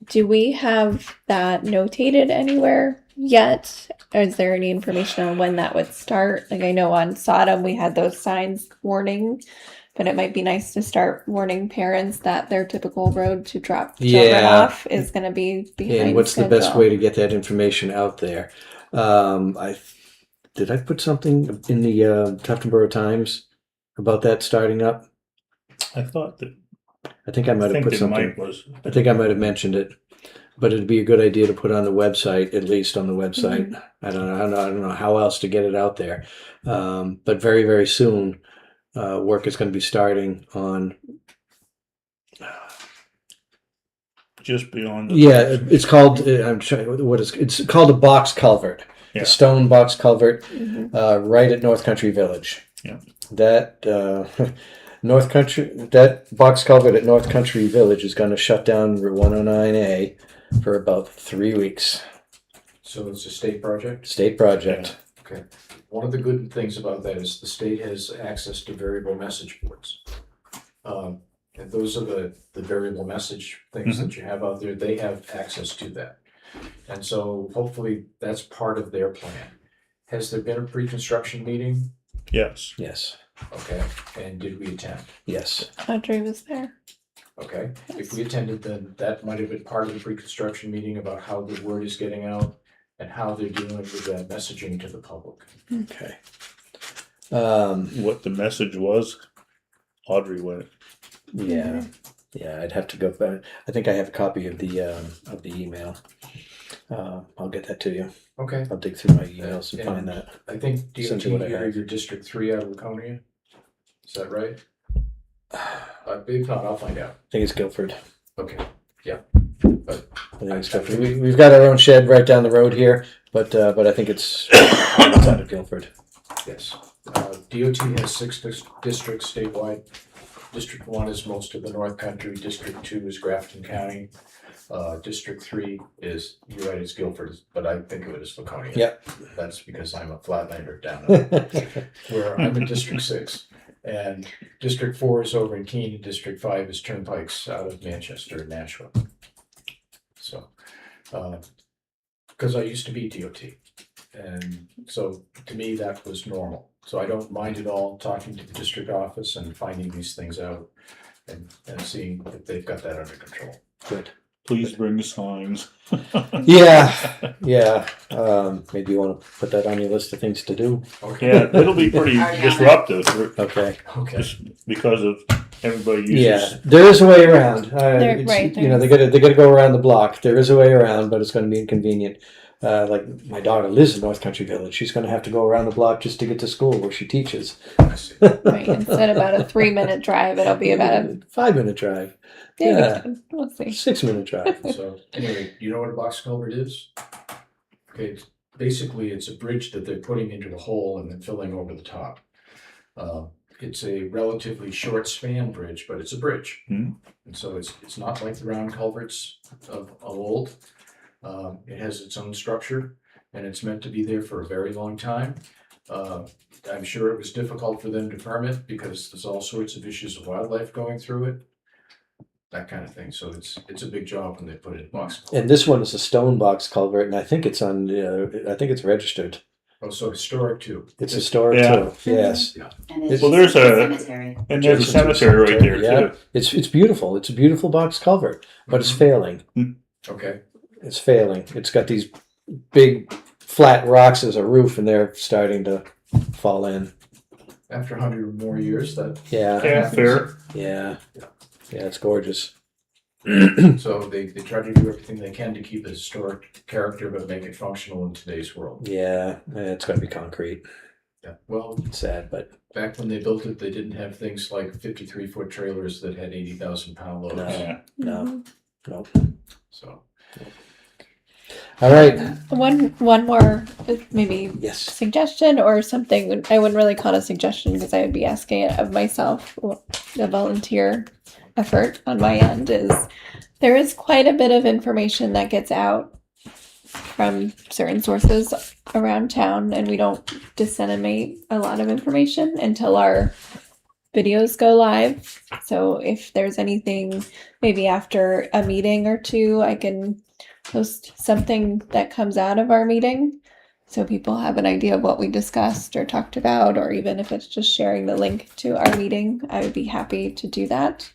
Do we have that notated anywhere yet? Or is there any information on when that would start? Like I know on Sodom we had those signs warning, but it might be nice to start warning parents that their typical road to drop children off is going to be behind And what's schedule. the best way to get that information out there? Did I put something in the Tuftonboro Times about that starting up? I thought that. I think I might have put something. I think I might have mentioned it, but it'd be a good idea to put on the website, at least on the website. Mm-hmm. I don't know how else to get it out there. But very, very soon, work is going to be starting on. Just beyond. It's called. I'm trying. It's called a box culvert. Yeah. A stone box culvert, Mhm. right at North Country Village. Yeah. That that box culvert at North Country Village is going to shut down Route 109A for about 3 weeks. So it's a state project? State project. Okay. One of the good things about that is the state has access to variable message boards. And those are the variable message things that you have out there. They have access to that. And so hopefully that's part of their plan. Has there been a pre-construction meeting? Yes. Yes. Okay. And did we attend? Yes. Audrey was there. Okay. If we attended, then that might have been part of the pre-construction meeting about how the word is getting out and how they're dealing with that messaging to the public. Okay. What the message was, Audrey went. Yeah. Yeah. I'd have to go back. I think I have a copy of the email. I'll get that to you. Okay. I'll dig through my emails and find that. I think Send DOT you what I here, have. you're District 3 out of Laconia. Is that right? If not, I'll find out. I think it's Guilford. Okay. Yeah. I think it's Guilford. We've got our own shed right down the road here, but I think it's out of Guilford. Yes. DOT has 6 districts statewide. District 1 is most of the North Country. District 2 is Grafton County. District 3 is, you're right, it's Guilford, but I think of it as Laconia. Yep. That's because I'm a flatlander down there. Where I'm in District 6. And District 4 is over in Keene, and District 5 is Turnpikes out of Manchester and Nashua. So, because I used to be DOT. And so to me, that was normal. So I don't mind at all talking to the district office and finding these things out and seeing if they've got that under control. Good. Please bring the signs. Yeah. Maybe you want to put that on your list of things to do. Okay. Yeah, it'll be pretty disruptive. Okay. Just because of everybody uses. Yeah, there is a way around. Right, you know, they gotta go around the block. There is a way around, but it's going to be inconvenient. Like my daughter lives in North Country Village. She's going to have to go around the block just to get to school where she teaches. Right. Instead of about a 3-minute drive, it'll be about a 5-minute drive. yeah. We'll see. 6-minute drive. So anyway, you know what a box culvert is? Okay, basically it's a bridge that they're putting into a hole and then filling over the top. It's a relatively short span bridge, but it's a bridge. Hmm. And so it's not like the round culverts of old. It has its own structure and it's meant to be there for a very long time. I'm sure it was difficult for them to permit because there's all sorts of issues of wildlife going through it. That kind of thing. So it's a big job when they put it in box culvert. And this one is a stone box culvert, and I think it's on. I think it's registered. Oh, so historic too. It's historic Yeah. too. Yes. Yeah. And It's- Well, there's a cemetery. and there's a Adjacent to cemetery right there Yeah, too. it's beautiful. It's a beautiful box culvert, but it's failing. Okay. It's failing. It's got these big flat rocks as a roof, and they're starting to fall in. After 100 or more years, that Yeah. Yeah, fair. Yeah. Yeah, it's gorgeous. so they try to do everything they can to keep the historic character, but make it functional in today's world. Yeah, it's going to be concrete. Yeah. Well, It's sad, but back when they built it, they didn't have things like 53-foot trailers that had 80,000-pound loads. Yeah. no. So All right. One more maybe Yes. suggestion or something. I wouldn't really call it a suggestion because I would be asking it of myself. The volunteer effort on my end is there is quite a bit of information that gets out from certain sources around town, and we don't disseminate a lot of information until our videos go live. So if there's anything maybe after a meeting or two, I can post something that comes out of our meeting so people have an idea of what we discussed or talked about, or even if it's just sharing the link to our meeting, I would be happy to do that,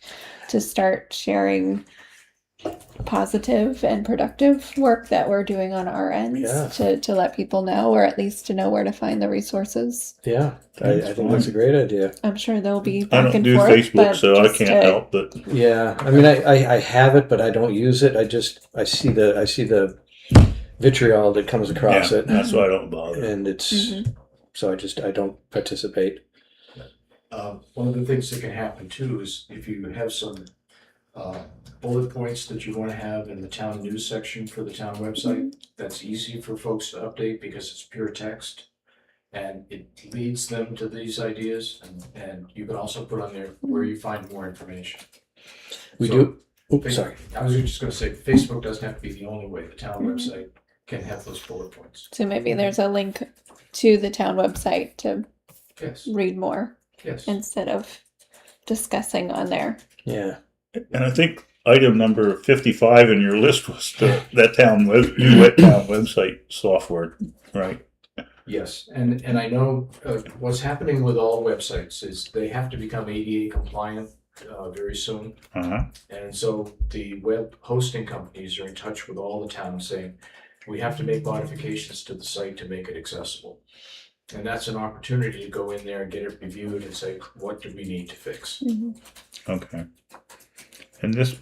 to start sharing positive and productive work that we're doing on our ends. Yeah. to let people know, or at least to know where to find the resources. Yeah, I think that's a great idea. I'm sure there'll be I back don't and do forth, Facebook, but so I just can't to- help but. Yeah, I mean, I have it, but I don't use it. I see the vitriol that comes across Yeah, it, that's why I don't bother. and it's Mhm. so I don't participate. one of the things that can happen too is if you have some bullet points that you want to have in the town news section for the town website, that's easy for folks to update because it's pure text. And it leads them to these ideas, and you can also put on there where you find more information. We So, do. Oops, sorry. I was just going to say, Facebook doesn't have to be the only way. The town website can have those bullet points. So maybe there's a link to the town website to Yes, read more yes. instead of discussing on there. Yeah. And I think item number 55 in your list was that town new town website software, right? Yes, and I know what's happening with all websites is they have to become ADA compliant very soon. Uh-huh. And so the web hosting companies are in touch with all the towns saying, we have to make modifications to the site to make it accessible. And that's an opportunity to go in there and get it reviewed and say, what do we need to fix? Okay. And this,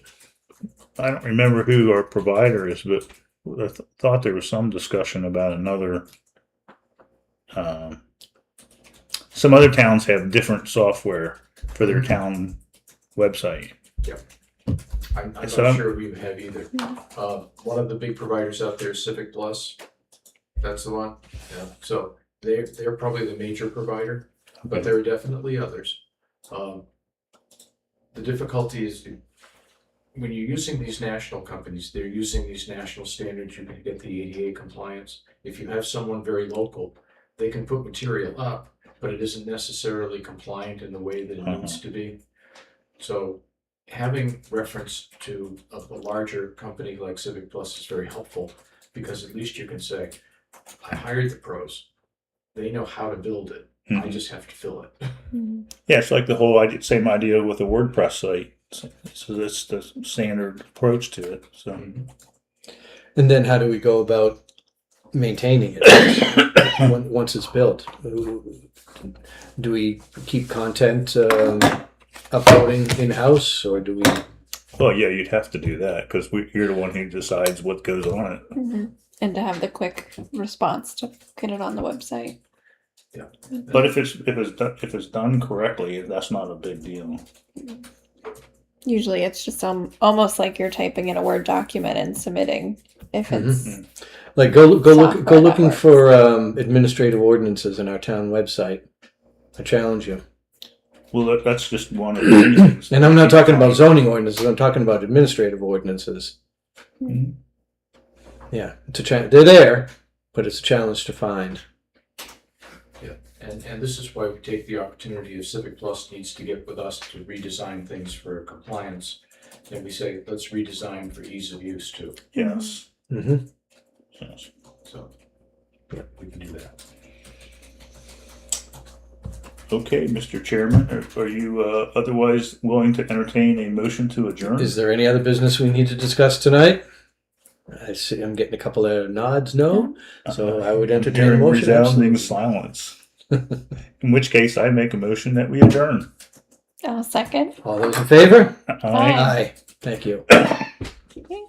I don't remember who our provider is, but I thought there was some discussion about another. Some other towns have different software for their town website. I'm So not sure we have either. One of the big providers out there is Civic Plus. That's the one. Yeah. So they're probably the major provider, but there are definitely others. The difficulty is when you're using these national companies, they're using these national standards. You can get the ADA compliance. If you have someone very local, they can put material up, but it isn't necessarily compliant in the way that it needs to be. So having reference to a larger company like Civic Plus is very helpful, because at least you can say, I hired the pros. They know how to build it. I just have to fill it. Yeah, it's like the whole same idea with a WordPress site. So that's the standard approach to it. So, And then how do we go about maintaining it once it's built? Do we keep content uploading in-house, or do we? well, yeah, you'd have to do that because you're the one who decides what goes on it. And to have the quick response to get it on the website. Yeah. But if it's done correctly, that's not a big deal. Usually it's just almost like you're typing in a Word document and submitting. If it's Like go looking works. for administrative ordinances in our town website. I challenge you. Well, that's just one of the many things. And I'm not talking about zoning ordinances. I'm talking about administrative ordinances. Yeah, it's a they're there, but it's a challenge to find. Yeah, and this is why we take the opportunity if Civic Plus needs to get with us to redesign things for compliance. Then we say, let's redesign for ease of use too. Yes. Mm-hmm. Yes. So, yeah, we can do that. Okay, Mr. Chairman, are you otherwise willing to entertain a motion to adjourn? Is there any other business we need to discuss tonight? I see I'm getting a couple of nods, no. So I would entertain a Hearing motion. resounding absolutely. silence. In which case, I make a motion that we adjourn. I'll second. All those in favor? Aye. Aye. Aye. Thank you. Okay.